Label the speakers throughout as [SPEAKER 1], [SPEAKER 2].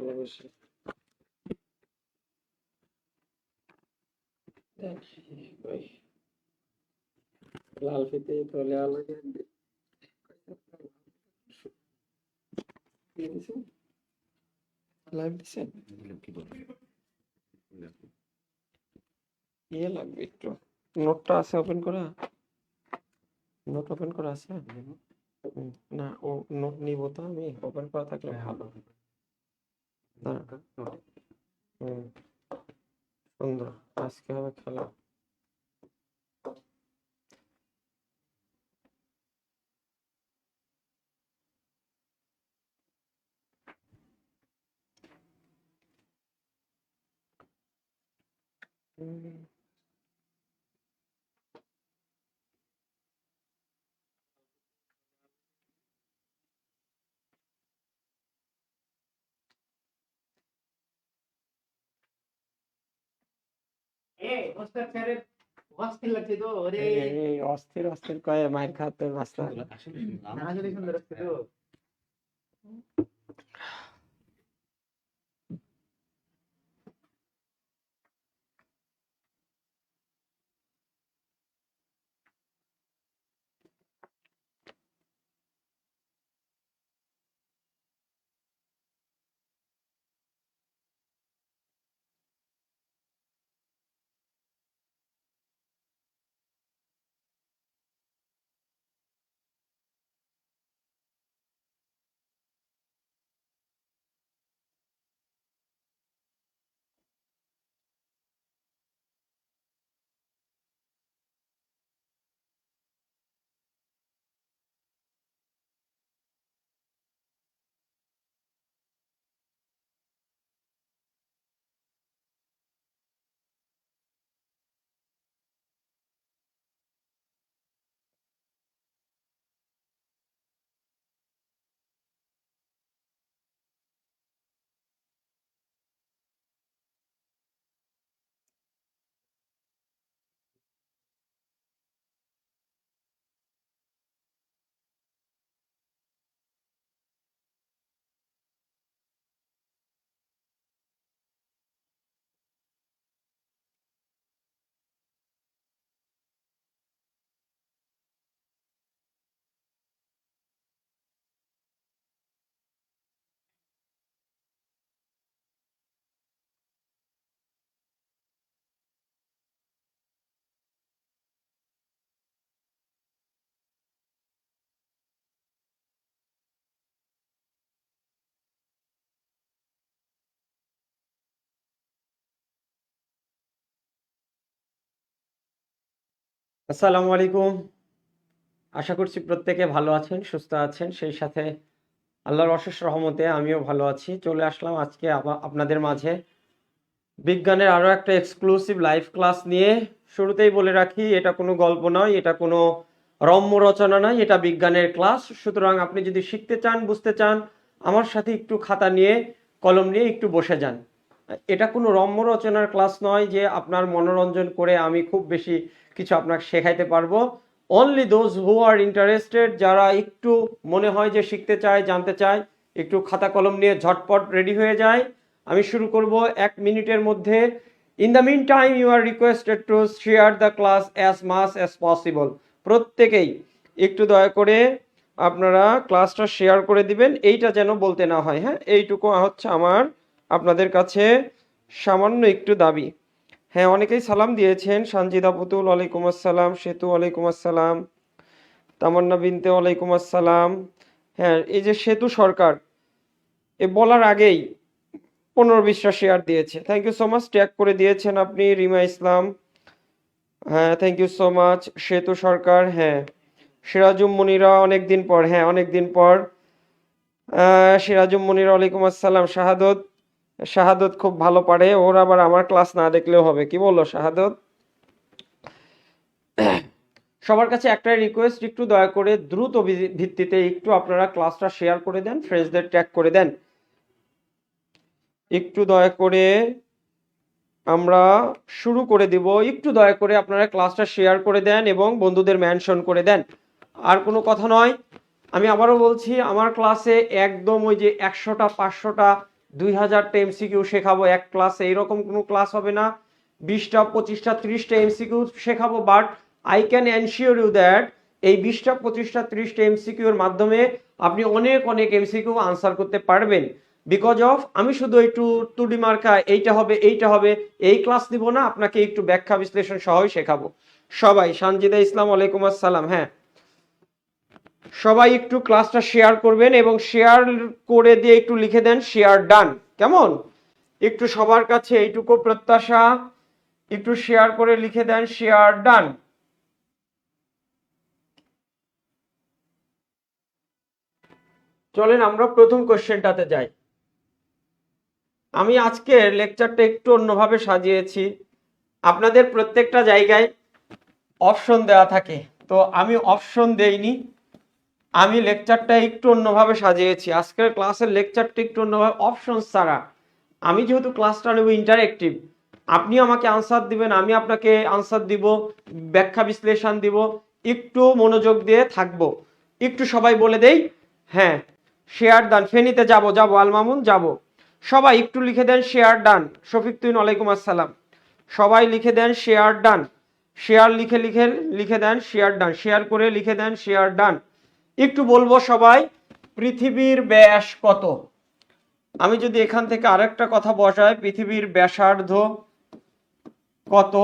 [SPEAKER 1] ভালোবেসে লাল ফিতে তলে আলাদা লাইভ দিছেন ইয়ে লাগবে একটু নোটটা আছে ওপেন করা নোট ওপেন করা আছে না ও নোট নিব তো আমি ওপেন করা থাকলে ভালো সুন্দর আজকে হবে খেলা অস্থির অস্থির কয়ে মায়ের খাতে রাস্তা আসসালামু আলাইকুম আশা করছি প্রত্যেকে ভালো আছেন সুস্থ আছেন সেই সাথে আল্লাহর অশেষ রহমতে আমিও ভালো আছি চলে আসলাম আজকে আপনাদের মাঝে বিজ্ঞানের আরো একটা এক্সক্লুসিভ লাইভ ক্লাস নিয়ে শুরুতেই বলে রাখি এটা কোনো গল্প নয় এটা কোনো রম্য রচনা নয় এটা বিজ্ঞানের ক্লাস সুতরাং আপনি যদি শিখতে চান বুঝতে চান আমার সাথে একটু খাতা নিয়ে কলম নিয়ে একটু বসে যান এটা কোনো রম্য রচনার ক্লাস নয় যে আপনার মনোরঞ্জন করে আমি খুব বেশি কিছু আপনাকে শেখাইতে পারবো only those who are interested যারা একটু মনে হয় যে শিখতে চায় জানতে চায় একটু খাতা কলম নিয়ে ঝটপট রেডি হয়ে যায় আমি শুরু করব 1 মিনিটের মধ্যে in the meantime you are requested to share the class as much as possible প্রত্যেকেই একটু দয়া করে আপনারা ক্লাসটা শেয়ার করে দিবেন এইটা যেন বলতে না হয় হ্যাঁ এইটুকু হচ্ছে আমার আপনাদের কাছে সামান্য একটু দাবি হ্যাঁ অনেকেই সালাম দিয়েছেন সানজিদা পুতুল ওয়ালাইকুম আসসালাম সেতু ওয়ালাইকুম আসসালাম তামান্না বিনতে ওয়ালাইকুম আসসালাম হ্যাঁ এই যে সেতু সরকার এ বলার আগেই 15-20টা শেয়ার দিয়েছে thank you so much tag করে দিয়েছেন আপনি রিমা ইসলাম হ্যাঁ thank you so much Setu সরকার হ্যাঁ সিরাজুম মনিরা অনেকদিন পর হ্যাঁ অনেকদিন পর সিরাজুম মনিরা ওয়ালাইকুম আসসালাম শাহাদত শাহাদত খুব ভালো পারে ওর আবার আমার ক্লাস না দেখলেও হবে কি বললো শাহাদত সবার কাছে একটাই রিকোয়েস্ট একটু দয়া করে দ্রুত ভিত্তিতে একটু আপনারা ক্লাসটা শেয়ার করে দেন ফ্রেন্ডসদের ট্যাগ করে দেন একটু দয়া করে আমরা শুরু করে দিব একটু দয়া করে আপনারা ক্লাসটা শেয়ার করে দেন এবং বন্ধুদের মেনশন করে দেন আর কোনো কথা নয় আমি আবারও বলছি আমার ক্লাসে একদম ওই যে 100টা 500টা 2000টা এমসিকিউ শেখাবো এক ক্লাসে, এইরকম কোনো ক্লাস হবে না। 20টা 25টা 30টা এমসিকিউ শেখাবো, but I can ensure you that এই 20টা 25টা 30টা এমসিকিউর মাধ্যমে আপনি অনেক অনেক এমসিকিউ আনসার করতে পারবেন। বিকজ অফ আমি শুধু একটু টুডি মার্কা এইটা হবে এইটা হবে এই ক্লাস দিব না, আপনাকে একটু ব্যাখ্যা বিশ্লেষণ সহই শেখাবো। সবাই সানজিদা ইসলাম ওয়ালাইকুম আসসালাম। হ্যাঁ, সবাই একটু ক্লাসটা শেয়ার করবেন এবং শেয়ার করে দিয়ে একটু লিখে দেন শেয়ার ডান। কেমন? একটু সবার কাছে এইটুকু প্রত্যাশা, একটু শেয়ার করে লিখে দেন শেয়ার ডান। চলেন আমরা প্রথম কোশ্চেনটাতে যাই। আমি আজকের লেকচারটা একটু অন্যভাবে সাজিয়েছি। আপনাদের প্রত্যেকটা জায়গায় অপশন দেওয়া থাকে, তো আমি অপশন দেইনি, আমি লেকচারটা একটু অন্যভাবে সাজিয়েছি। আজকের ক্লাসের লেকচারটা একটু অন্যভাবে অপশন ছাড়া। আমি যেহেতু ক্লাসটা নেব ইন্টারেক্টিভ, আপনি আমাকে আনসার দিবেন, আমি আপনাকে আনসার দিব, ব্যাখ্যা বিশ্লেষণ দিব, একটু মনোযোগ দিয়ে থাকবো। একটু সবাই বলে দেই। হ্যাঁ, শেয়ার ডান। ফেনীতে যাব আল মামুন যাব। সবাই একটু লিখে দেন শেয়ার ডান। শফিক তুইন ওয়ালাইকুম আসসালাম। সবাই লিখে দেন শেয়ার ডান। শেয়ার লিখে লিখে লিখে দেন শেয়ার ডান। শেয়ার করে লিখে দেন শেয়ার ডান। একটু বলবো সবাই, পৃথিবীর ব্যাস কত? আমি যদি এখান থেকে আরেকটা কথা বসাই, পৃথিবীর ব্যাসার্ধ কত,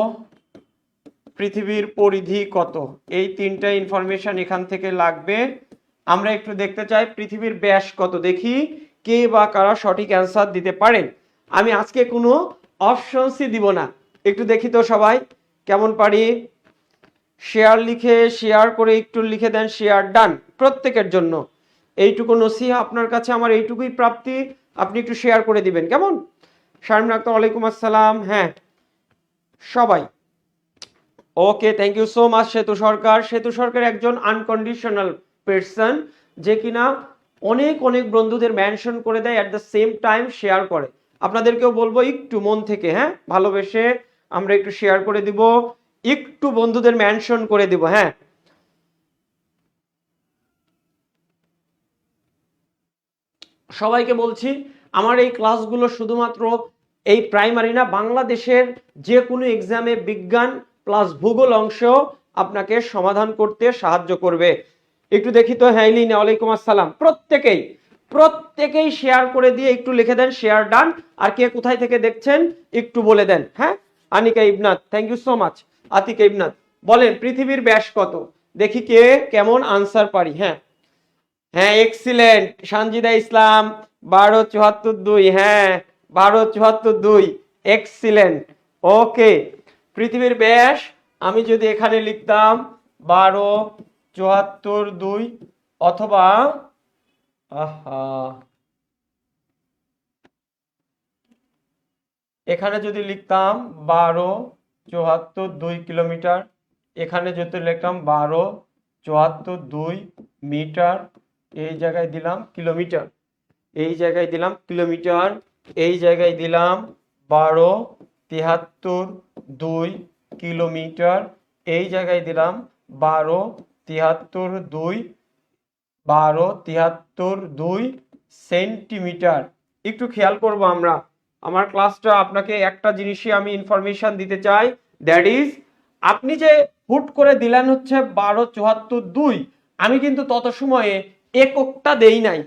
[SPEAKER 1] পৃথিবীর পরিধি কত, এই তিনটা ইনফরমেশন এখান থেকে লাগবে। আমরা একটু দেখতে চাই পৃথিবীর ব্যাস কত, দেখি কে বা কারা সঠিক অ্যান্সার দিতে পারেন। আমি আজকে কোনো অপশনসই দিব না, একটু দেখি তো সবাই কেমন পারি। শেয়ার লিখে শেয়ার করে একটু লিখে দেন শেয়ার ডান প্রত্যেকের জন্য। এইটুকু নসিহা আপনার কাছে আমার, এইটুকুই প্রাপ্তি, আপনি একটু শেয়ার করে দিবেন। কেমন? শারমিন আক্তার ওয়ালাইকুম আসসালাম। হ্যাঁ সবাই ওকে, thank you so much. Setu সরকার, সেতু সরকার একজন আনকন্ডিশনাল পারসন, যে কিনা অনেক অনেক বন্ধুদের মেনশন করে দেয়, at the same time share করে। আপনাদেরকেও বলবো একটু মন থেকে, হ্যাঁ ভালোবেসে আমরা একটু শেয়ার করে দিব, একটু বন্ধুদের মেনশন করে দিব। হ্যাঁ, সবাইকে বলছি আমার এই ক্লাসগুলো শুধুমাত্র এই প্রাইমারি না, বাংলাদেশের যে কোনো এক্সামে বিজ্ঞান প্লাস ভূগোল অংশেও আপনাকে সমাধান করতে সাহায্য করবে। একটু দেখি তো। হ্যাঁ ইলিনা ওয়ালাইকুম আসসালাম। প্রত্যেকেই প্রত্যেকেই শেয়ার করে দিয়ে একটু লিখে দেন শেয়ার ডান। আর কে কোথায় থেকে দেখছেন একটু বলে দেন। হ্যাঁ, Anika Ibnath, thank you so much. Atika Ibnath বলেন পৃথিবীর ব্যাস কত, দেখি কে কেমন আনসার পারি। হ্যাঁ হ্যাঁ, এক্সিলেন্ট। সানজিদা ইসলাম 1274-2। হ্যাঁ 1274-2, এক্সিলেন্ট। ওকে, পৃথিবীর ব্যাস আমি যদি এখানে লিখতাম 1274-2 অথবা এখানে যদি লিখতাম 1274-2 কিলোমিটার, এখানে যদি লিখতাম 1274-2 মিটার, এই জায়গায় দিলাম কিলোমিটার, এই জায়গায় দিলাম কিলোমিটার, এই জায়গায় দিলাম 1273-2 কিলোমিটার, এই জায়গায় দিলাম 1273-2 সেন্টিমিটার। একটু খেয়াল করব আমরা, আমার ক্লাসটা আপনাকে একটা জিনিসই আমি ইনফরমেশন দিতে চাই, দ্যাট ইজ আপনি যে হুট করে দিলেন হচ্ছে 1274-2, আমি কিন্তু তত সময়ে এককটা দেই নাই।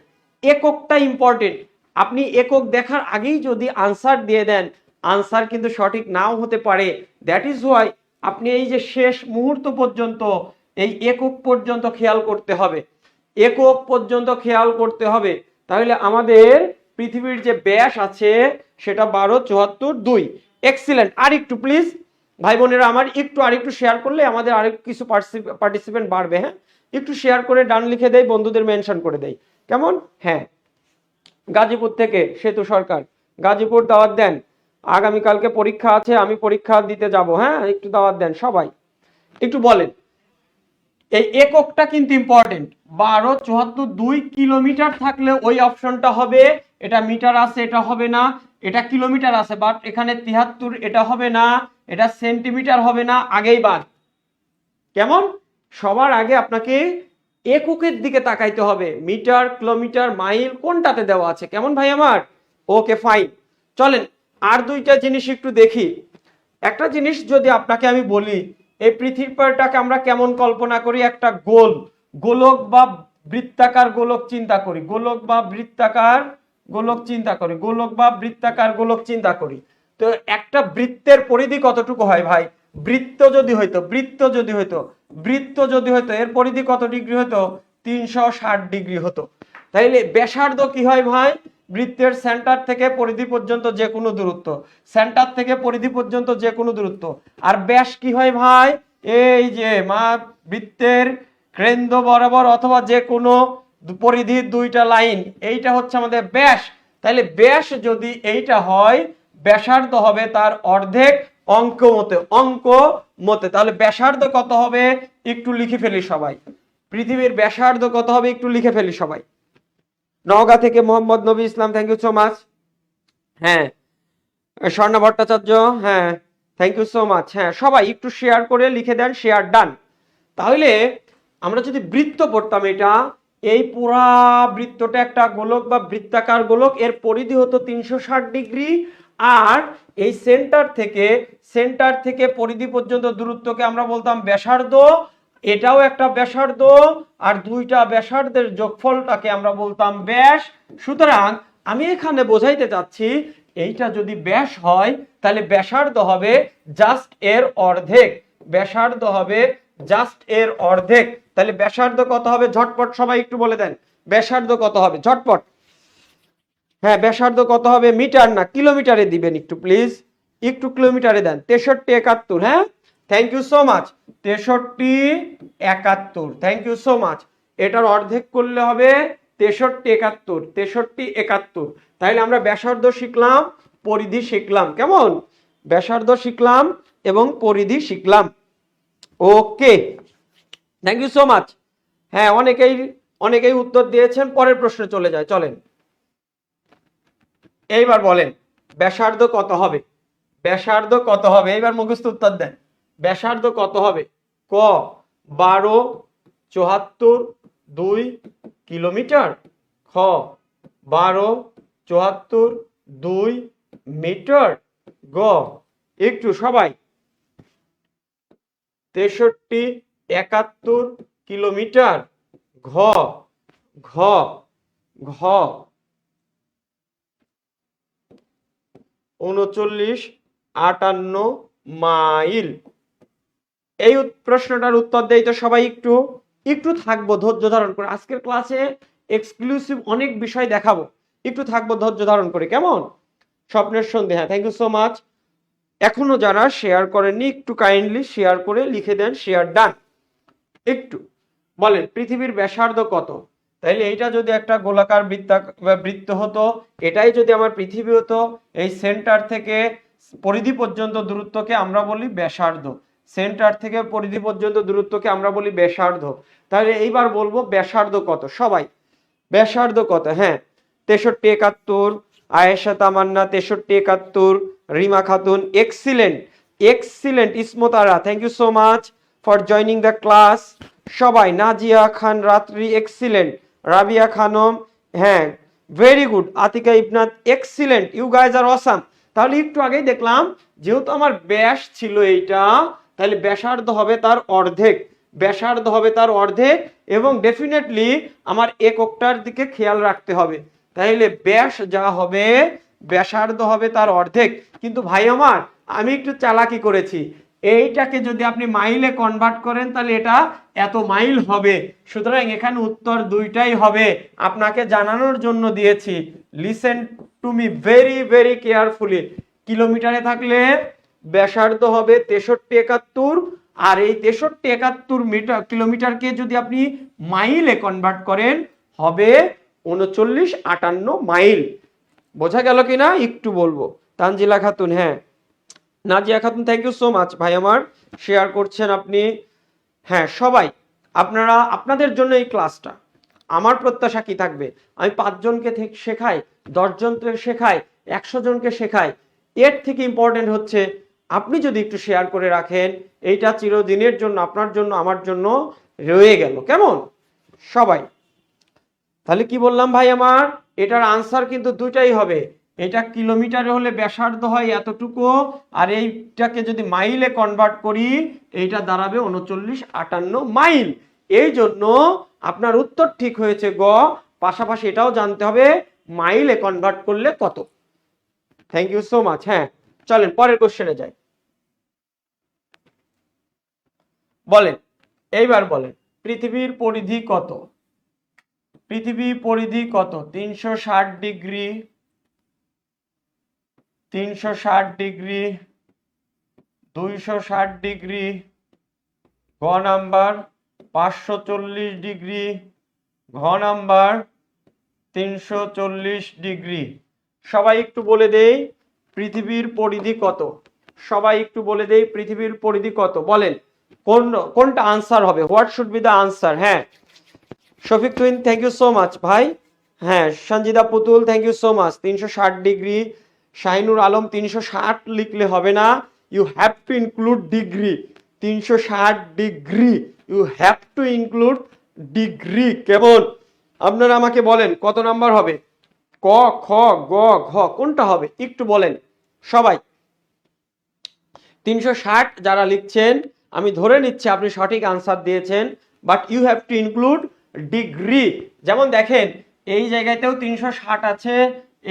[SPEAKER 1] এককটা ইম্পর্টেন্ট। আপনি একক দেখার আগেই যদি আনসার দিয়ে দেন, আনসার কিন্তু সঠিক নাও হতে পারে। দ্যাট ইজ ওয়াই আপনি এই যে শেষ মুহূর্ত পর্যন্ত এই একক পর্যন্ত খেয়াল করতে হবে, একক পর্যন্ত খেয়াল করতে হবে। তাহলে আমাদের পৃথিবীর যে ব্যাস আছে সেটা 1274-2। এক্সিলেন্ট। আর একটু প্লিজ ভাই বোনেরা আমার, একটু আরেকটু শেয়ার করলে আমাদের আরেক কিছু পার্টিসিপেন্ট বাড়বে। হ্যাঁ, একটু শেয়ার করে ডান লিখে দেয়, বন্ধুদের মেনশন করে দেয়। কেমন? হ্যাঁ, গাজীপুর থেকে সেতু সরকার, গাজীপুর দাওয়াত দেন। আগামীকালকে পরীক্ষা আছে, আমি পরীক্ষা দিতে যাব। হ্যাঁ, একটু দাওয়াত দেন সবাই, একটু বলেন। এই এককটা কিন্তু ইম্পর্টেন্ট। 1274-2 কিলোমিটার থাকলে ওই অপশনটা হবে, এটা মিটার আছে এটা হবে না, এটা কিলোমিটার আছে বাট এখানে 73 এটা হবে না, এটা সেন্টিমিটার হবে না, আগেই বাদ। কেমন? সবার আগে আপনাকে এককের দিকে তাকাইতে হবে, মিটার কিলোমিটার মাইল কোনটাতে দেওয়া আছে। কেমন ভাই আমার? Okay fine. চলেন আর দুইটা জিনিস একটু দেখি। একটা জিনিস যদি আপনাকে আমি বলি, এই পৃথিবীটাকে আমরা কেমন কল্পনা করি, একটা গোলক বা বৃত্তাকার গোলক চিন্তা করি, গোলক বা বৃত্তাকার গোলক চিন্তা করি, গোলক বা বৃত্তাকার গোলক চিন্তা করি। তো একটা বৃত্তের পরিধি কতটুকু হয় ভাই? বৃত্ত যদি হইতো এর পরিধি কত ডিগ্রি হতো? 360 ডিগ্রি হতো। তাইলে ব্যাসার্ধ কি হয় ভাই? বৃত্তের সেন্টার থেকে পরিধি পর্যন্ত যে কোনো দূরত্ব, সেন্টার থেকে পরিধি পর্যন্ত যে কোনো দূরত্ব। আর ব্যাস কি হয় ভাই? এই যে বৃত্তের কেন্দ্র বরাবর অথবা যে কোনো পরিধির দুইটা লাইন, এইটা হচ্ছে আমাদের ব্যাস। তাহলে ব্যাস যদি এইটা হয়, ব্যাসার্ধ হবে তার অর্ধেক অঙ্ক মতে। তাহলে ব্যাসার্ধ কত হবে একটু লিখে ফেলি সবাই। পৃথিবীর ব্যাসার্ধ কত হবে একটু লিখে ফেলি সবাই। নওগাঁ থেকে মোহাম্মদ নবী ইসলাম, থ্যাংক ইউ সো মাচ। হ্যাঁ, স্বর্ণা ভট্টাচার্য, হ্যাঁ থ্যাংক ইউ সো মাচ। হ্যাঁ, সবাই একটু শেয়ার করে লিখে দেন, শেয়ার ডান। তাহলে আমরা যদি বৃত্ত পড়তাম, এটা এই পুরা বৃত্তটা একটা গোলক বা বৃত্তাকার গোলক, এর পরিধি হতো 360 ডিগ্রি। আর এই সেন্টার থেকে পরিধি পর্যন্ত দূরত্বকে আমরা বলতাম ব্যাসার্ধ। এটাও একটা ব্যাসার্ধ, আর দুইটা ব্যাসার্ধের যোগফলটাকে আমরা বলতাম ব্যাস। সুতরাং আমি এখানে বোঝাইতে চাচ্ছি, এইটা যদি ব্যাস হয় তাহলে ব্যাসার্ধ হবে জাস্ট এর অর্ধেক, ব্যাসার্ধ হবে জাস্ট এর অর্ধেক। তাহলে ব্যাসার্ধ কত হবে ঝটপট সবাই একটু বলে দেন, ব্যাসার্ধ কত হবে ঝটপট। হ্যাঁ, ব্যাসার্ধ কত হবে? মিটার না কিলোমিটারে দিবেন একটু প্লিজ, একটু কিলোমিটারে দেন। 63 71, হ্যাঁ thank you so much. 63 71, thank you so much. এটার অর্ধেক করলে হবে 63 71, 63 71। তাহলে আমরা ব্যাসার্ধ শিখলাম, পরিধি শিখলাম, কেমন? ব্যাসার্ধ শিখলাম এবং পরিধি শিখলাম। ওকে, থ্যাংক ইউ সো মাচ। হ্যাঁ, অনেকেই উত্তর দিয়েছেন। পরের প্রশ্নে চলে যায়, চলেন। এইবার বলেন ব্যাসার্ধ কত হবে? ব্যাসার্ধ কত হবে? এইবার মুখস্থ উত্তর দেন। ব্যাসার্ধ কত হবে? ক 12 74 2 কিলোমিটার, খ 12 74 2 মিটার, গ একটু সবাই 63 71 কিলোমিটার, ঘ ঘ ঘ 39 58 মাইল। এই প্রশ্নটার উত্তর দেই তো সবাই একটু একটু থাকবো ধৈর্য ধারণ করে। আজকের ক্লাসে এক্সক্লুসিভ অনেক বিষয় দেখাবো, একটু থাকবো ধৈর্য ধারণ করে, কেমন? স্বপ্নের সন্ধে, হ্যাঁ থ্যাংক ইউ সো মাচ। এখনো যারা শেয়ার করেননি একটু কাইন্ডলি শেয়ার করে লিখে দেন, শেয়ার ডান। একটু বলেন পৃথিবীর ব্যাসার্ধ কত? তাইলে এইটা যদি একটা গোলাকার বৃত্ত হতো, এটাই যদি আমার পৃথিবী হতো, এই সেন্টার থেকে পরিধি পর্যন্ত দূরত্বকে আমরা বলি ব্যাসার্ধ, সেন্টার থেকে পরিধি পর্যন্ত দূরত্বকে আমরা বলি ব্যাসার্ধ। তাহলে এইবার বলবো ব্যাসার্ধ কত সবাই, ব্যাসার্ধ কত? হ্যাঁ 63 71, Ayesha Tamanna 63 71, Rima Khatun excellent excellent, Ismatara thank you so much for joining the class. সবাই নাজিয়া খান রাত্রি এক্সিলেন্ট, রাবিয়া খানম হ্যাঁ very good, Atika Ibnat excellent, you guys are awesome. তাহলে একটু আগেই দেখলাম যেহেতু আমার ব্যাস ছিল এইটা, তাহলে ব্যাসার্ধ হবে তার অর্ধেক, ব্যাসার্ধ হবে তার অর্ধেক, এবং ডেফিনেটলি আমার এককটার দিকে খেয়াল রাখতে হবে। তাহলে ব্যাস যা হবে ব্যাসার্ধ হবে তার অর্ধেক। কিন্তু ভাই আমার আমি একটু চালাকি করেছি, এইটাকে যদি আপনি মাইলে কনভার্ট করেন তাহলে এটা এত মাইল হবে। সুতরাং এখানে উত্তর দুইটাই হবে, আপনাকে জানানোর জন্য দিয়েছি। Listen to me very very carefully. কিলোমিটারে থাকলে ব্যাসার্ধ হবে 63 71, আর এই 63 71 মিটার কিলোমিটারকে যদি আপনি মাইলে কনভার্ট করেন হবে 39 58 মাইল। বোঝা গেল কিনা একটু বলবো। তানজিলা খাতুন, হ্যাঁ Nazia Khatun thank you so much ভাই আমার, শেয়ার করছেন আপনি। হ্যাঁ সবাই আপনারা, আপনাদের জন্য এই ক্লাসটা। আমার প্রত্যাশা কি থাকবে, আমি 5 জনকে শেখাই, 10 জনকে শেখাই, 100 জনকে শেখাই, এর থেকে ইম্পর্টেন্ট হচ্ছে আপনি যদি একটু শেয়ার করে রাখেন, এইটা চিরদিনের জন্য আপনার জন্য আমার জন্য রয়ে গেল, কেমন সবাই? তাহলে কি বললাম ভাই আমার, এটার আনসার কিন্তু দুইটাই হবে, এটা কিলোমিটারে হলে ব্যাসার্ধ হয় এতটুকু, আর এইটাকে যদি মাইলে কনভার্ট করি এইটা দাঁড়াবে 3958 মাইল। এই জন্য আপনার উত্তর ঠিক হয়েছে গ। পাশাপাশি এটাও জানতে হবে মাইলে কনভার্ট করলে কত। Thank you so much. হ্যাঁ, চলেন পরের কোশ্চেনে যাই। বলেন, এইবার বলেন পৃথিবীর পরিধি কত? পৃথিবীর পরিধি কত? 360 ডিগ্রি, 360 ডিগ্রি, 260 ডিগ্রি, ঘ নাম্বার 540 ডিগ্রি, ঘ নাম্বার 340 ডিগ্রি। সবাই একটু বলে দেই পৃথিবীর পরিধি কত? সবাই একটু বলে দেই পৃথিবীর পরিধি কত? বলেন কোনটা আনসার হবে? What should be the answer? হ্যাঁ, Shafiq Tuhin thank you so much ভাই। হ্যাঁ, Sanjida Putul thank you so much. 360 degree. Shahinur Alam 360 লিখলে হবে না, you have to include degree. 360 degree, you have to include degree. কেমন? আপনারা আমাকে বলেন কত নাম্বার হবে? ক, খ, গ, ঘ কোনটা হবে একটু বলেন সবাই। 360 যারা লিখছেন আমি ধরে নিচ্ছি আপনি সঠিক আনসার দিয়েছেন, but you have to include degree. যেমন দেখেন এই জায়গাতেও 360 আছে,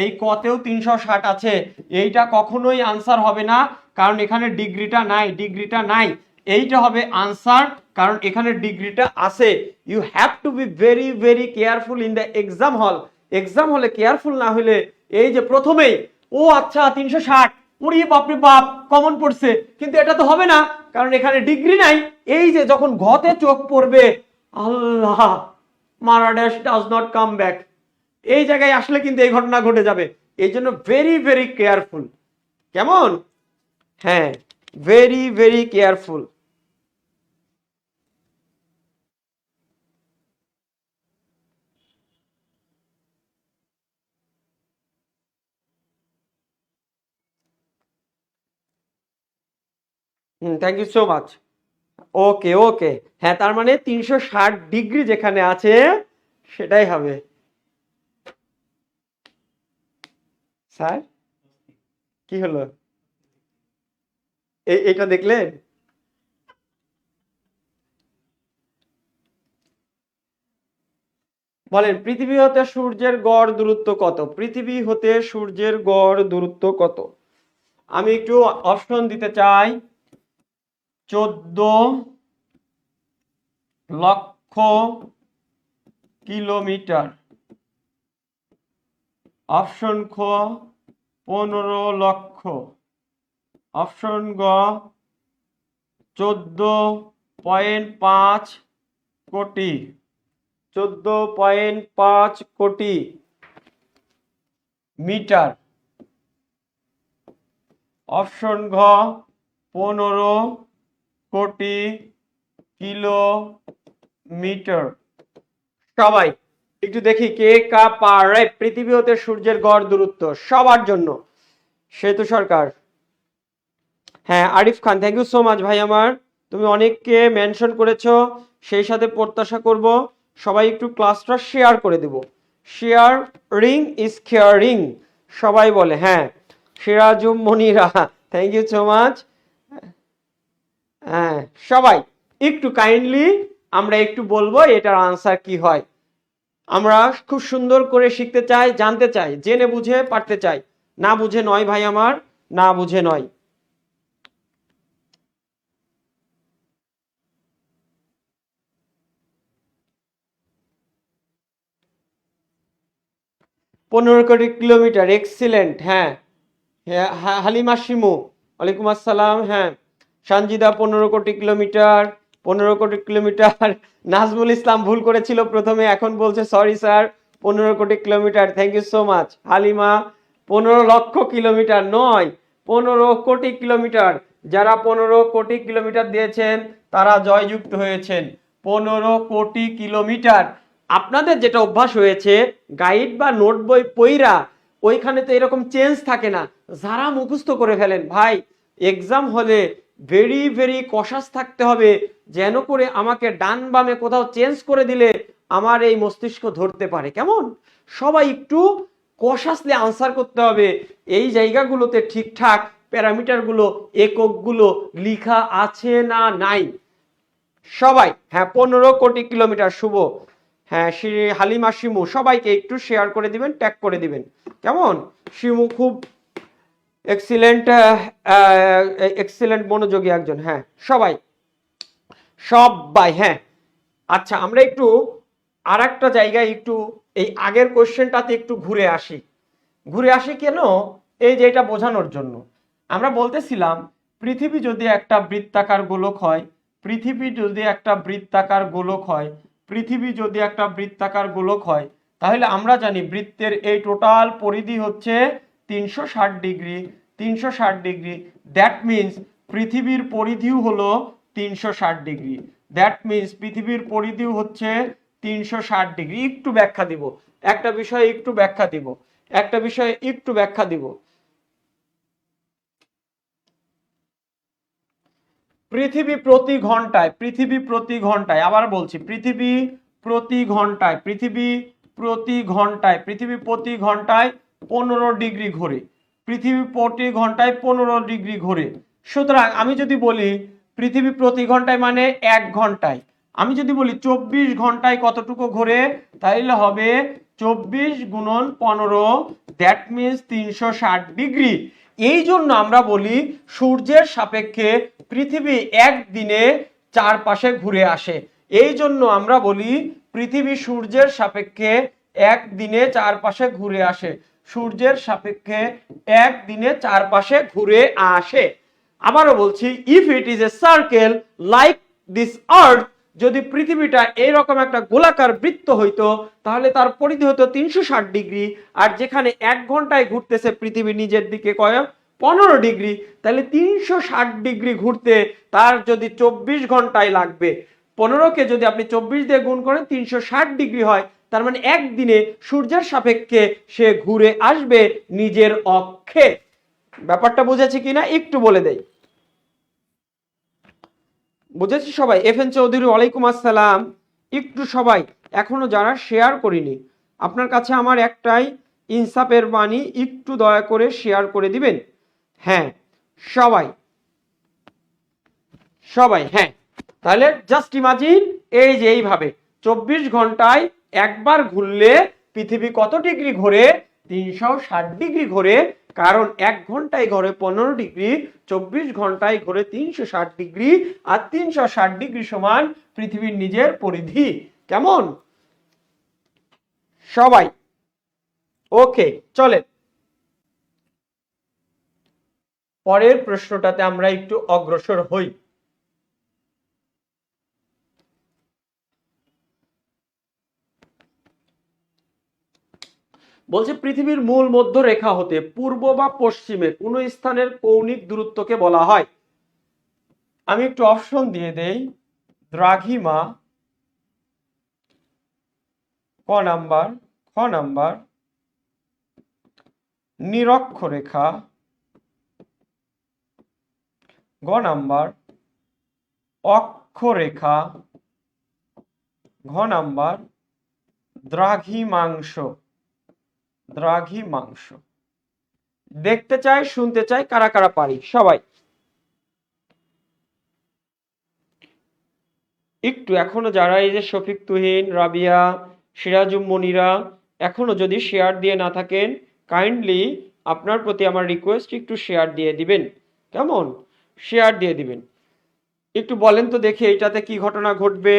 [SPEAKER 1] এই কতেও 360 আছে, এইটা কখনোই আনসার হবে না কারণ এখানে ডিগ্রিটা নাই, ডিগ্রিটা নাই। এইটা হবে আনসার কারণ এখানে ডিগ্রিটা আছে। You have to be very very careful in the exam hall. Exam হলে কেয়ারফুল না হলে এই যে প্রথমেই ও আচ্ছা 360 ওরে বাপরে বাপ কমন পড়ছে, কিন্তু এটা তো হবে না কারণ এখানে ডিগ্রি নাই। এই যে যখন ঘতে চোখ পড়বে আল্লাহ মারাডাস ডাজ নট কাম ব্যাক, এই জায়গায় আসলে কিন্তু এই ঘটনা ঘটে যাবে। এই জন্য ভেরি ভেরি কেয়ারফুল। কেমন? হ্যাঁ, very very careful. Thank you so much. Okay okay, হ্যাঁ তার মানে 360 ডিগ্রি যেখানে আছে সেটাই হবে। স্যার কি হলো? এটা দেখলেন? বলেন পৃথিবী হতে সূর্যের গড় দূরত্ব কত? পৃথিবী হতে সূর্যের গড় দূরত্ব কত? আমি একটু অপশন দিতে চাই। 14 লক্ষ কিলোমিটার। অপশন খ 15 লক্ষ। অপশন গ 14.5 কোটি। 14.5 কোটি মিটার। অপশন ঘ 15 কোটি কিলোমিটার। সবাই একটু দেখি কে কা পারে পৃথিবী হতে সূর্যের গড় দূরত্ব সবার জন্য। সেতু সরকার, হ্যাঁ আরিফ খান থ্যাংক ইউ সো মাচ ভাই আমার, তুমি অনেককে মেনশন করেছো, সেই সাথে প্রত্যাশা করব সবাই একটু ক্লাসটা শেয়ার করে দেব। শেয়ার রিং ইজ কেয়ারিং সবাই বলে। হ্যাঁ, Sirajum Monira thank you so much. হ্যাঁ সবাই একটু কাইন্ডলি আমরা একটু বলবো এটার আনসার কি হয়। আমরা খুব সুন্দর করে শিখতে চাই, জানতে চাই, জেনে বুঝে পারতে চাই, না বুঝে নয় ভাই আমার, না বুঝে নয়। পনেরো কোটি কিলোমিটার, এক্সিলেন্ট। হ্যাঁ, হালিমা শিমু ওয়ালাইকুম আসসালাম। হ্যাঁ, সঞ্জিদা 15 কোটি কিলোমিটার, 15 কোটি কিলোমিটার। নাজমুল ইসলাম ভুল করেছিল প্রথমে, এখন বলছে sorry sir 15 crore kilometre. Thank you so much Halima. 15 lakh kilometre নয়, 15 কোটি কিলোমিটার। যারা 15 কোটি কিলোমিটার দিয়েছেন তারা জয়যুক্ত হয়েছেন। 15 কোটি কিলোমিটার। আপনাদের যেটা অভ্যাস হয়েছে গাইড বা নোট বই পইরা ওইখানে তো এরকম চেঞ্জ থাকে না, যারা মুখস্থ করে ফেলেন ভাই এক্সাম হলে ভেরি ভেরি কশাস থাকতে হবে, যেন করে আমাকে ডান বামে কোথাও চেঞ্জ করে দিলে আমার এই মস্তিষ্ক ধরতে পারে। কেমন? সবাই একটু কশাসলি আনসার করতে হবে। এই জায়গাগুলোতে ঠিকঠাক প্যারামিটারগুলো, এককগুলো লিখা আছে না নাই। সবাই হ্যাঁ 15 কোটি কিলোমিটার শুভ, হ্যাঁ হালিমা শিমু, সবাইকে একটু শেয়ার করে দিবেন, ট্যাগ করে দিবেন। কেমন? শিমু খুব এক্সিলেন্ট, এক্সিলেন্ট মনোযোগী একজন। হ্যাঁ সবাই সবাই হ্যাঁ। আচ্ছা আমরা একটু আর একটা জায়গায় একটু এই আগের কোশ্চেনটাতে একটু ঘুরে আসি। ঘুরে আসি কেন? এই যে এটা বোঝানোর জন্য। আমরা বলতেছিলাম পৃথিবী যদি একটা বৃত্তাকার গোলক হয়, পৃথিবী যদি একটা বৃত্তাকার গোলক হয়, পৃথিবী যদি একটা বৃত্তাকার গোলক হয়, তাহলে আমরা জানি বৃত্তের এই টোটাল পরিধি হচ্ছে 360 ডিগ্রি। 360 ডিগ্রি, দ্যাট মিনস পৃথিবীর পরিধিও হলো 360 ডিগ্রি। দ্যাট মিনস পৃথিবীর পরিধিও হচ্ছে 360 ডিগ্রি। একটু ব্যাখ্যা দিব, একটা বিষয়ে একটু ব্যাখ্যা দিব, একটা বিষয়ে একটু ব্যাখ্যা দিব। পৃথিবী প্রতি ঘন্টায়, পৃথিবী প্রতি ঘন্টায়, আবার বলছি পৃথিবী প্রতি ঘন্টায়, পৃথিবী প্রতি ঘন্টায়, পৃথিবী প্রতি ঘন্টায় 15 ডিগ্রি ঘোরে। পৃথিবী প্রতি ঘন্টায় 15 ডিগ্রি ঘোরে। সুতরাং আমি যদি বলি পৃথিবী প্রতি ঘন্টায় মানে 1 ঘন্টায়, আমি যদি বলি 24 ঘন্টায় কতটুকু ঘোরে, তাহলে হবে 24 গুণন 15, দ্যাট মিনস 360 ডিগ্রি। এই জন্য আমরা বলি সূর্যের সাপেক্ষে পৃথিবী একদিনে চারপাশে ঘুরে আসে। এই জন্য আমরা বলি পৃথিবী সূর্যের সাপেক্ষে একদিনে চারপাশে ঘুরে আসে। সূর্যের সাপেক্ষে একদিনে চারপাশে ঘুরে আসে। আবারও বলছি, if it is a circle like this আর্থ, যদি পৃথিবীটা এইরকম একটা গোলাকার বৃত্ত হইতো তাহলে তার পরিধি হতো 360 ডিগ্রি। আর যেখানে 1 ঘন্টায় ঘুরতেছে পৃথিবী নিজের দিকে 15 ডিগ্রি, তাহলে 360 ডিগ্রি ঘুরতে তার যদি 24 ঘন্টায় লাগবে, 15কে যদি আপনি 24 দিয়ে গুণ করেন 360 ডিগ্রি হয়। তার মানে একদিনে সূর্যের সাপেক্ষে সে ঘুরে আসবে নিজের অক্ষে। ব্যাপারটা বুঝেছি কিনা একটু বলে দেই। বুঝেছি সবাই? এফএন চৌধুরী ওয়ালাইকুম আসসালাম। একটু সবাই এখনো যারা শেয়ার করিনি, আপনার কাছে আমার একটাই ইনসাফের বাণী, একটু দয়া করে শেয়ার করে দিবেন। হ্যাঁ সবাই সবাই হ্যাঁ। তাহলে জাস্ট ইমাজিন, এই যে এইভাবে 24 ঘন্টায় একবার ঘুরলে পৃথিবী কত ডিগ্রি ঘোরে? 360 ডিগ্রি ঘোরে। কারণ 1 ঘন্টায় ঘোরে 15 ডিগ্রি, 24 ঘন্টায় ঘোরে 360 ডিগ্রি, আর 360 ডিগ্রি সমান পৃথিবীর নিজের পরিধি। কেমন সবাই? ওকে চলেন পরের প্রশ্নটাতে আমরা একটু অগ্রসর হই। বলছে পৃথিবীর মূল মধ্যরেখা হতে পূর্ব বা পশ্চিমে কোন স্থানের কৌণিক দূরত্বকে বলা হয়? আমি একটু অপশন দিয়ে দেই। দ্রাঘিমা, ক নাম্বার, খ নাম্বার নিরক্ষরেখা, গ নাম্বার অক্ষরেখা, ঘ নাম্বার দ্রাঘিমাংশ। দ্রাঘিমাংশ দেখতে চাই, শুনতে চাই কারা কারা পারি সবাই একটু। এখনো যারা এই যে শফিক তুহিন, রাবিয়া, সিরাজুম মনিরা এখনো যদি শেয়ার দিয়ে না থাকেন, কাইন্ডলি আপনার প্রতি আমার রিকোয়েস্ট একটু শেয়ার দিয়ে দিবেন। কেমন? শেয়ার দিয়ে দিবেন। একটু বলেন তো দেখি এইটাতে কি ঘটনা ঘটবে।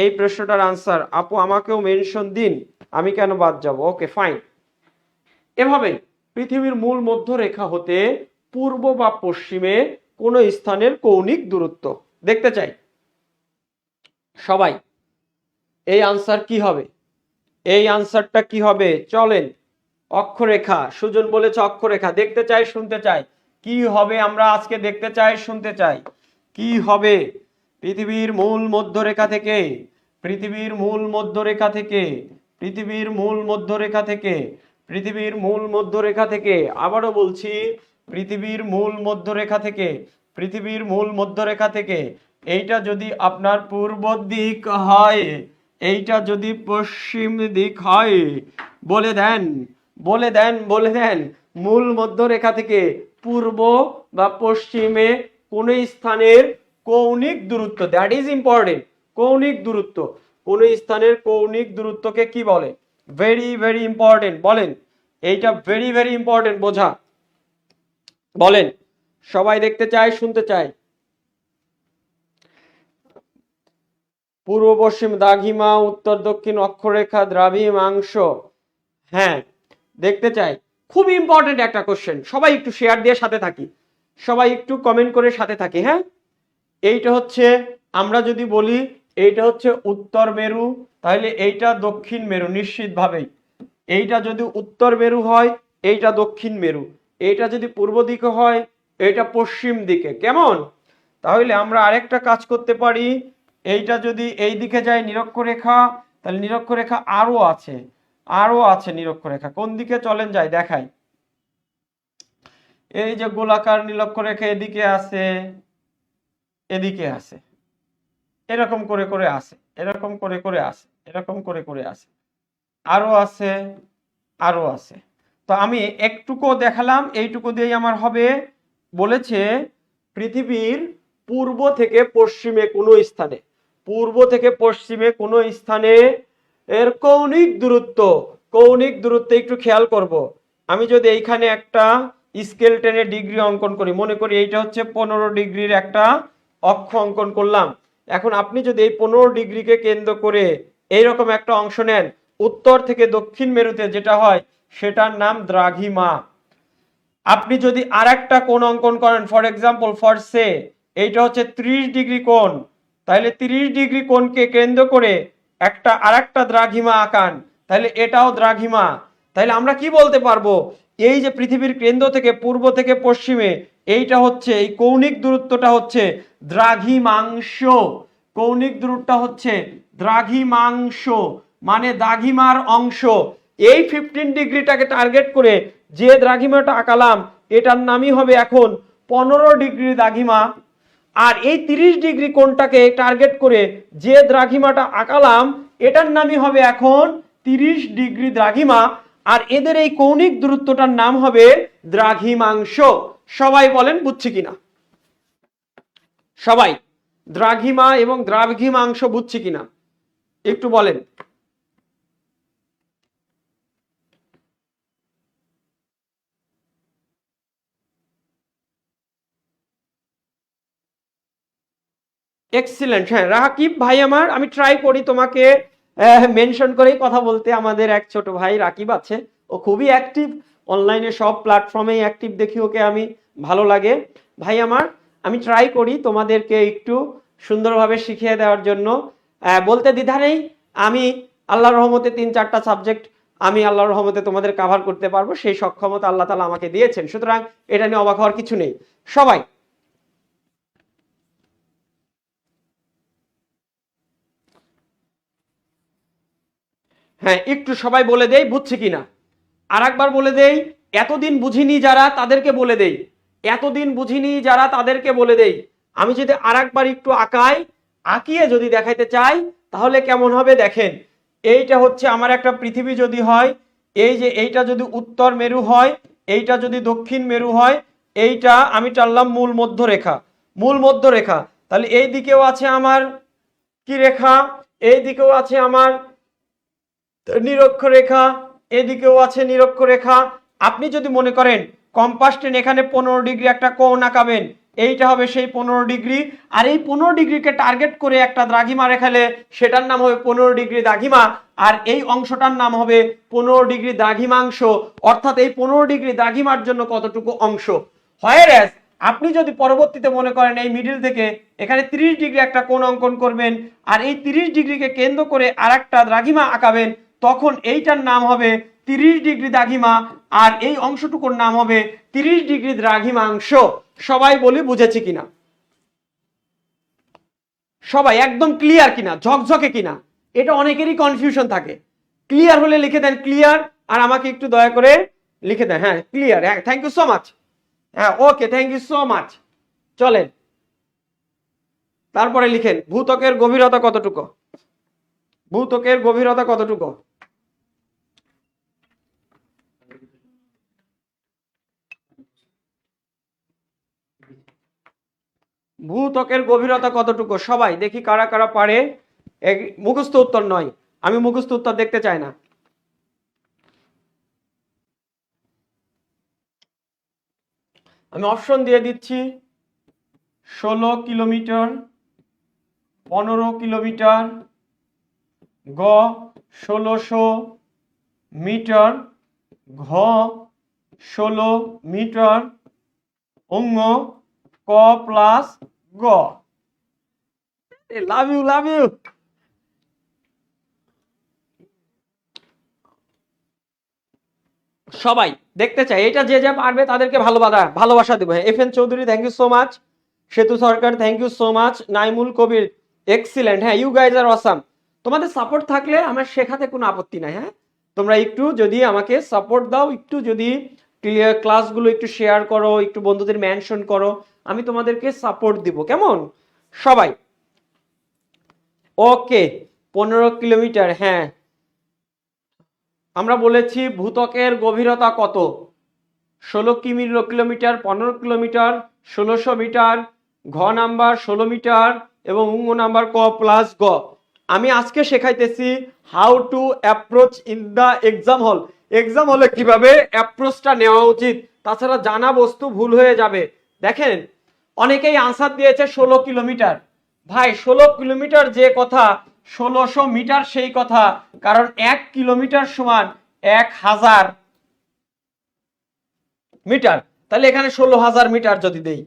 [SPEAKER 1] এই প্রশ্নটার আনসার আপু আমাকেও মেনশন দিন, আমি কেন বাদ যাব? Okay fine. এভাবে পৃথিবীর মূল মধ্যরেখা হতে পূর্ব বা পশ্চিমে কোন স্থানের কৌণিক দূরত্ব দেখতে চাই সবাই। এই আনসার কি হবে? এই আনসারটা কি হবে? চলেন অক্ষরেখা। সুজন বলেছে অক্ষরেখা। দেখতে চাই, শুনতে চাই কি হবে। আমরা আজকে দেখতে চাই, শুনতে চাই কি হবে। পৃথিবীর মূল মধ্যরেখা থেকে, পৃথিবীর মূল মধ্যরেখা থেকে, পৃথিবীর মূল মধ্যরেখা থেকে, পৃথিবীর মূল মধ্যরেখা থেকে, আবারও বলছি পৃথিবীর মূল মধ্যরেখা থেকে, পৃথিবীর মূল মধ্যরেখা থেকে এইটা যদি আপনার পূর্ব দিক হয়, এইটা যদি পশ্চিম দিক হয়, বলে দেন বলে দেন মূল মধ্যরেখা থেকে পূর্ব বা পশ্চিমে কোন স্থানের কৌণিক দূরত্ব, দ্যাট ইজ ইম্পর্টেন্ট। কৌণিক দূরত্ব, কোন স্থানের কৌণিক দূরত্বকে কি বলে? Very very important. বলেন, এইটা ভেরি ভেরি ইম্পর্টেন্ট বোঝা। বলেন, সবাই দেখতে চায়, শুনতে চায়। পূর্ব পশ্চিম দ্রাঘিমা, উত্তর দক্ষিণ অক্ষরেখা, দ্রাঘিমাংশ। হ্যাঁ, দেখতে চাই। খুব ইম্পর্টেন্ট একটা কোশ্চেন। সবাই একটু শেয়ার দিয়ে সাথে থাকি, সবাই একটু কমেন্ট করে সাথে থাকি। হ্যাঁ, এইটা হচ্ছে, আমরা যদি বলি এইটা হচ্ছে উত্তর মেরু, তাহলে এইটা দক্ষিণ মেরু নিশ্চিতভাবেই। এইটা যদি উত্তর মেরু হয়, এইটা দক্ষিণ মেরু। এইটা যদি পূর্ব দিকে হয়, এইটা পশ্চিম দিকে। কেমন? তাহলে আমরা আরেকটা কাজ করতে পারি। এইটা যদি এই দিকে যায় নিরক্ষরেখা, তাহলে নিরক্ষরেখা আরো আছে, আরো আছে নিরক্ষরেখা। কোন দিকে চলেন যাই দেখাই। এই যে গোলাকার নিরক্ষরেখা এদিকে আছে, এদিকে আছে, এরকম করে করে আসে, এরকম করে করে আসে, এরকম করে করে আসে, আরো আছে, আরো আছে। তো আমি একটুকু দেখালাম, এইটুকু দিয়েই আমার হবে। বলেছে পৃথিবীর পূর্ব থেকে পশ্চিমে কোনো স্থানে, পূর্ব থেকে পশ্চিমে কোনো স্থানে এর কৌণিক দূরত্ব, কৌণিক দূরত্ব একটু খেয়াল করব। আমি যদি এইখানে একটা স্কেল টেনে ডিগ্রি অঙ্কন করি, মনে করি এইটা হচ্ছে 15 ডিগ্রির একটা অক্ষ অঙ্কন করলাম। এখন আপনি যদি এই 15 ডিগ্রিকে কেন্দ্র করে এইরকম একটা অংশ নেন, উত্তর থেকে দক্ষিণ মেরুতে যেটা হয় সেটার নাম দ্রাঘিমা। আপনি যদি আর একটা কোণ অঙ্কন করেন, ফর এক্সাম্পল ফর সে এইটা হচ্ছে 30 ডিগ্রি কোণ, তাহলে 30 ডিগ্রি কোণকে কেন্দ্র করে একটা আর একটা দ্রাঘিমা আঁকান, তাহলে এটাও দ্রাঘিমা। তাহলে আমরা কি বলতে পারবো? এই যে পৃথিবীর কেন্দ্র থেকে পূর্ব থেকে পশ্চিমে এইটা হচ্ছে, এই কৌণিক দূরত্বটা হচ্ছে দ্রাঘিমাংশ। কৌণিক দূরত্বটা হচ্ছে দ্রাঘিমাংশ, মানে দ্রাঘিমার অংশ। এই 15 ডিগ্রিটাকে টার্গেট করে যে দ্রাঘিমাটা আঁকালাম, এটার নামই হবে এখন 15 ডিগ্রি দ্রাঘিমা। আর এই 30 ডিগ্রি কোণটাকে টার্গেট করে যে দ্রাঘিমাটা আঁকালাম, এটার নামই হবে এখন 30 ডিগ্রি দ্রাঘিমা। আর এদের এই কৌণিক দূরত্বটার নাম হবে দ্রাঘিমাংশ। সবাই বলেন বুঝছি কিনা? সবাই দ্রাঘিমা এবং দ্রাঘিমাংশ বুঝছি কিনা একটু বলেন। এক্সিলেন্ট। হ্যাঁ রাকিব ভাই আমার, আমি ট্রাই করি তোমাকে মেনশন করেই কথা বলতে। আমাদের এক ছোট ভাই রাকিব আছে, ও খুবই অ্যাক্টিভ অনলাইনে, সব প্ল্যাটফর্মেই অ্যাক্টিভ দেখি ওকে, আমি ভালো লাগে। ভাই আমার, আমি ট্রাই করি তোমাদেরকে একটু সুন্দরভাবে শিখিয়ে দেওয়ার জন্য। বলতে দ্বিধা নেই, আমি আল্লাহর রহমতে 3-4টা সাবজেক্ট আমি আল্লাহর রহমতে তোমাদের কভার করতে পারবো, সেই সক্ষমতা আল্লাহ তাআলা আমাকে দিয়েছেন। সুতরাং এটা নিয়ে অবাক হওয়ার কিছু নেই। সবাই হ্যাঁ একটু সবাই বলে দেই বুঝছে কিনা। আর একবার বলে দেই, এতদিন বুঝিনি যারা তাদেরকে বলে দেই, এতদিন বুঝিনি যারা তাদেরকে বলে দেই। আমি যদি আর একবার একটু আঁকাই, আঁকিয়ে যদি দেখাইতে চাই তাহলে কেমন হবে দেখেন। এইটা হচ্ছে আমার একটা পৃথিবী যদি হয়, এই যে এইটা যদি উত্তর মেরু হয়, এইটা যদি দক্ষিণ মেরু হয়, এইটা আমি টানলাম মূল মধ্যরেখা, মূল মধ্যরেখা। তাহলে এই দিকেও আছে আমার কি রেখা, এই দিকেও আছে আমার নিরক্ষরেখা, এদিকেও আছে নিরক্ষরেখা। আপনি যদি মনে করেন কম্পাস টেন এখানে 15 ডিগ্রি একটা কোণ আঁকাবেন, এইটা হবে সেই 15 ডিগ্রি। আর এই 15 ডিগ্রিকে টার্গেট করে একটা দ্রাঘিমা রেখালে সেটার নাম হবে 15 ডিগ্রি দ্রাঘিমা। আর এই অংশটার নাম হবে 15 ডিগ্রি দ্রাঘিমাংশ। অর্থাৎ এই 15 ডিগ্রি দ্রাঘিমার জন্য কতটুকু অংশ। হোয়ারএজ আপনি যদি পরবর্তীতে মনে করেন এই মিডিল থেকে এখানে 30 ডিগ্রি একটা কোণ অঙ্কন করবেন, আর এই 30 ডিগ্রিকে কেন্দ্র করে আর একটা দ্রাঘিমা আঁকাবেন, তখন এইটার নাম হবে 30 ডিগ্রি দ্রাঘিমা, আর এই অংশটুকুর নাম হবে 30 ডিগ্রি দ্রাঘিমাংশ। সবাই বলি বুঝেছি কিনা? সবাই একদম ক্লিয়ার কিনা, ঝকঝকে কিনা? এটা অনেকেরই কনফিউশন থাকে। ক্লিয়ার হলে লিখে দেন ক্লিয়ার, আর আমাকে একটু দয়া করে লিখে দেন হ্যাঁ ক্লিয়ার। হ্যাঁ থ্যাংক ইউ সো মাচ। হ্যাঁ okay, thank you so much. চলেন তারপরে লিখেন ভূত্বকের গভীরতা কতটুকু, ভূত্বকের গভীরতা কতটুকু? ভূত্বকের গভীরতা কতটুকু? সবাই দেখি কারা কারা পারে। মুখস্থ উত্তর নয়, আমি মুখস্থ উত্তর দেখতে চাই না। আমি অপশন দিয়ে দিচ্ছি। 16 কিলোমিটার, 15 কিলোমিটার, গ 1600 মিটার, ঘ 16 মিটার, অঙ্গ ক প্লাস গ। Love you, love you. সবাই দেখতে চাই, এটা যে যে পারবে তাদেরকে ভালোবাসা দেবো। FN Chowdhury thank you so much, Setu Sarkar thank you so much, Naimul Kabir excellent. হ্যাঁ, ইউ গাইজ আর অসাম। তোমাদের সাপোর্ট থাকলে আমার শেখাতে কোনো আপত্তি নাই। হ্যাঁ, তোমরা একটু যদি আমাকে সাপোর্ট দাও, একটু যদি ক্লাসগুলো একটু শেয়ার করো, একটু বন্ধুদের মেনশন করো, আমি তোমাদেরকে সাপোর্ট দিব। কেমন সবাই? Okay, 15 kilometre. হ্যাঁ, আমরা বলেছি ভূত্বকের গভীরতা কত? 16 কিলোমিটার, 15 কিলোমিটার, 1600 মিটার, ঘ নাম্বার 16 মিটার এবং অঙ্গ নাম্বার ক প্লাস গ। আমি আজকে শেখাইতেছি how to approach in the exam hall. Exam হলে কিভাবে অ্যাপ্রোচটা নেওয়া উচিত, তাছাড়া জানা বস্তু ভুল হয়ে যাবে। দেখেন, অনেকেই আনসার দিয়েছে 16 কিলোমিটার। ভাই, 16 কিলোমিটার যে কথা, 1600 মিটার সেই কথা, কারণ 1 কিলোমিটার সমান 1000 মিটার। তাহলে এখানে 16,000 মিটার যদি দেই,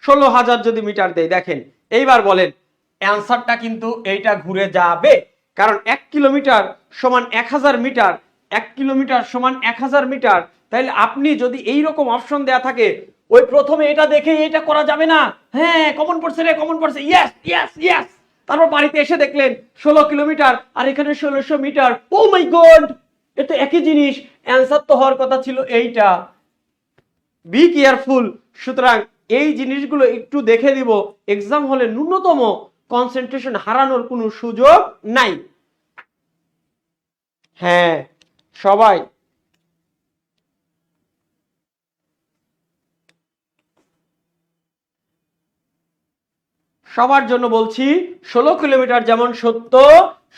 [SPEAKER 1] 16,000 যদি মিটার দেই, দেখেন এইবার বলেন অ্যান্সারটা কিন্তু এইটা ঘুরে যাবে। কারণ 1 কিলোমিটার সমান 1000 মিটার, 1 কিলোমিটার সমান 1000 মিটার। তাহলে আপনি যদি এই রকম অপশন দেয়া থাকে, ওই প্রথমে এটা দেখে এটা করা যাবে না। হ্যাঁ, কমন পড়ছে রে, কমন পড়ছে, ইয়েস ইয়েস ইয়েস। তারপর বাড়িতে এসে দেখলেন 16 কিলোমিটার আর এখানে 1600 মিটার। ও মাই গড, এটা একই জিনিস, অ্যান্সার তো হওয়ার কথা ছিল এইটা। Be careful. সুতরাং এই জিনিসগুলো একটু দেখে দিব, এক্সাম হলে ন্যূনতম কনসেন্ট্রেশন হারানোর কোনো সুযোগ নাই। হ্যাঁ সবাই, সবার জন্য বলছি 16 কিলোমিটার যেমন সত্য,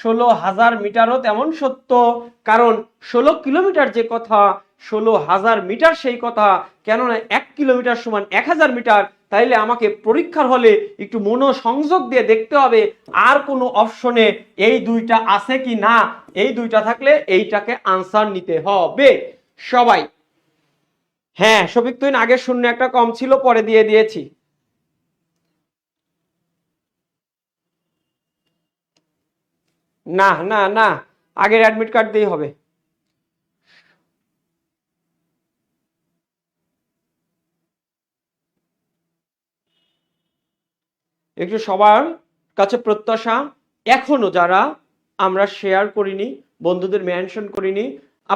[SPEAKER 1] 16,000 মিটারও তেমন সত্য। কারণ 16 কিলোমিটার যে কথা, 16,000 মিটার সেই কথা। কেননা 1 কিলোমিটার সমান 1000 মিটার। তাইলে আমাকে পরীক্ষার হলে একটু মনোসংযোগ দিয়ে দেখতে হবে আর কোনো অপশনে এই দুইটা আছে কি না। এই দুইটা থাকলে এইটাকে আনসার নিতে হবে সবাই। হ্যাঁ শফিক, তুই আগে শূন্য একটা কম ছিল, পরে দিয়ে দিয়েছি। না না না, আগের অ্যাডমিট কার্ড দিয়েই হবে। একটু সবার কাছে প্রত্যাশা, এখনো যারা আমরা শেয়ার করিনি, বন্ধুদের মেনশন করিনি,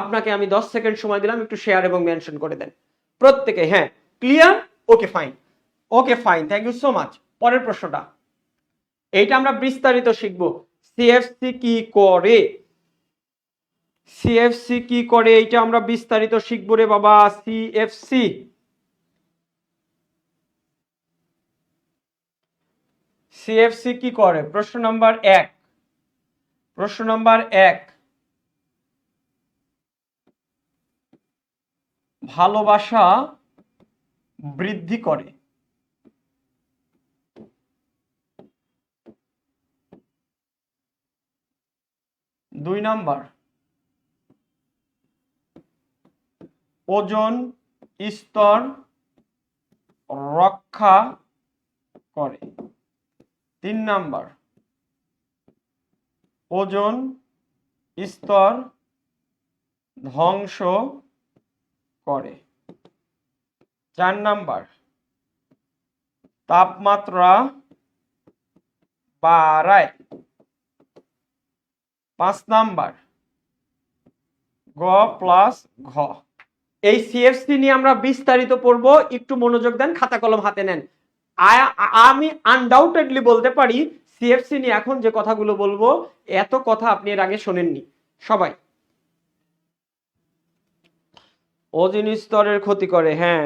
[SPEAKER 1] আপনাকে আমি 10 সেকেন্ড সময় দিলাম, একটু শেয়ার এবং মেনশন করে দেন প্রত্যেকে। হ্যাঁ, clear? Okay fine, okay fine, thank you so much. পরের প্রশ্নটা, এইটা আমরা বিস্তারিত শিখবো। সিএফসি কি করে? সিএফসি কি করে এইটা আমরা বিস্তারিত শিখবো রে বাবা। সিএফসি, সিএফসি কি করে? প্রশ্ন নাম্বার 1, প্রশ্ন নাম্বার 1, ভালোবাসা বৃদ্ধি করে। 2 নাম্বার, ওজোন স্তর রক্ষা করে। 3 নাম্বার, ওজোন স্তর ধ্বংস করে। 4 নাম্বার, তাপমাত্রা বাড়ায়। 5 নাম্বার, গ প্লাস ঘ। এই সিএফসি নিয়ে আমরা বিস্তারিত পড়ব, একটু মনোযোগ দেন, খাতা কলম হাতে নেন। আমি আনডাউটেডলি বলতে পারি সিএফসি নিয়ে এখন যে কথাগুলো বলবো, এত কথা আপনি এর আগে শোনেননি সবাই। ওজোন স্তরের ক্ষতি করে, হ্যাঁ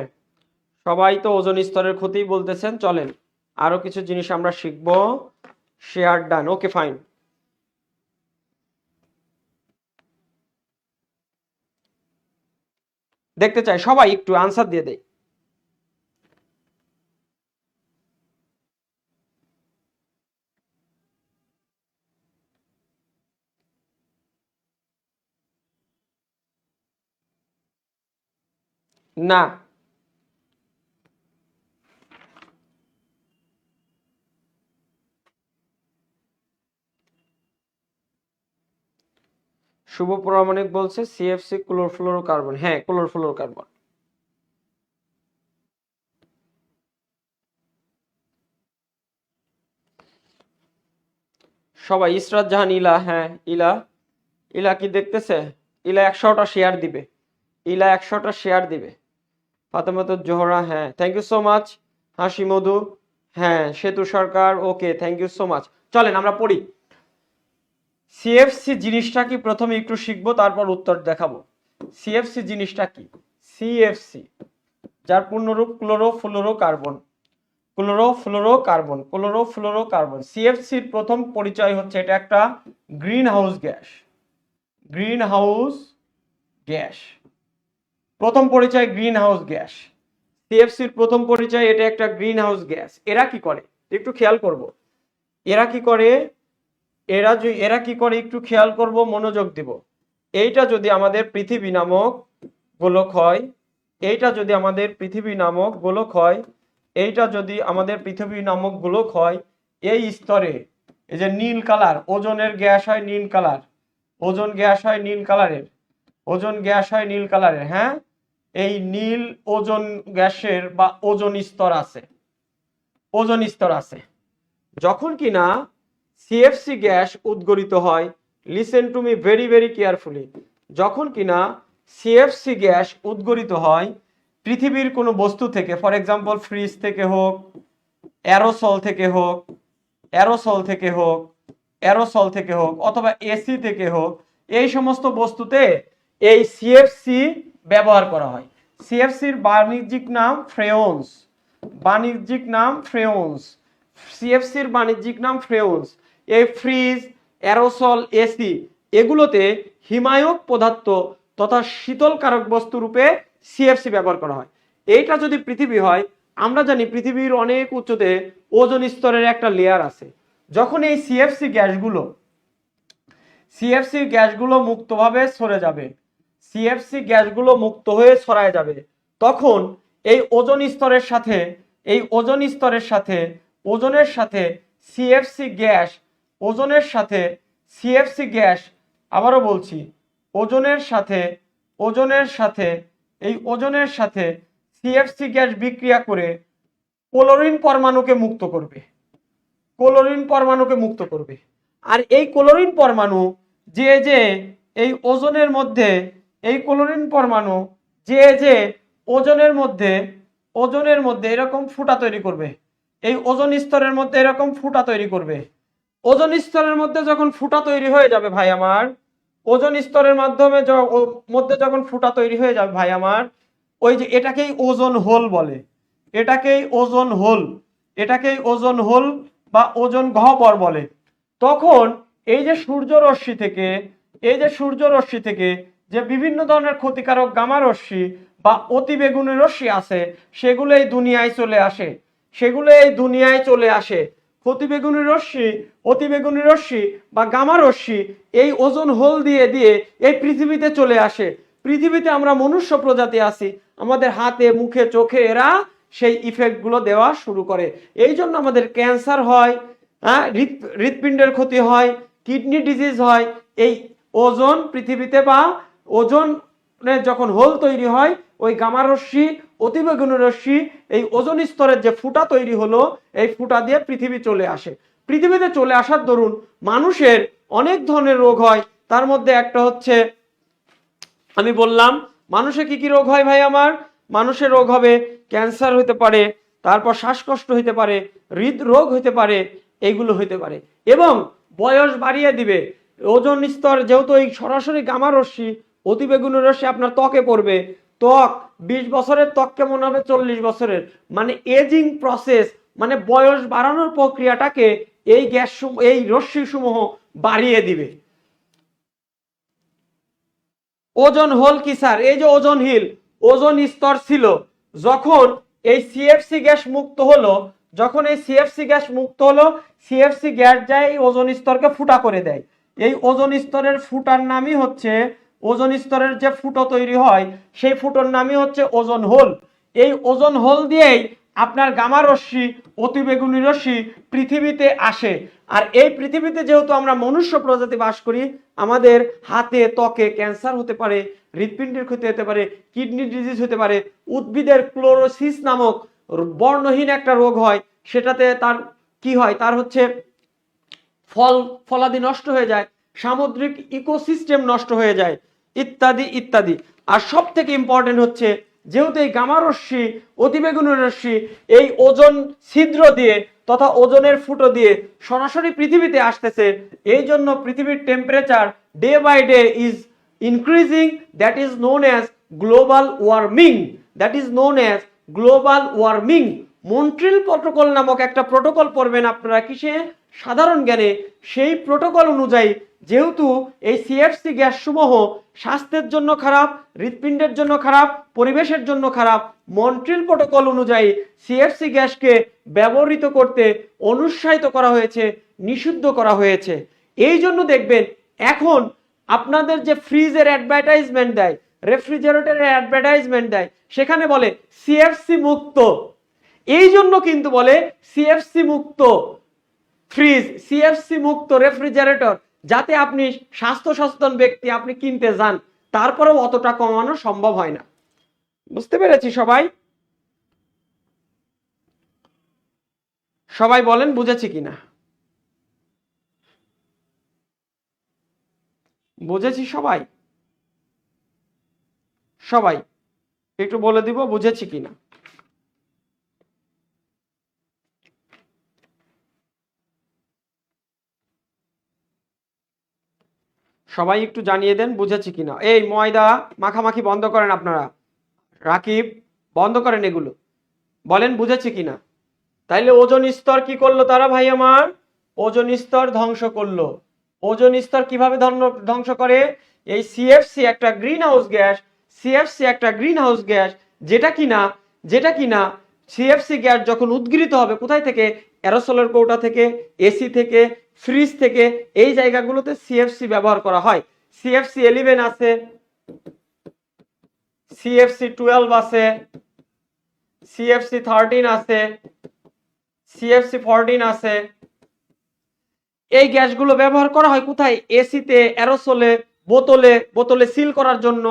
[SPEAKER 1] সবাই তো ওজোন স্তরের ক্ষতি বলতেছেন। চলেন আরো কিছু জিনিস আমরা শিখব। Share done, okay fine. দেখতে চাই সবাই একটু আনসার দিয়ে দেয়। না, শুভ প্রামাণিক বলছে সিএফসি ক্লোরোফ্লোরোকার্বন। হ্যাঁ, ক্লোরোফ্লোরোকার্বন। সবাই ইসরাত জাহান ইলা, হ্যাঁ ইলা, ইলা কি দেখতেছে? ইলা 100টা শেয়ার দিবে, ইলা 100টা শেয়ার দিবে। ফাতেমাতুজ জোহরা, হ্যাঁ থ্যাংক ইউ সো মাচ। হাসি মধু, হ্যাঁ Setu Sarkar, okay thank you so much. চলেন আমরা পড়ি। সিএফসি জিনিসটা কি প্রথমে একটু শিখবো, তারপর উত্তর দেখাবো। সিএফসি জিনিসটা কি? সিএফসি যার পূর্ণরূপ ক্লোরোফ্লোরোকার্বন, ক্লোরোফ্লোরোকার্বন, ক্লোরোফ্লোরোকার্বন। সিএফসির প্রথম পরিচয় হচ্ছে এটা একটা green house gas, green house gas. প্রথম পরিচয় গ্রিন হাউস গ্যাস। সিএফসির প্রথম পরিচয় এটা একটা গ্রিন হাউস গ্যাস। এরা কি করে একটু খেয়াল করব, এরা কি করে, এরা কি করে একটু খেয়াল করব, মনোযোগ দিব। এইটা যদি আমাদের পৃথিবী নামক গোলক হয়, এইটা যদি আমাদের পৃথিবী নামক গোলক হয়, এইটা যদি আমাদের পৃথিবী নামক গোলক হয়, এই স্তরে এই যে নীল কালার ওজনের গ্যাস হয় নীল কালার, ওজন গ্যাস হয় নীল কালারের, ওজন গ্যাস হয় নীল কালারের। হ্যাঁ, এই নীল ওজন গ্যাসের বা ওজন স্তর আছে, ওজন স্তর আছে। যখন কিনা সিএফসি গ্যাস উদ্গরিত হয়, listen to me very very carefully, যখন কিনা সিএফসি গ্যাস উদ্গরিত হয় পৃথিবীর কোনো বস্তু থেকে, ফর এক্সাম্পল ফ্রিজ থেকে হোক, অ্যারোসল থেকে হোক, অ্যারোসল থেকে হোক, অ্যারোসল থেকে হোক, অথবা এসি থেকে হোক, এই সমস্ত বস্তুতে এই সিএফসি ব্যবহার করা হয়। সিএফসির বাণিজ্যিক নাম ফ্রেয়ন্স, বাণিজ্যিক নাম ফ্রেয়ন্স, সিএফসির বাণিজ্যিক নাম ফ্রেয়ন্স। এই ফ্রিজ, অ্যারোসল, এসি এগুলোতে হিমায়ক পদার্থ তথা শীতলকারক বস্তু রূপে সিএফসি ব্যবহার করা হয়। এইটা যদি পৃথিবী হয়, আমরা জানি পৃথিবীর অনেক উচ্চতে ওজোন স্তরের একটা লেয়ার আছে। যখন এই সিএফসি গ্যাসগুলো মুক্তভাবে সরে যাবে, সিএফসি গ্যাসগুলো মুক্ত হয়ে ছড়ায় যাবে, তখন এই ওজোন স্তরের সাথে, এই ওজোন স্তরের সাথে, ওজনের সাথে সিএফসি গ্যাস, ওজনের সাথে সিএফসি গ্যাস, আবারও বলছি ওজনের সাথে, ওজনের সাথে, এই ওজনের সাথে সিএফসি গ্যাস বিক্রিয়া করে ক্লোরিন পরমাণুকে মুক্ত করবে, ক্লোরিন পরমাণুকে মুক্ত করবে। আর এই ক্লোরিন পরমাণু যে যে এই ওজনের মধ্যে, এই ক্লোরিন পরমাণু যে যে ওজনের মধ্যে, ওজনের মধ্যে এরকম ফুটা তৈরি করবে, এই ওজন স্তরের মধ্যে এরকম ফুটা তৈরি করবে। ওজন স্তরের মধ্যে যখন ফুটা তৈরি হয়ে যাবে ভাই আমার, ওজন স্তরের মাধ্যমে মধ্যে যখন ফুটা তৈরি হয়ে যাবে ভাই আমার, ওই যে এটাকেই ওজন হোল বলে, এটাকেই ওজন হোল, এটাকেই ওজন হোল বা ওজন গহ্বর বলে। তখন এই যে সূর্য রশ্মি থেকে, এই যে সূর্য রশ্মি থেকে যে বিভিন্ন ধরনের ক্ষতিকারক গামা রশ্মি বা অতিবেগুনি রশ্মি আছে, সেগুলো এই দুনিয়ায় চলে আসে, সেগুলো এই দুনিয়ায় চলে আসে। ক্ষতিবেগুনি রশ্মি, অতিবেগুনি রশ্মি বা গামা রশ্মি এই ওজন হোল দিয়ে দিয়ে এই পৃথিবীতে চলে আসে। পৃথিবীতে আমরা মনুষ্য প্রজাতি আছি, আমাদের হাতে, মুখে, চোখে এরা সেই ইফেক্টগুলো দেওয়া শুরু করে। এই জন্য আমাদের ক্যান্সার হয়, হ্যাঁ, হৃৎপিণ্ডের ক্ষতি হয়, কিডনি ডিজিজ হয়। এই ওজন পৃথিবীতে বা ওজন যখন হোল তৈরি হয়, ওই গামা রশ্মি, অতিবেগুনি রশ্মি, এই ওজন স্তরের যে ফুটা তৈরি হলো, এই ফুটা দিয়ে পৃথিবী চলে আসে। পৃথিবীতে চলে আসার দরুন মানুষের অনেক ধরনের রোগ হয়। তার মধ্যে একটা হচ্ছে, আমি বললাম মানুষের কি কি রোগ হয় ভাই আমার, মানুষের রোগ হবে ক্যান্সার হতে পারে, তারপর শ্বাসকষ্ট হতে পারে, হৃদরোগ হতে পারে, এইগুলো হতে পারে। এবং বয়স বাড়িয়ে দিবে। ওজন স্তর যেহেতু এই সরাসরি গামা রশ্মি, অতিবেগুনি রশ্মি আপনার ত্বকে পড়বে, ত্বক 20 বছরের ত্বক কেমন হবে 40 বছরের, মানে এজিং প্রসেস মানে বয়স বাড়ানোর প্রক্রিয়াটাকে এই গ্যাস এই রশ্মি সমূহ বাড়িয়ে দিবে। ওজন হোল কি স্যার? এই যে ওজন হিল, ওজন স্তর ছিল, যখন এই সিএফসি গ্যাস মুক্ত হলো, যখন এই সিএফসি গ্যাস মুক্ত হলো, সিএফসি গ্যাস যায় এই ওজন স্তরকে ফুটা করে দেয়। এই ওজন স্তরের ফুটার নামই হচ্ছে, ওজন স্তরের যে ফুটো তৈরি হয় সেই ফুটোর নামই হচ্ছে ওজন হোল। এই ওজন হোল দিয়েই আপনার গামা রশ্মি, অতিবেগুনি রশ্মি পৃথিবীতে আসে। আর এই পৃথিবীতে যেহেতু আমরা মনুষ্য প্রজাতি বাস করি, আমাদের হাতে ত্বকে ক্যান্সার হতে পারে, হৃৎপিণ্ডের ক্ষতি হতে পারে, কিডনি ডিজিজ হতে পারে, উদ্ভিদের ক্লোরোসিস নামক বর্ণহীন একটা রোগ হয়, সেটাতে তার কি হয়, তার হচ্ছে ফলাদি নষ্ট হয়ে যায়, সামুদ্রিক ইকোসিস্টেম নষ্ট হয়ে যায়, ইত্যাদি ইত্যাদি। আর সব থেকে ইম্পর্টেন্ট হচ্ছে, যেহেতু এই গামা রশ্মি, অতিবেগুনি রশ্মি এই ওজন ছিদ্র দিয়ে তথা ওজনের ফুটো দিয়ে সরাসরি পৃথিবীতে আসতেছে, এই জন্য পৃথিবীর temperature day by day is increasing, that is known as global warming, that is known as global warming. Montreal protocol নামক একটা প্রটোকল পড়বেন আপনারা কিসে? সাধারণ জ্ঞানে। সেই প্রটোকল অনুযায়ী যেহেতু এই সিএফসি গ্যাস সমূহ স্বাস্থ্যের জন্য খারাপ, হৃৎপিণ্ডের জন্য খারাপ, পরিবেশের জন্য খারাপ, মন্ট্রিল প্রটোকল অনুযায়ী সিএফসি গ্যাসকে ব্যবহৃত করতে অনুৎসাহিত করা হয়েছে, নিষিদ্ধ করা হয়েছে। এই জন্য দেখবেন এখন আপনাদের যে ফ্রিজের অ্যাডভার্টাইজমেন্ট দেয়, রেফ্রিজারেটরের অ্যাডভার্টাইজমেন্ট দেয়, সেখানে বলে সিএফসি মুক্ত। এই জন্য কিন্তু বলে সিএফসি মুক্ত ফ্রিজ, সিএফসি মুক্ত রেফ্রিজারেটর, যাতে আপনি স্বাস্থ্য সচেতন ব্যক্তি আপনি কিনতে যান, তারপরেও অতটা কমানো সম্ভব হয় না। বুঝতে পেরেছি সবাই? সবাই বলেন বুঝেছি কিনা? বুঝেছি সবাই? সবাই একটু বলে দিব বুঝেছি কিনা। সবাই একটু জানিয়ে দেন বুঝেছি কিনা। এই ময়দা মাখামাখি বন্ধ করেন আপনারা, রাকিব বন্ধ করেন এগুলো, বলেন বুঝেছি কিনা। তাইলে ওজন স্তর কি করলো তারা ভাই আমার? ওজন স্তর ধ্বংস করলো। ওজন স্তর কিভাবে ধ্বংস করে? এই সিএফসি একটা গ্রিন হাউস গ্যাস, সিএফসি একটা গ্রিন হাউস গ্যাস, যেটা কিনা সিএফসি গ্যাস যখন উদ্গৃহীত হবে কোথায় থেকে? অ্যারোসলের কৌটা থেকে, এসি থেকে, ফ্রিজ থেকে, এই জায়গাগুলোতে সিএফসি ব্যবহার করা হয়। সিএফসি 11 আছে, সিএফসি 12 আছে, সিএফসি 13 আছে, সিএফসি 14 আছে। এই গ্যাসগুলো ব্যবহার করা হয় কোথায়? এসিতে, অ্যারোসোলে, বোতলে সিল করার জন্য।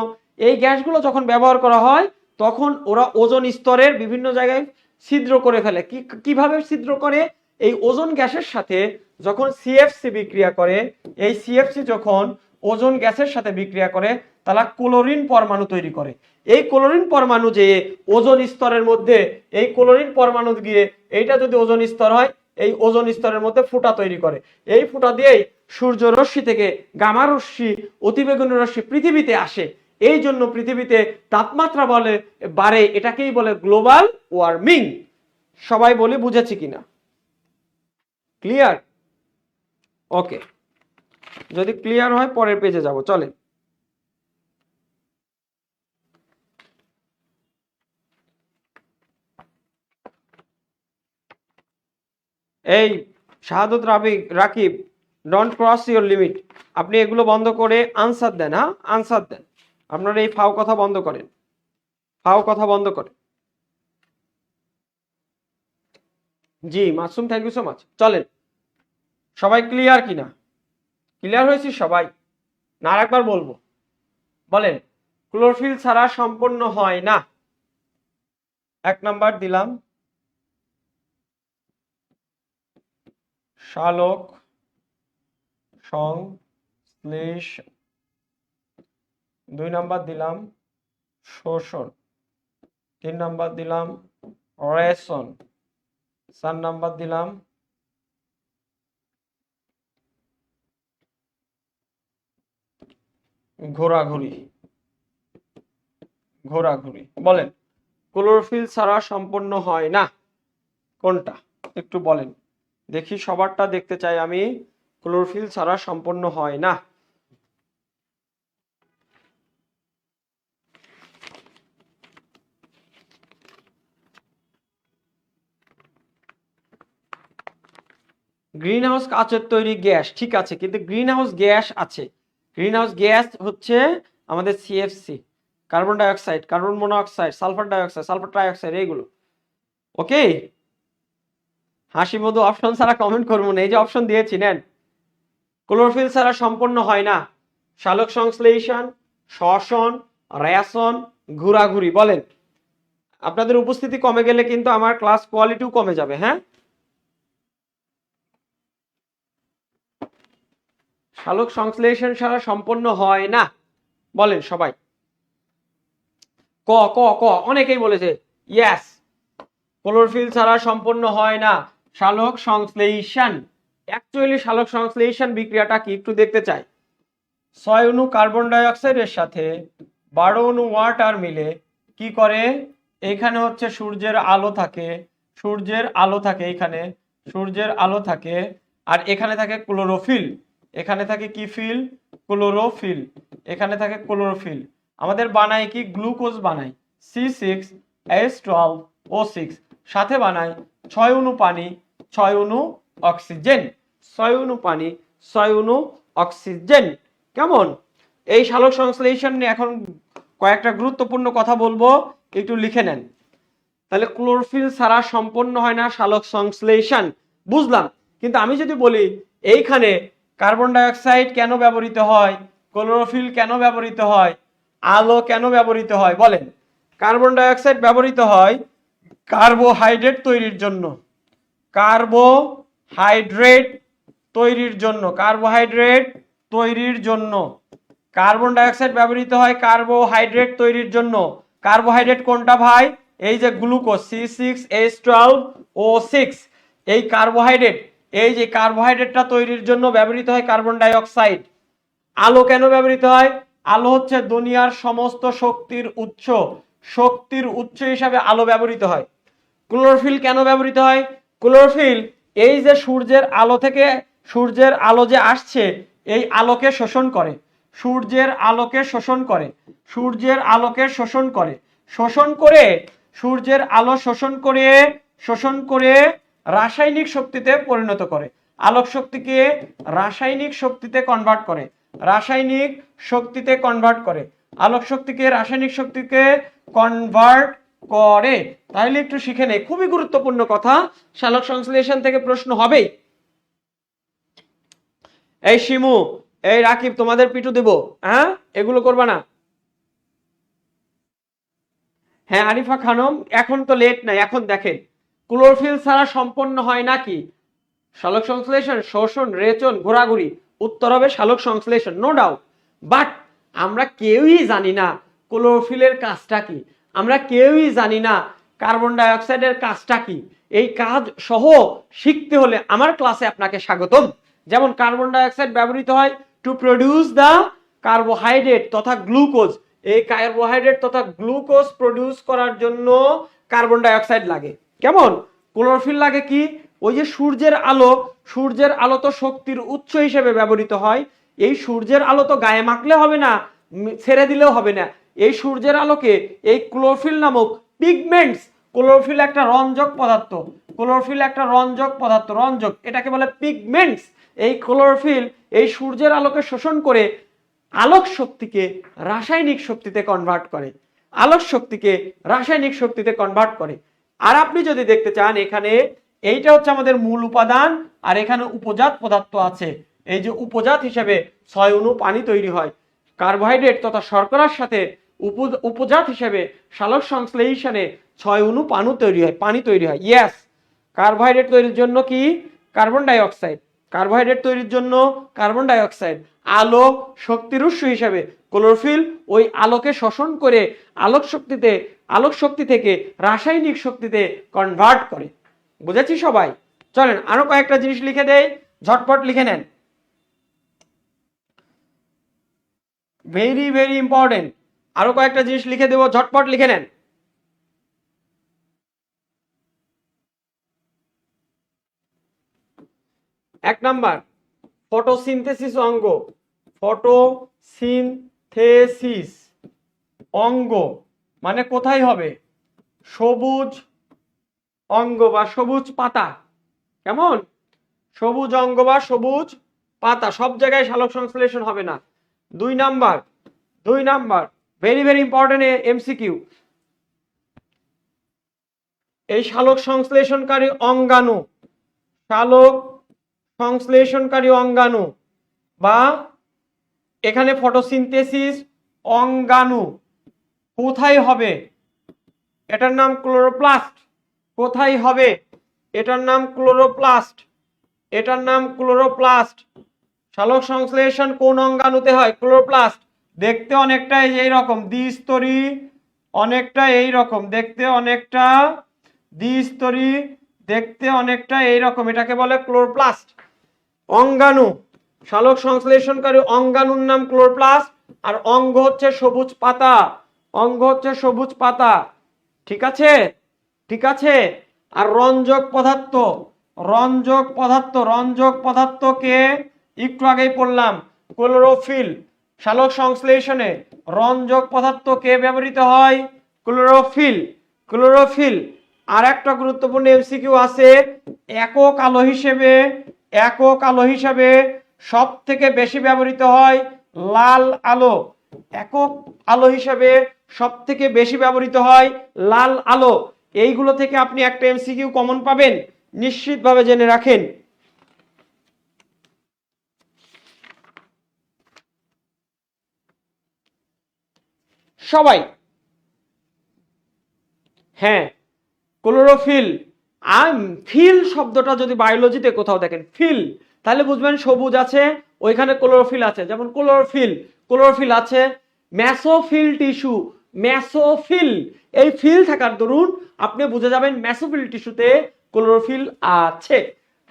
[SPEAKER 1] এই গ্যাসগুলো যখন ব্যবহার করা হয় তখন ওরা ওজন স্তরের বিভিন্ন জায়গায় ছিদ্র করে ফেলে। কিভাবে ছিদ্র করে? এই ওজন গ্যাসের সাথে যখন সিএফসি বিক্রিয়া করে, এই সিএফসি যখন ওজন গ্যাসের সাথে বিক্রিয়া করে, তারা ক্লোরিন পরমাণু তৈরি করে। এই ক্লোরিন পরমাণু যে ওজন স্তরের মধ্যে, এই ক্লোরিন পরমাণু গিয়ে এইটা যদি ওজন স্তর হয়, এই ওজন স্তরের মধ্যে ফুটা তৈরি করে। এই ফুটা দিয়েই সূর্য রশ্মি থেকে গামা রশ্মি, অতিবেগুনি রশ্মি পৃথিবীতে আসে। এই জন্য পৃথিবীতে তাপমাত্রা বাড়ে, এটাকেই বলে গ্লোবাল ওয়ার্মিং। সবাই বলে বুঝেছি কিনা? ক্লিয়ার? ওকে, যদি ক্লিয়ার হয় পরের পেজে যাব, চলেন। এই Shahadat Rakib, don't cross your limit. আপনি এগুলো বন্ধ করে আনসার দেন। হ্যাঁ, আনসার দেন। আপনারা এই ফাও কথা বন্ধ করেন, ফাও কথা বন্ধ করেন। জি Masum, thank you so much. চলেন, সবাই ক্লিয়ার কিনা? ক্লিয়ার হয়েছি সবাই? না আরেকবার বলবো, বলেন। ক্লোরোফিল ছাড়া সম্পন্ন হয় না। 1 নাম্বার দিলাম সালোক সংশ্লেষণ, 2 নাম্বার দিলাম শোষণ, 3 নাম্বার দিলাম রেশন, 4 নাম্বার দিলাম ঘোরাঘুরি। বলেন ক্লোরোফিল ছাড়া সম্পন্ন হয় না কোনটা? একটু বলেন দেখি, সবারটা দেখতে চাই আমি। ক্লোরোফিল ছাড়া সম্পন্ন হয় না। গ্রিন হাউস কাচের তৈরি গ্যাস, ঠিক আছে, কিন্তু গ্রিন হাউস গ্যাস আছে। গ্রিন হাউস গ্যাস হচ্ছে আমাদের CFC, carbon dioxide, carbon monoxide, sulphur dioxide, sulphur trioxide, এইগুলো। ওকে, হাসি মধু অপশন ছাড়া কমেন্ট করবো না, এই যে অপশন দিয়েছি নেন। ক্লোরোফিল ছাড়া সম্পন্ন হয় না সালোক সংশ্লেষণ, শ্বসন, রেশন, ঘোরাঘুরি। বলেন, আপনাদের উপস্থিতি কমে গেলে কিন্তু আমার ক্লাস কোয়ালিটিও কমে যাবে। হ্যাঁ, সালোক সংশ্লেষণ ছাড়া সম্পন্ন হয় না, বলেন সবাই। ক ক ক অনেকেই বলেছে ইয়েস, ক্লোরোফিল ছাড়া সম্পন্ন হয় না সালোক সংশ্লেষণ। অ্যাকচুয়ালি সালোক সংশ্লেষণ বিক্রিয়াটা কি একটু দেখতে চাই। 6 অণু কার্বন ডাইঅক্সাইডের সাথে 12 অণু ওয়াটার মিলে কি করে, এখানে হচ্ছে সূর্যের আলো থাকে, সূর্যের আলো থাকে এখানে, সূর্যের আলো থাকে, আর এখানে থাকে ক্লোরোফিল, এখানে থাকে কি ফিল, ক্লোরোফিল, এখানে থাকে ক্লোরোফিল। আমাদের বানায় কি, গ্লুকোজ বানায় C6H12O6, সাথে বানায় 6 অণু পানি, 6 অণু অক্সিজেন, 6 অণু পানি, 6 অণু অক্সিজেন। কেমন? এই সালোক সংশ্লেষণ নিয়ে এখন কয়েকটা গুরুত্বপূর্ণ কথা বলবো, একটু লিখে নেন। তাহলে ক্লোরোফিল ছাড়া সম্পন্ন হয় না সালোক সংশ্লেষণ, বুঝলাম। কিন্তু আমি যদি বলি এইখানে কার্বন ডাইঅক্সাইড কেন ব্যবহৃত হয়, ক্লোরোফিল কেন ব্যবহৃত হয়, আলো কেন ব্যবহৃত হয়, বলেন। কার্বন ডাইঅক্সাইড ব্যবহৃত হয় কার্বোহাইড্রেট তৈরির জন্য, কার্বোহাইড্রেট তৈরির জন্য, কার্বোহাইড্রেট তৈরির জন্য। কার্বন ডাইঅক্সাইড ব্যবহৃত হয় কার্বোহাইড্রেট তৈরির জন্য। কার্বোহাইড্রেট কোনটা ভাই? এই যে গ্লুকোজ C6H12O6, এই কার্বোহাইড্রেট, এই যে কার্বোহাইড্রেটটা তৈরির জন্য ব্যবহৃত হয় কার্বন ডাইঅক্সাইড। আলো কেন ব্যবহৃত হয়? আলো হচ্ছে দুনিয়ার সমস্ত শক্তির উৎস, শক্তির উৎস হিসাবে আলো ব্যবহৃত হয়। ক্লোরোফিল কেন ব্যবহৃত হয়? ক্লোরোফিল এই যে সূর্যের আলো থেকে, সূর্যের আলো যে আসছে, এই আলোকে শোষণ করে, সূর্যের আলোকে শোষণ করে, সূর্যের আলোকে শোষণ করে, শোষণ করে, সূর্যের আলো শোষণ করে রাসায়নিক শক্তিতে পরিণত করে, আলোক শক্তিকে রাসায়নিক শক্তিতে কনভার্ট করে, রাসায়নিক শক্তিতে কনভার্ট করে, আলোক শক্তিকে রাসায়নিক শক্তিতে কনভার্ট করে। তাহলে একটু শিখে নেই, খুবই গুরুত্বপূর্ণ কথা, সালোক সংশ্লেষণ থেকে প্রশ্ন হবেই। এই শিমু, এই রাকিব, তোমাদের পিটু দেব, হ্যাঁ, এগুলো করবা না। হ্যাঁ আরিফা খানম, এখন তো লেট নাই, এখন দেখেন ক্লোরোফিল ছাড়া সম্পন্ন হয় নাকি সালোক সংশ্লেষণ, শোষণ, রেচন, ঘোরাঘুরি। উত্তর হবে সালোক সংশ্লেষণ, নো ডাউট। বাট আমরা কেউই জানি না ক্লোরোফিলের কাজটা কি, আমরা কেউই জানি না কার্বন ডাইঅক্সাইডের কাজটা কি। এই কাজ সহ শিখতে হলে আমার ক্লাসে আপনাকে স্বাগতম। যেমন কার্বন ডাইঅক্সাইড ব্যবহৃত হয় টু প্রডিউস দ্য কার্বোহাইড্রেট তথা গ্লুকোজ, এই কার্বোহাইড্রেট তথা গ্লুকোজ প্রডিউস করার জন্য কার্বন ডাইঅক্সাইড লাগে। কেমন? ক্লোরোফিল লাগে কি, ওই যে সূর্যের আলো, সূর্যের আলো তো শক্তির উৎস হিসেবে ব্যবহৃত হয়। এই সূর্যের আলো তো গায়ে মাখলে হবে না, ছেড়ে দিলেও হবে না, এই সূর্যের আলোকে এই ক্লোরোফিল নামক পিগমেন্টস, ক্লোরোফিল একটা রঞ্জক পদার্থ, ক্লোরোফিল একটা রঞ্জক পদার্থ, রঞ্জক, এটাকে বলে পিগমেন্টস। এই ক্লোরোফিল এই সূর্যের আলোকে শোষণ করে আলোক শক্তিকে রাসায়নিক শক্তিতে কনভার্ট করে, আলোক শক্তিকে রাসায়নিক শক্তিতে কনভার্ট করে। আর আপনি যদি দেখতে চান, এখানে এইটা হচ্ছে আমাদের মূল উপাদান, আর এখানে উপজাত পদার্থ আছে। এই যে উপজাত হিসেবে 6 অণু পানি তৈরি হয়, কার্বোহাইড্রেট তথা শর্করার সাথে উপজাত হিসেবে সালোক সংশ্লেষণে 6 অণু পানি তৈরি হয়। ইয়েস, কার্বোহাইড্রেট তৈরির জন্য কি, কার্বন ডাইঅক্সাইড, কার্বোহাইড্রেট তৈরির জন্য কার্বন ডাইঅক্সাইড, আলো শক্তির উৎস হিসেবে ক্লোরোফিল ওই আলোকে শোষণ করে আলোক শক্তি থেকে রাসায়নিক শক্তিতে কনভার্ট করে। বুঝেছি সবাই? চলেন আরো কয়েকটা জিনিস লিখে দেই, ঝটপট লিখে নেন, ভেরি ভেরি ইম্পর্টেন্ট। আরো কয়েকটা জিনিস লিখে দেবো, ঝটপট লিখে নেন। এক নাম্বার ফটোসিনথেসিস অঙ্গ, ফটোসিনথেসিস অঙ্গ মানে কোথায় হবে? সবুজ অঙ্গ বা সবুজ পাতা। কেমন? সবুজ অঙ্গ বা সবুজ পাতা, সব জায়গায় সালোক সংশ্লেষণ হবে না। দুই number very very important MCQ, এই সালোক সংশ্লেষণকারী অঙ্গাণু, সালোক সংশ্লেষণকারী অঙ্গাণু বা এখানে ফটোসিনথেসিস অঙ্গাণু কোথায় হবে? এটার নাম ক্লোরোপ্লাস্ট। কোথায় হবে? এটার নাম ক্লোরোপ্লাস্ট। এটার নাম ক্লোরোপ্লাস্ট। সালোক সংশ্লেষণ কোন অঙ্গাণুতে হয়? ক্লোরোপ্লাস্ট। দেখতে অনেকটা এইরকম দ্বিস্তরী, অনেকটা এইরকম দেখতে, অনেকটা দ্বিস্তরী দেখতে, অনেকটা এইরকম, এটাকে বলে ক্লোরোপ্লাস্ট। অঙ্গাণু, সালোক সংশ্লেষণকারী অঙ্গাণুর নাম ক্লোরোপ্লাস্ট, আর অঙ্গ হচ্ছে সবুজ পাতা। অঙ্গ হচ্ছে সবুজ পাতা। ঠিক আছে, ঠিক আছে। আর রঞ্জক পদার্থ, রঞ্জক পদার্থ, রঞ্জক পদার্থকে একটু আগেই পড়লাম, ক্লোরোফিল। সালোক সংশ্লেষণে রঞ্জক পদার্থ কে ব্যবহৃত হয়? ক্লোরোফিল। ক্লোরোফিল। আর একটা গুরুত্বপূর্ণ এমসিকিউ আছে, একক আলো হিসেবে, একক আলো হিসেবে সব থেকে বেশি ব্যবহৃত হয় লাল আলো। একক আলো হিসেবে সব থেকে বেশি ব্যবহৃত হয় লাল আলো। এইগুলো থেকে আপনি একটা এমসিকিউ কমন পাবেন, নিশ্চিতভাবে জেনে রাখেন। সবাই হ্যাঁ, ক্লোরোফিল। ফিল শব্দটা যদি বায়োলজিতে কোথাও দেখেন ফিল, তাহলে বুঝবেন সবুজ আছে, ওইখানে ক্লোরোফিল আছে। যেমন ক্লোরোফিল, ক্লোরোফিল আছে। মেসোফিল টিস্যু, মেসোফিল, এই ফিল থাকার দরুন আপনি বুঝে যাবেন মেসোফিল টিস্যুতে ক্লোরোফিল আছে।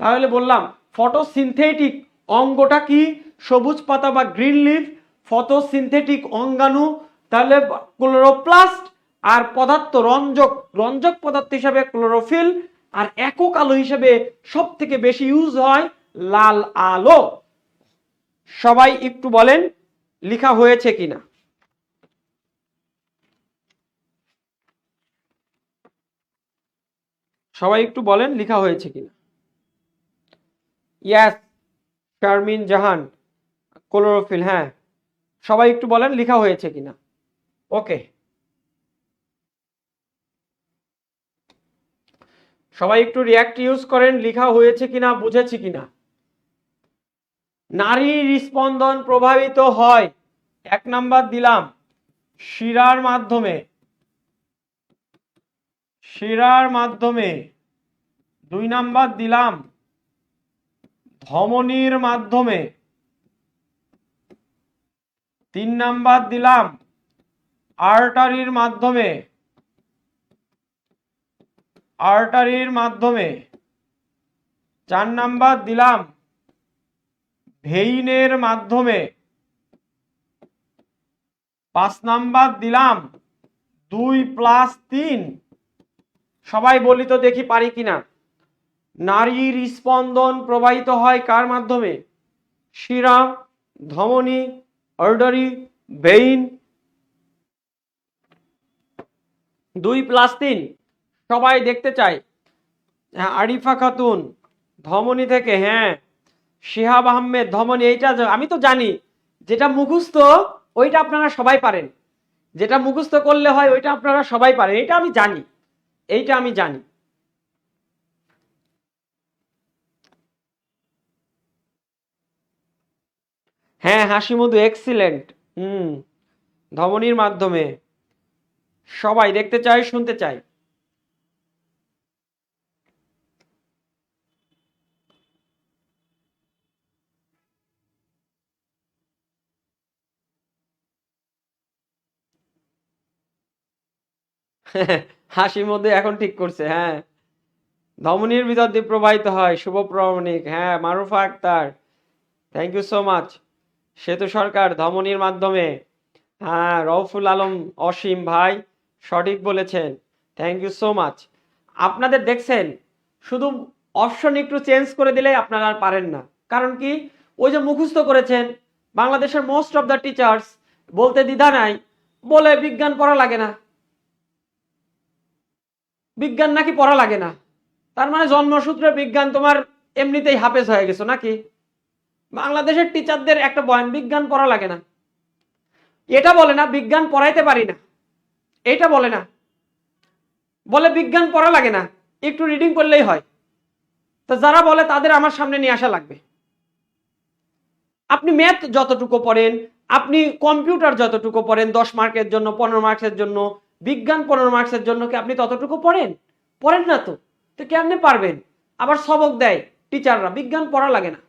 [SPEAKER 1] তাহলে বললাম ফটোসিনথেটিক অঙ্গটা কি? সবুজ পাতা বা গ্রিন লিফ। ফটোসিনথেটিক অঙ্গাণু তাহলে ক্লোরোপ্লাস্ট। আর পদার্থ রঞ্জক, রঞ্জক পদার্থ হিসাবে ক্লোরোফিল। আর একক আলো হিসেবে সব থেকে বেশি ইউজ হয় লাল আলো। সবাই একটু বলেন লেখা হয়েছে কিনা। সবাই একটু বলেন লেখা হয়েছে কিনা। ইয়াস, শারমিন জাহান, ক্লোরোফিল, হ্যাঁ। সবাই একটু বলেন লেখা হয়েছে কিনা। ওকে, সবাই একটু রিয়াক্ট ইউজ করেন লেখা হয়েছে কিনা, বুঝেছি কিনা। নারীর স্পন্দন প্রভাবিত হয়, এক নাম্বার দিলাম শিরার মাধ্যমে, শিরার মাধ্যমে। দুই নাম্বার দিলাম ধমনীর মাধ্যমে। তিন নাম্বার দিলাম আর্টারির মাধ্যমে, আর্টারির মাধ্যমে। চার নাম্বার দিলাম ভেইনের মাধ্যমে। পাঁচ নাম্বার দিলাম 2+3। সবাই বলি তো দেখি পারি কিনা। নারীর স্পন্দন প্রবাহিত হয় কার মাধ্যমে? শিরা, ধমনী, আর্টারি, ভেইন। 2+3 সবাই দেখতে চাই। হ্যাঁ, আরিফা খাতুন ধমনী থেকে, হ্যাঁ। শিহাব আহমেদ ধমনী, এইটা আমি তো জানি। যেটা মুখস্থ ওইটা আপনারা সবাই পারেন, যেটা মুখস্থ করলে হয় ওইটা আপনারা সবাই পারেন, এটা আমি জানি, এইটা আমি জানি। হ্যাঁ, হাসি মধু এক্সিলেন্ট। ধমনীর মাধ্যমে। সবাই দেখতে চাই, শুনতে চাই। হাসির মধ্যে এখন ঠিক করছে, হ্যাঁ। ধমনীর ভিতর দিয়ে প্রবাহিত হয়, শুভ প্রামাণিক, হ্যাঁ। Marufa Akter, thank you so much. Setu Sarkar ধমনীর মাধ্যমে, হ্যাঁ। রউফুল আলম অসীম ভাই সঠিক বলেছেন, থ্যাংক ইউ সো মাচ। আপনাদের দেখছেন শুধু অপশন একটু চেঞ্জ করে দিলে আপনারা আর পারেন না। কারণ কি, ওই যে মুখস্থ করেছেন, বাংলাদেশের মোস্ট অফ দ্য টিচার্স বলতে দ্বিধা নাই, বলে বিজ্ঞান পড়া লাগে না, বিজ্ঞান নাকি পড়া লাগে না। তার মানে জন্মসূত্রে বিজ্ঞান তোমার এমনিতেই হাফেজ হয়ে গেছো নাকি? বাংলাদেশের টিচারদের একটা বয়ান, বিজ্ঞান পড়া লাগে না। এটা বলে না বিজ্ঞান পড়াইতে পারি না, এটা বলে না, বলে বিজ্ঞান পড়া লাগে না, একটু রিডিং করলেই হয়। তো যারা বলে তাদের আমার সামনে নিয়ে আসা লাগবে। আপনি ম্যাথ যতটুকু পড়েন, আপনি কম্পিউটার যতটুকু পড়েন 10 মার্কের জন্য, 15 মার্কসের জন্য, বিজ্ঞান 15 মার্কসের জন্য কি আপনি ততটুকু পড়েন? পড়েন না তো। তো কেমনে পারবেন? আবার সবক দেয় টিচাররা, বিজ্ঞান পড়া লাগে না।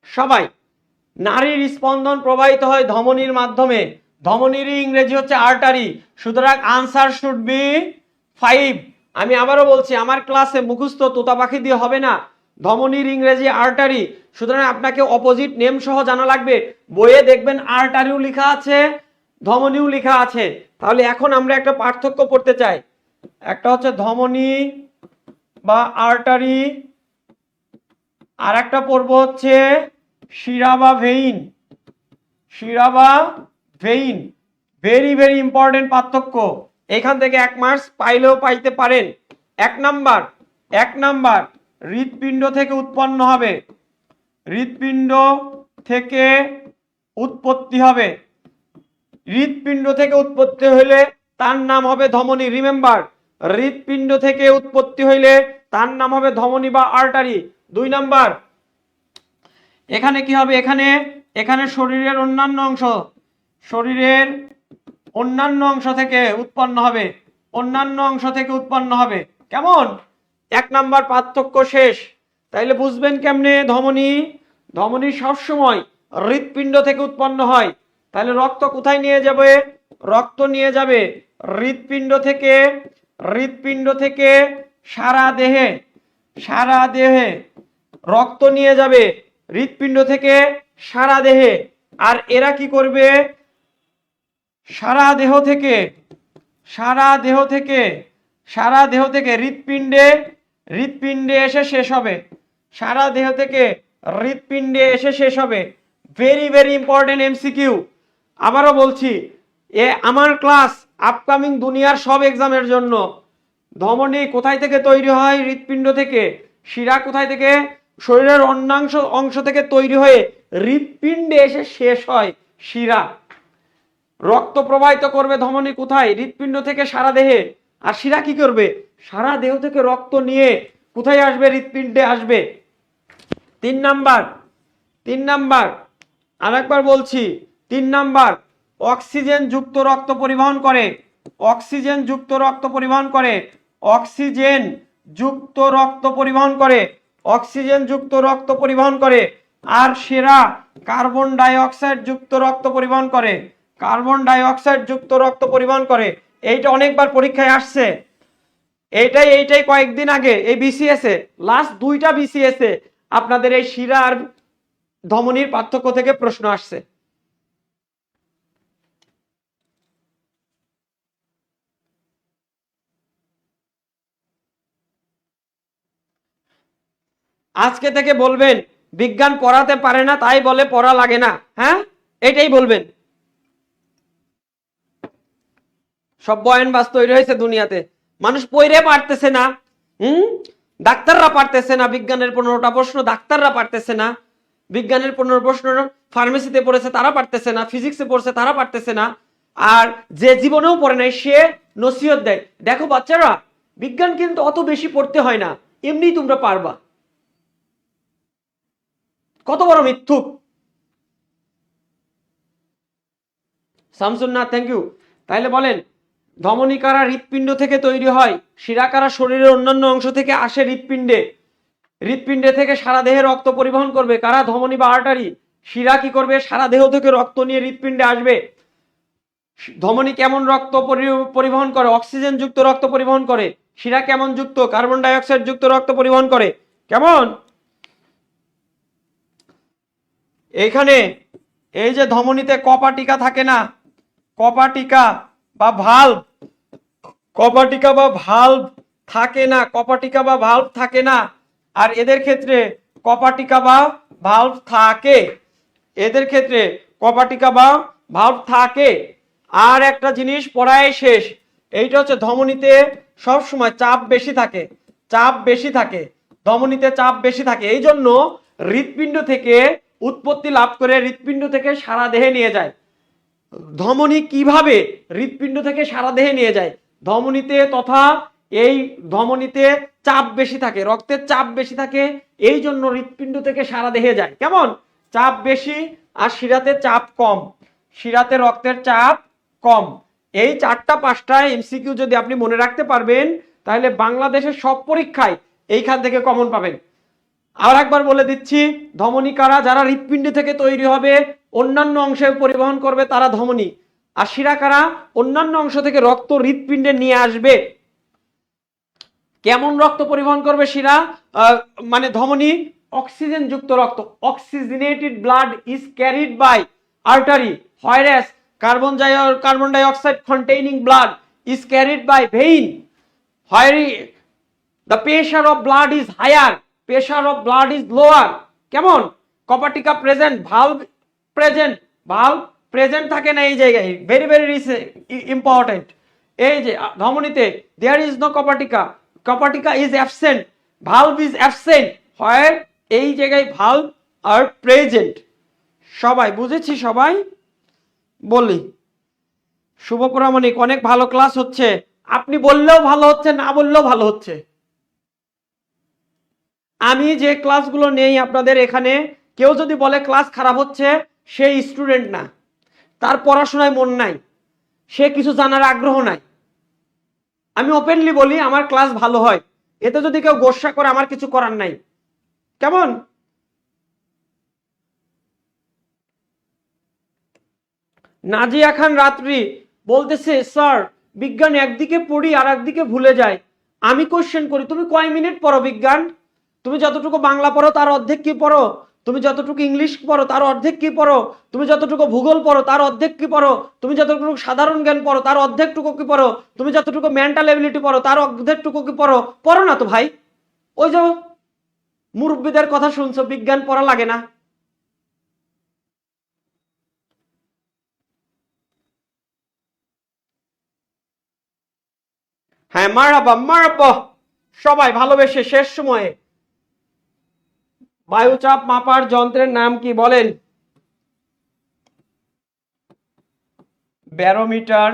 [SPEAKER 1] সবাই, নারীর স্পন্দন প্রবাহিত হয় ধমনীর মাধ্যমে, ধমনীর ইংরেজি হচ্ছে আর্টারি, সুতরাং আনসার শুড বি 5। আমি আবারও বলছি, আমার ক্লাসে মুখস্থ তোতা পাখি দিয়ে হবে না, ধমনীর ইংরেজি আর্টারি, সুতরাং আপনাকে অপোজিট নেম সহ জানা লাগবে। বইয়ে দেখবেন আর্টারিও লেখা আছে, ধমনীও লেখা আছে। তাহলে এখন আমরা একটা পার্থক্য পড়তে চাই, একটা হচ্ছে ধমনী বা আর্টারি, আর একটা পড়ব হচ্ছে শিরা বা ভেইন, শিরা বা ভেইন। ভেরি ভেরি ইম্পর্টেন্ট পার্থক্য, এখান থেকে 1 মার্কস পাইলেও পাইতে পারেন। এক নাম্বার হৃৎপিণ্ড থেকে উৎপন্ন হবে, হৃৎপিণ্ড থেকে উৎপত্তি হবে, হৃৎপিণ্ড থেকে উৎপত্তি হইলে তার নাম হবে ধমনী। রিমেম্বার, হৃৎপিণ্ড থেকে উৎপত্তি হইলে তার নাম হবে ধমনী বা আর্টারি। 2 নাম্বার, এখানে কি হবে, এখানে শরীরের অন্যান্য অংশ, শরীরের অন্যান্য অংশ থেকে উৎপন্ন হবে, অন্যান্য অংশ থেকে উৎপন্ন হবে। কেমন? 1 নাম্বার পার্থক্য শেষ। তাইলে বুঝবেন কেমনে, ধমনী সবসময় হৃৎপিণ্ড থেকে উৎপন্ন হয়। তাহলে রক্ত কোথায় নিয়ে যাবে? রক্ত নিয়ে যাবে হৃৎপিণ্ড থেকে সারা দেহে রক্ত নিয়ে যাবে হৃৎপিণ্ড থেকে সারা দেহে। আর এরা কি করবে? সারা দেহ থেকে হৃৎপিণ্ডে এসে শেষ হবে, সারা দেহ থেকে হৃৎপিণ্ডে এসে শেষ হবে। Very very important MCQ. আবারও বলছি, আমার ক্লাস আপকামিং দুনিয়ার সব এক্সামের জন্য। ধমনী কোথায় থেকে তৈরি হয়? হৃৎপিণ্ড থেকে। শিরা কোথায় থেকে? শরীরের অংশ থেকে তৈরি হয়ে হৃৎপিণ্ডে এসে শেষ হয় শিরা। রক্ত প্রবাহিত করবে ধমনী কোথায়? হৃৎপিণ্ড থেকে সারা দেহে। আর শিরা কি করবে? সারা দেহ থেকে রক্ত নিয়ে কোথায় আসবে? হৃৎপিণ্ডে আসবে। 3 নাম্বার, আরেকবার বলছি, 3 নাম্বার, অক্সিজেন যুক্ত রক্ত পরিবহন করে, অক্সিজেন যুক্ত রক্ত পরিবহন করে, অক্সিজেন যুক্ত রক্ত পরিবহন করে, অক্সিজেন যুক্ত রক্ত পরিবহন করে। আর সেরা কার্বন ডাই অক্সাইড যুক্ত রক্ত পরিবহন করে, কার্বন ডাই অক্সাইড যুক্ত রক্ত পরিবহন করে। এইটা অনেকবার পরীক্ষায় আসছে, এইটাই কয়েকদিন আগে এই বিসিএস এ, লাস্ট 2টা বিসিএস এ আপনাদের এই শিরা আর ধমনীর পার্থক্য থেকে প্রশ্ন আসছে। আজকে থেকে বলবেন বিজ্ঞান পড়াতে পারে না তাই বলে পড়া লাগে না, হ্যাঁ, এটাই বলবেন। সব বয়ান বাস তৈরি হয়েছে দুনিয়াতে, মানুষ পড়ে পারতেছে না। ডাক্তাররা পারতেছে না, বিজ্ঞানের 15টা প্রশ্ন ডাক্তাররা পারতেছে না, বিজ্ঞানের 15 প্রশ্ন ফার্মেসিতে পড়েছে তারা পারতেছে না, ফিজিক্সে পড়ছে তারা পারতেছে না। আর যে জীবনেও পড়ে নাই সে নসিহত দেয়, দেখো বাচ্চারা বিজ্ঞান কিন্তু অত বেশি পড়তে হয় না, এমনি তোমরা পারবা। কত বড় মিথ্যুক! শামসুন্না, থ্যাংক ইউ। তাইলে বলেন, ধমনী কারা হৃৎপিণ্ড থেকে তৈরি হয়, শিরা কারা শরীরের অন্যান্য অংশ থেকে আসে হৃৎপিণ্ডে, হৃৎপিণ্ডে থেকে সারা দেহে রক্ত পরিবহন করবে কারা? ধমনী বা আর্টারি। শিরা কি করবে? সারা দেহ থেকে রক্ত নিয়ে হৃৎপিণ্ডে আসবে। ধমনী কেমন রক্ত পরিবহন করে? অক্সিজেন যুক্ত রক্ত পরিবহন করে। শিরা কেমন যুক্ত? কার্বন ডাই অক্সাইড যুক্ত রক্ত পরিবহন করে। কেমন? এই যে ধমনীতে কপাটিকা থাকে না, কপাটিকা বা ভাল্ব, কপাটিকা বা ভাল্ব থাকে না, কপাটিকা বা ভাল্ব থাকে না। আর এদের ক্ষেত্রে কপাটিকা বা ভাল্ব থাকে, এদের ক্ষেত্রে কপাটিকা বা ভাল্ব থাকে। আর একটা জিনিস পড়ায় শেষ, এইটা হচ্ছে ধমনীতে সব সময় চাপ বেশি থাকে, চাপ বেশি থাকে, ধমনীতে চাপ বেশি থাকে। এই জন্য হৃৎপিণ্ড থেকে উৎপত্তি লাভ করে হৃৎপিণ্ড থেকে সারা দেহে নিয়ে যায়। ধমনী কিভাবে হৃৎপিণ্ড থেকে সারা দেহে নিয়ে যায়? ধমনীতে তথা এই ধমনীতে চাপ বেশি থাকে, রক্তের চাপ বেশি থাকে, এই জন্য হৃৎপিণ্ড থেকে সারা দেহে যায়। কেমন? চাপ বেশি আর শিরাতে চাপ কম, শিরাতে রক্তের চাপ কম। এই 4টা 5টা এমসিকিউ যদি আপনি মনে রাখতে পারবেন, তাহলে বাংলাদেশের সব পরীক্ষায় এইখান থেকে কমন পাবেন। আর একবার বলে দিচ্ছি, ধমনী কারা? যারা হৃৎপিণ্ড থেকে তৈরি হবে, অন্যান্য অংশে পরিবহন করবে, তারা ধমনী। আর শিরা কারা? অন্যান্য অংশ থেকে রক্ত হৃৎপিণ্ডে নিয়ে আসবে। কেমন রক্ত পরিবহন করবে শিরা? মানে ধমনী অক্সিজেন যুক্ত রক্ত, oxygenated blood is carried by artery, whereas carbon dioxide containing blood is carried by vein, where the pressure of blood is higher, pressure of blood is lower. কেমন? কপাটিকা present, valve present, valve present থাকে না এই জায়গায়, very very important. এই যে ধমনীতে there is no কপাটিকা, কপাটিকা is absent, valve is absent, হয় এই জায়গায় ভালভ আর প্রেজেন্ট। সবাই বুঝেছি? সবাই বলি। শুভ প্রামাণিক, অনেক ভালো ক্লাস হচ্ছে, আপনি বললেও ভালো হচ্ছে, না বললেও ভালো হচ্ছে। আমি যে ক্লাসগুলো নেই আপনাদের এখানে, কেউ যদি বলে ক্লাস খারাপ হচ্ছে, সে স্টুডেন্ট না, তার পড়াশোনায় মন নাই, সে কিছু জানার আগ্রহ নাই। আমি ওপেনলি বলি আমার ক্লাস ভালো হয়, এতে যদি কেউ গোস্বা করে আমার কিছু করার নাই। কেমন? নাজিয়া খান রাত্রি বলতেছে, স্যার বিজ্ঞান একদিকে পড়ি আর একদিকে ভুলে যায়। আমি কোশ্চেন করি, তুমি কয় মিনিট পড়ো বিজ্ঞান? তুমি যতটুকু বাংলা পড়ো তার অর্ধেক কি পড়ো? তুমি যতটুকু ইংলিশ পড়ো তার অর্ধেক কি পড়ো? তুমি যতটুকু ভূগোল পড়ো তার অর্ধেক কি পড়ো? তুমি যতটুকু সাধারণ জ্ঞান পড়ো তার অর্ধেকটুকু কি পড়ো? তুমি যতটুকু মেন্টাল এবিলিটি পড়ো তার অর্ধেকটুকু কি পড়ো? পড়ো না তো ভাই। ওই যে মুরব্বীদের কথা শুনছো, বিজ্ঞান পড়া লাগে না। হ্যাঁ, মারাবা মারাবা। সবাই ভালোবেসে শেষ সময়ে, বায়ুচাপ মাপার যন্ত্রের নাম কি বলেন? ব্যারোমিটার,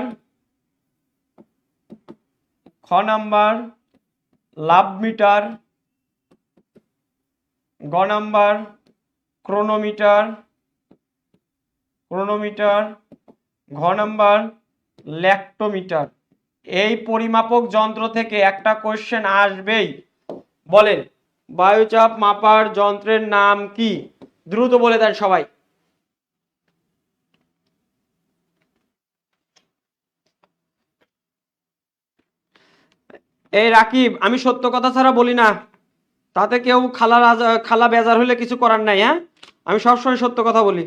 [SPEAKER 1] খ নাম্বার লাভ মিটার, গ নাম্বার ক্রোনোমিটার, ক্রোনোমিটার, ঘ নাম্বার ল্যাক্টোমিটার। এই পরিমাপক যন্ত্র থেকে একটা কোশ্চেন আসবেই। বলেন, বায়ুচাপ মাপার যন্ত্রের নাম কি? দ্রুত বলে দেন সবাই। এই রাকিব, আমি সত্য কথা ছাড়া বলি না, তাতে কেউ খালা বেজার হলে কিছু করার নাই। হ্যাঁ, আমি সবসময় সত্য কথা বলি,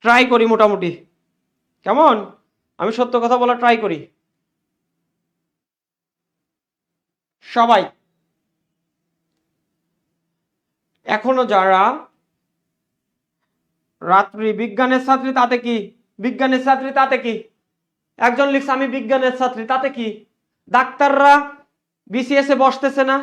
[SPEAKER 1] ট্রাই করি মোটামুটি। কেমন? আমি সত্য কথা বলা ট্রাই করি। সবাই এখনো যারা রাত্রি বিজ্ঞানের ছাত্রী, তাতে কি? বিজ্ঞানের ছাত্রী তাতে কি? একজন লিখছে আমি বিজ্ঞানের ছাত্রী, তাতে কি? ডাক্তাররা বিসিএস এ বসতেছে না,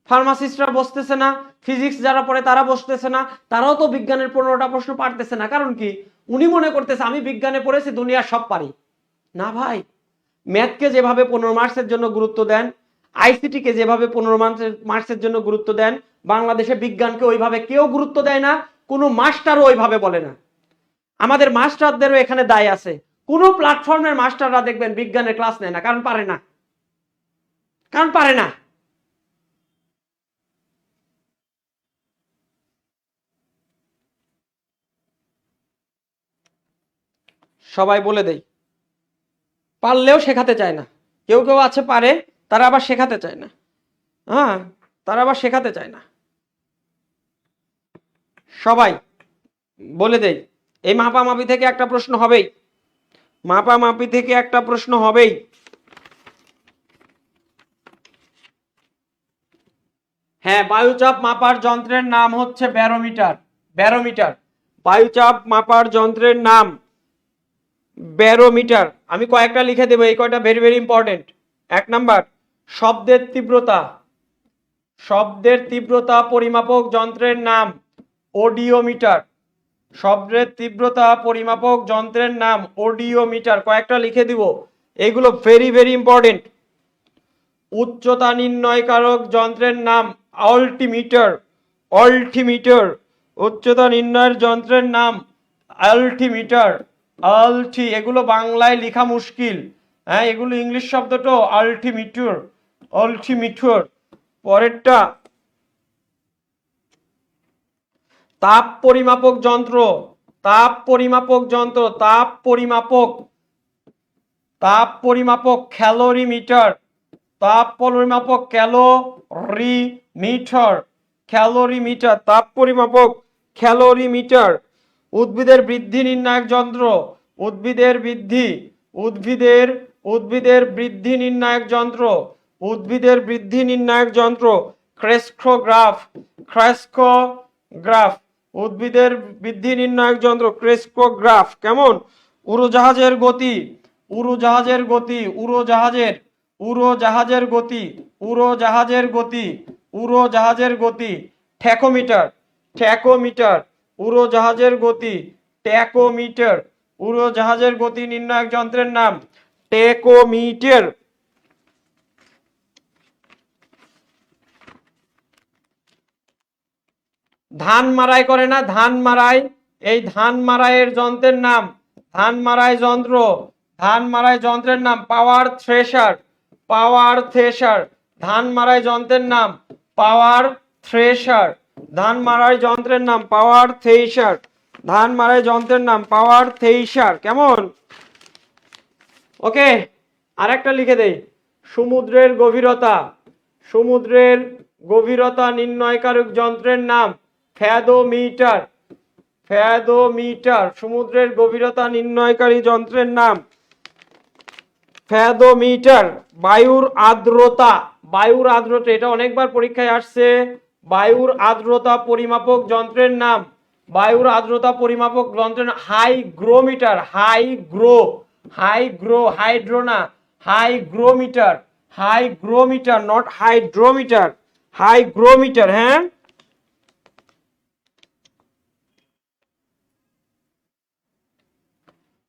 [SPEAKER 1] ফার্মাসিস্টরা বসতেছে না, ফিজিক্স যারা পড়ে তারা বসতেছে না, তারাও তো বিজ্ঞানের 15টা প্রশ্ন পারতেছে না। কারণ কি? উনি মনে করতেছে আমি বিজ্ঞানে পড়েছি, দুনিয়ার সব পারি। না ভাই, ম্যাথকে যেভাবে 15 মার্কসের জন্য গুরুত্ব দেন, আইসিটি কে যেভাবে 15 মার্কসের জন্য গুরুত্ব দেন, বাংলাদেশে বিজ্ঞানকে ওইভাবে কেউ গুরুত্ব দেয় না, কোনো মাস্টারও ওইভাবে বলে না। আমাদের মাস্টারদেরও এখানে দায় আছে। কোনো প্ল্যাটফর্মের মাস্টাররা দেখবেন বিজ্ঞানের ক্লাস নেয় না, কারণ পারে না, কারণ পারে না। সবাই বলে দেই, পারলেও শেখাতে চায় না। কেউ কেউ আছে পারে, তারা আবার শেখাতে চায় না। হ্যাঁ, তারা আবার শেখাতে চায় না। সবাই বলে দেই, এই মাপামাপি থেকে একটা প্রশ্ন হবেই, মাপামাপি থেকে একটা প্রশ্ন হবেই। হ্যাঁ, বায়ুচাপ মাপার যন্ত্রের নাম হচ্ছে ব্যারোমিটার। ব্যারোমিটার, বায়ুচাপ মাপার যন্ত্রের নাম ব্যারোমিটার। আমি কয়েকটা লিখে দেবো, এই কয়টা ভেরি ভেরি ইম্পর্টেন্ট। 1 নাম্বার, শব্দের তীব্রতা। শব্দের তীব্রতা পরিমাপক যন্ত্রের নাম অডিওমিটার। শব্দের তীব্রতা পরিমাপক যন্ত্রের নাম অডিওমিটার। কয়েকটা লিখে দিব, এগুলো ভেরি ভেরি ইম্পর্টেন্ট। উচ্চতা নির্ণয়কারক যন্ত্রের নাম অল্টিমিটার। অল্টিমিটার, উচ্চতা নির্ণয়ের যন্ত্রের নাম অল্টিমিটার। আলটি, এগুলো বাংলায় লেখা মুশকিল, হ্যাঁ এগুলো ইংলিশ শব্দ তো, আলটিমিটার। অল্টিমিটার। পরেরটা, তাপ পরিমাপক যন্ত্র। তাপ পরিমাপক যন্ত্র, তাপ পরিমাপক, তাপ পরিমাপক ক্যালোরিমিটার। তাপ পরিমাপক ক্যালোরিমিটার। ক্যালোরিমিটার, তাপ পরিমাপক ক্যালোরিমিটার। উদ্ভিদের বৃদ্ধি নির্ণায়ক যন্ত্র। উদ্ভিদের বৃদ্ধি, উদ্ভিদের উদ্ভিদের বৃদ্ধি নির্ণায়ক যন্ত্র। উদ্ভিদের বৃদ্ধি নির্ণায়ক যন্ত্র ক্রেস্কোগ্রাফ। ক্রেস্কোগ্রাফ, উদ্ভিদের বৃদ্ধি নির্ণায়ক যন্ত্র ক্রেস্কোগ্রাফ। কেমন? উড়োজাহাজের গতি। উড়োজাহাজের গতি, উড়োজাহাজের, উড়োজাহাজের গতি, উড়োজাহাজের গতি, উড়োজাহাজের গতি ট্যাকোমিটার। ট্যাকোমিটার, উড়োজাহাজের গতি ট্যাকোমিটার। উড়োজাহাজের গতি নির্ণায়ক যন্ত্রের নাম ট্যাকোমিটার। ধান মাড়াই করে না, ধান মাড়াই, এই ধান মাড়াইয়ের যন্ত্রের নাম, ধান মাড়াই যন্ত্র, ধান মাড়াই যন্ত্রের নাম পাওয়ার থ্রেশার। পাওয়ার থ্রেশার, ধান মাড়াই যন্ত্রের নাম পাওয়ার থ্রেশার। ধান মাড়াই যন্ত্রের নাম পাওয়ার থ্রেশার। ধান মাড়াই যন্ত্রের নাম পাওয়ার থ্রেশার। কেমন? ওকে, আরেকটা লিখে দেই, সমুদ্রের গভীরতা। সমুদ্রের গভীরতা নির্ণয়কারক যন্ত্রের নাম ফ্যাদোমিটার। ফ্যাদোমিটার, সমুদ্রের গভীরতা নির্ণয়কারী যন্ত্রের নাম ফ্যাদোমিটার। বায়ুর আর্দ্রতা। বায়ুর আর্দ্রতা, এটা অনেকবার পরীক্ষায় আসছে। বায়ুর আর্দ্রতা পরিমাপক যন্ত্রের নাম, বায়ুর আর্দ্রতা পরিমাপক যন্ত্রের হাইগ্রোমিটার। হাইগ্রো, হাইগ্রো, হাইড্রো না, hygrometer. Hygrometer, not hydrometer, hygrometer. হ্যাঁ,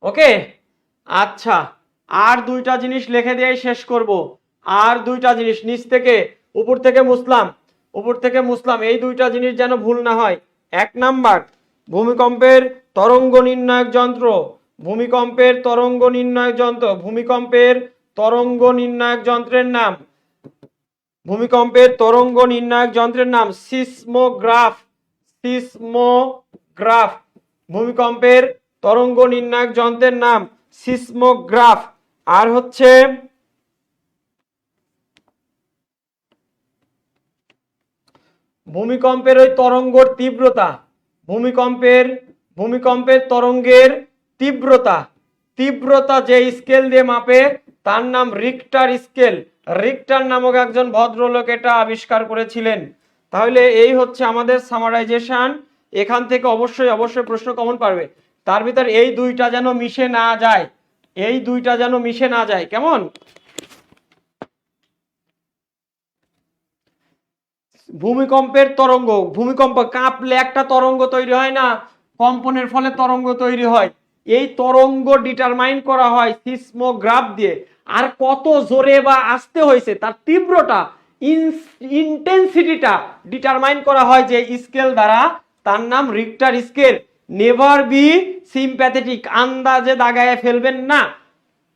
[SPEAKER 1] ওকে, আচ্ছা, আর দুইটা জিনিস লিখে দিয়ে শেষ করব। আর দুইটা জিনিস, নিচ থেকে উপর থেকে মুসলাম, উপর থেকে মুসলাম, এই দুইটা জিনিস যেন ভুল না হয়। 1 নাম্বার, ভূমিকম্পের তরঙ্গ নির্ণায়ক যন্ত্র। ভূমিকম্পের তরঙ্গ নির্ণায়ক যন্ত্র, ভূমিকম্পের তরঙ্গ নির্ণায়ক যন্ত্রের নাম, ভূমিকম্পের তরঙ্গ নির্ণায়ক যন্ত্রের নাম সিসমোগ্রাফ। সিসমোগ্রাফ, ভূমিকম্পের তরঙ্গ নির্ণায়ক যন্ত্রের নাম সিসমোগ্রাফ। আর হচ্ছে ভূমিকম্পের ওই তরঙ্গের তীব্রতা, ভূমিকম্পের, ভূমিকম্পের তরঙ্গের তীব্রতা, তীব্রতা যে স্কেল দিয়ে মাপে তার নাম রিক্টার স্কেল। রিক্টার নামক একজন ভদ্রলোক এটা আবিষ্কার করেছিলেন। তাহলে এই হচ্ছে আমাদের সামারাইজেশন। এখান থেকে অবশ্যই অবশ্যই প্রশ্ন কমন পারবে। তার ভিতর এই দুইটা যেন মিশে না যায়, এই দুইটা যেন মিশে না যায়। কেমন? ভূমিকম্পের তরঙ্গ, ভূমিকম্প কাঁপলে একটা তরঙ্গ তৈরি হয় না, কম্পনের ফলে তরঙ্গ তৈরি হয়। এই তরঙ্গ ডিটারমাইন করা হয় সিসমোগ্রাফ দিয়ে। আর কত জোরে বা আস্তে হয়েছে তার তীব্রতা, ইন্টেন্সিটিটা ডিটারমাইন করা হয় যে স্কেল দ্বারা, তার নাম Richter scale. Never be sympathetic, আন্দাজে দাগায় ফেলবেন না,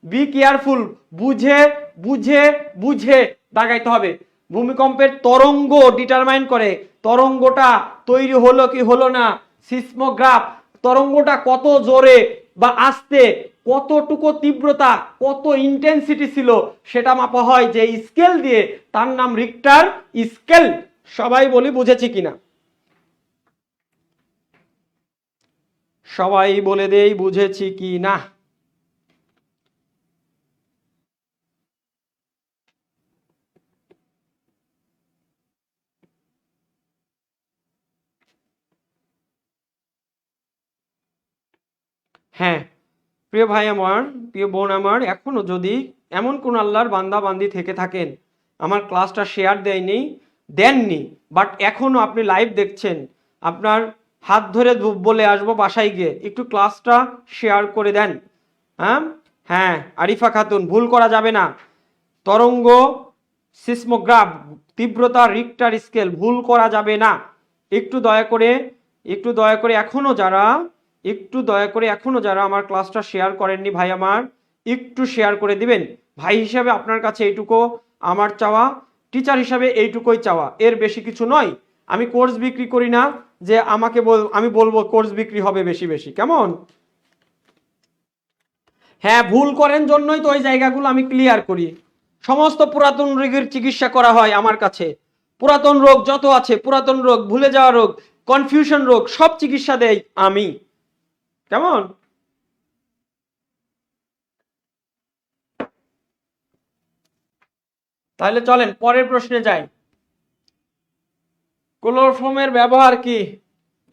[SPEAKER 1] বি কেয়ারফুল, বুঝে বুঝে বুঝে দাগাইতে হবে। ভূমিকম্পের তরঙ্গ ডিটারমাইন করে তরঙ্গটা তৈরি হলো কি হলো না, সিসমোগ্রাফ। তরঙ্গটা কত জোরে বা আস্তে, কতটুকু তীব্রতা, কত ইন্টেন্সিটি ছিল, সেটা মাপা হয় যে স্কেল দিয়ে, তার নাম রিক্টার স্কেল। সবাই বলি বুঝেছি কিনা? সবাই বলে দেই বুঝেছি কি না। হ্যাঁ প্রিয় ভাই আমার, প্রিয় বোন আমার, এখনো যদি এমন কোন আল্লাহর বান্দা বান্দি থেকে থাকেন আমার ক্লাসটা শেয়ার দেননি, বাট এখনো আপনি লাইভ দেখছেন, আপনার হাত ধরে বলে আসবো বাসায় গিয়ে একটু ক্লাসটা শেয়ার করে দেন। হ্যাঁ হ্যাঁ আরিফা খাতুন, ভুল করা যাবে না। তরঙ্গ সিসমোগ্রাফ, তীব্রতা রিক্টার স্কেল, ভুল করা যাবে না। একটু দয়া করে এখনো যারা আমার ক্লাসটা শেয়ার করেননি ভাই আমার, একটু শেয়ার করে দিবেন। ভাই হিসাবে আপনার কাছে এইটুকু আমার চাওয়া, টিচার হিসাবে এইটুকুই চাওয়া, এর বেশি কিছু নয়। আমি কোর্স বিক্রি করি না যে আমি বলবো কোর্স বিক্রি হবে বেশি বেশি, কেমন? হ্যাঁ ভুল করেন জন্যই তো ওই জায়গাগুলো আমি ক্লিয়ার করি। সমস্ত পুরাতন রোগের চিকিৎসা করা হয় আমার কাছে। পুরাতন রোগ যত আছে, পুরাতন রোগ, ভুলে যাওয়া রোগ, কনফিউশন রোগ, সব চিকিৎসা দেই আমি, কেমন? তাহলে চলেন পরের প্রশ্নে যাই। ক্লোরোফর্মের ব্যবহার কি?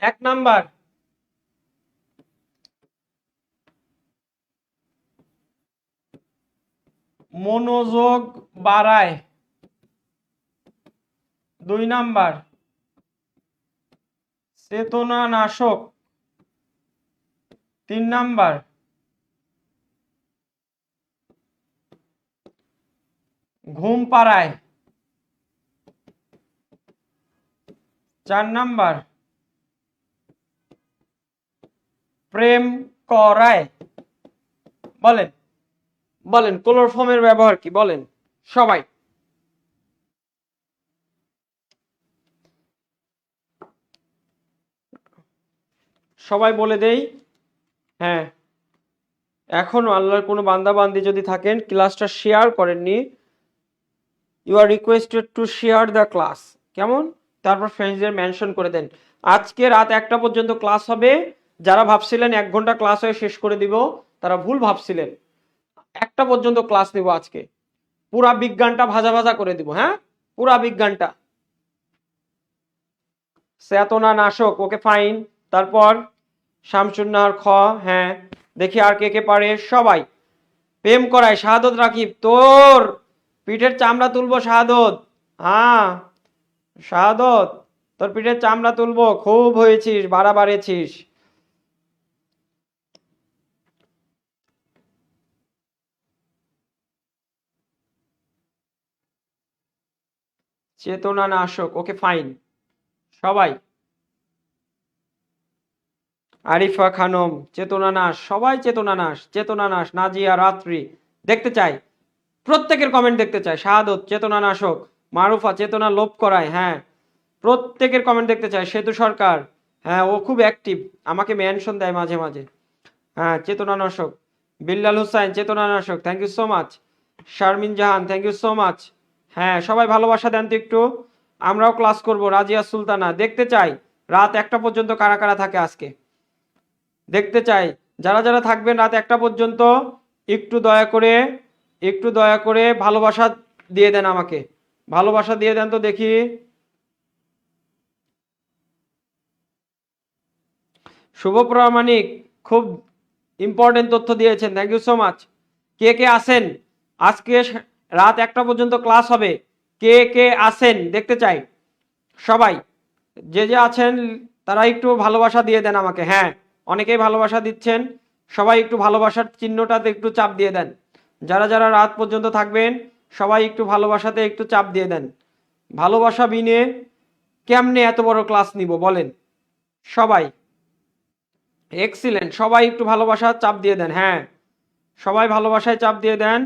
[SPEAKER 1] 1 নাম্বার, মনোযোগ বাড়ায়। 2 নাম্বার, চেতনা নাশক। 3 নাম্বার, ঘুম পাড়ায়। 4 নাম্বার, প্রেম করায়। বলেন বলেন ক্লোরোফর্মের ব্যবহার কি বলেন সবাই। সবাই বলে দেই। হ্যাঁ এখনো আল্লাহর কোনো বান্দা বান্দি যদি থাকেন ক্লাসটা শেয়ার করেননি, you are requested to share the class, কেমন? তারপর ফ্রেন্ডসদের মেনশন করে দেন। আজকে রাত 1টা পর্যন্ত ক্লাস হবে। যারা ভাবছিলেন 1 ঘন্টা ক্লাস হয়ে শেষ করে দিব, তারা ভুল ভাবছিলেন। 1টা পর্যন্ত ক্লাস নেব আজকে, পুরা বিজ্ঞানটা ভাজা ভাজা করে দিব। হ্যাঁ পুরা বিজ্ঞানটা। চেতনা নাশক, ওকে ফাইন। তারপর শামসুন্নাহার খ, হ্যাঁ দেখি আর কে কে পারে সবাই। প্রেম করায়, শাহাদত রাকিব, তোর পিঠের চামড়া তুলবো শাহাদত। হ্যাঁ শাহাদত, তোর পিঠের চামড়া তুলবো, খুব হয়েছিস, বাড়া বাড়েছিস। চেতনা নাশক, ওকে ফাইন সবাই। আরিফা খানম, চেতনা নাশ, সবাই চেতনা নাশ, চেতনা নাশ। নাজিয়া রাত্রি, দেখতে চাই, প্রত্যেকের কমেন্ট দেখতে চাই। শাহাদত, চেতনা নাশক। মারুফা, চেতনা লোপ করায়। হ্যাঁ প্রত্যেকের কমেন্ট দেখতে চাই। সেতু সরকার, হ্যাঁ ও খুব অ্যাক্টিভ, আমাকে মেনশন দেয় মাঝে মাঝে। হ্যাঁ চেতনা নাশক। বিল্লাল হুসাইন, চেতনা নাশক, thank you so much. Sharmin Jahan, thank you so much. হ্যাঁ সবাই ভালোবাসা দেন তো একটু, আমরাও ক্লাস করব। রাজিয়া সুলতানা, দেখতে চাই রাত 1টা পর্যন্ত কারা কারা থাকে আজকে, দেখতে চাই। যারা যারা থাকবেন রাত 1টা পর্যন্ত একটু দয়া করে ভালোবাসা দিয়ে দেন আমাকে, ভালোবাসা দিয়ে দেন তো দেখি। শুভ প্রামাণিক, খুব ইম্পর্টেন্ট তথ্য দিয়েছেন, থ্যাংক ইউ সো মাচ। কে কে আসেন আজকে? রাত 1টা পর্যন্ত ক্লাস হবে, কে কে আসেন দেখতে চাই সবাই। যে যে আছেন তারা একটু ভালোবাসা দিয়ে দেন আমাকে। হ্যাঁ অনেকেই ভালোবাসা দিচ্ছেন, সবাই একটু ভালোবাসার চিহ্নটাতে একটু চাপ দিয়ে দেন। যারা যারা রাত পর্যন্ত থাকবেন সবাই একটু ভালোবাসাতে একটু চাপ দিয়ে দেন। ভালোবাসা বিনে কেমনে এত বড় ক্লাস নিব বলেন সবাই। এক্সিলেন্ট, সবাই একটু ভালোবাসা চাপ দিয়ে দেন। হ্যাঁ সবাই ভালোবাসায় চাপ দিয়ে দেন।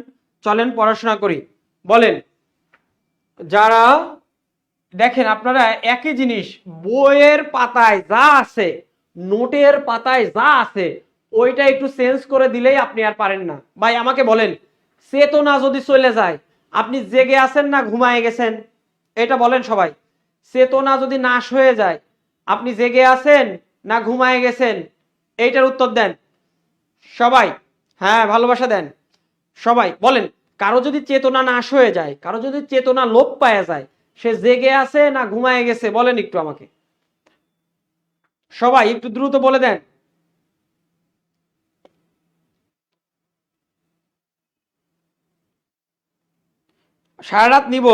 [SPEAKER 1] চলেন পড়াশোনা করি। বলেন যারা, দেখেন আপনারা একই জিনিস, বইয়ের পাতায় যা আছে, নোটের পাতায় যা আছে, ওইটা একটু চেঞ্জ করে দিলেই আপনি আর পারেন না। ভাই আমাকে বলেন, চেতনা যদি চলে যায়, আপনি জেগে আছেন না ঘুমায় গেছেন? এটা বলেন সবাই। চেতনা যদি নাশ হয়ে যায়, আপনি জেগে আছেন না ঘুমায় গেছেন? এইটার উত্তর দেন সবাই। হ্যাঁ, ভালোবাসা দেন সবাই। বলেন, কারো যদি চেতনা নাশ হয়ে যায়, কারো যদি চেতনা লোপ পাওয়া যায়, সে জেগে আছে না ঘুমায় গেছে? বলেন একটু আমাকে সবাই, একটু দ্রুত বলে দেন। সারা রাত নিব,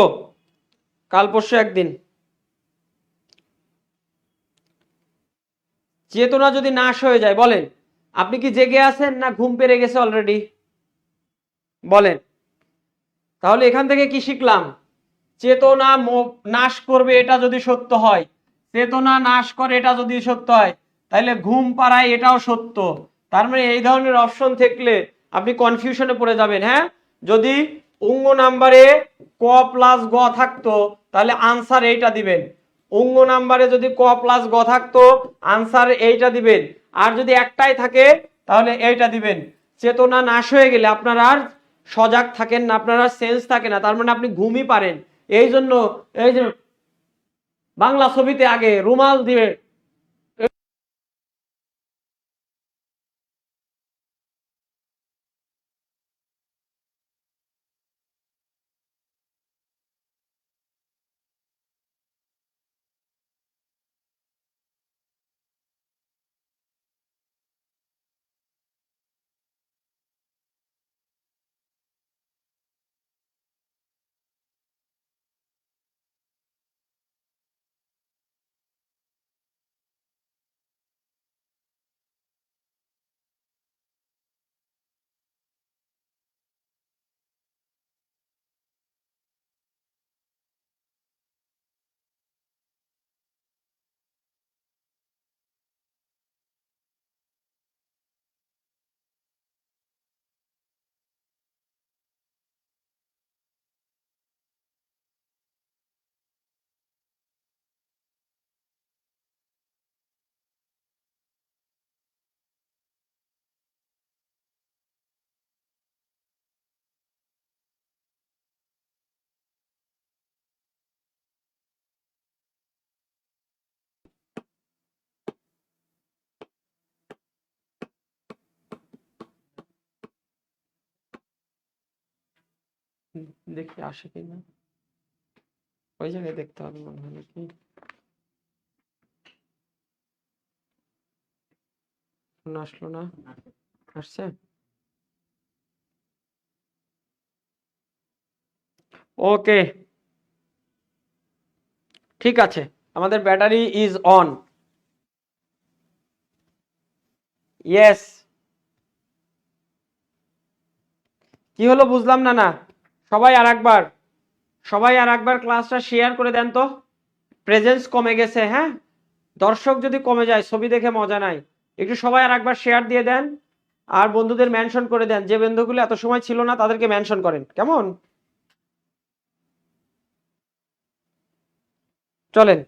[SPEAKER 1] কাল পরশু একদিন। চেতনা যদি নাশ হয়ে যায়, বলেন আপনি কি জেগে আছেন না ঘুম পেরে গেছে অলরেডি? বলেন। তাহলে এখান থেকে কি শিখলাম? চেতনা নাশ করবে এটা যদি সত্য হয়, চেতনা নাশ করে এটা যদি সত্য হয়, তাহলে ঘুম পাড়ায় এটাও সত্য। তার মানে এই ধরনের অপশন থাকলে আপনি কনফিউশনে পড়ে যাবেন। হ্যাঁ, যদি অঙ্গ নাম্বারে ক প্লাস গ থাকতো তাহলে আনসার এইটা দিবেন। অঙ্গ নাম্বারে যদি ক প্লাস গ থাকতো আনসার এইটা দিবেন। আর যদি একটাই থাকে তাহলে এইটা দিবেন। চেতনা নাশ হয়ে গেলে আপনার আর সজাগ থাকেন না, আপনার আর সেন্স থাকে না, তার মানে আপনি ঘুমই পারেন। এই জন্য এই যে বাংলা ছবিতে আগে রুমাল দিয়ে দেখি আসে কিনা, ওই জায়গায় দেখতে হবে মনে হয় নাকি। আসলো না? আসছে? ওকে, ঠিক আছে, আমাদের ব্যাটারি ইজ অন। ইয়েস। কি হলো বুঝলাম না। না, সবাই আর একবার, সবাই আর একবার ক্লাসটা শেয়ার করে দেন তো। প্রেজেন্স কমে গেছে। হ্যাঁ, দর্শক যদি কমে যায় ছবি দেখে মজা নাই। একটু সবাই আর একবার শেয়ার দিয়ে দেন, আর বন্ধুদের মেনশন করে দেন। যে বন্ধুগুলো এত সময় ছিল না তাদেরকে মেনশন করেন, কেমন? চলেন,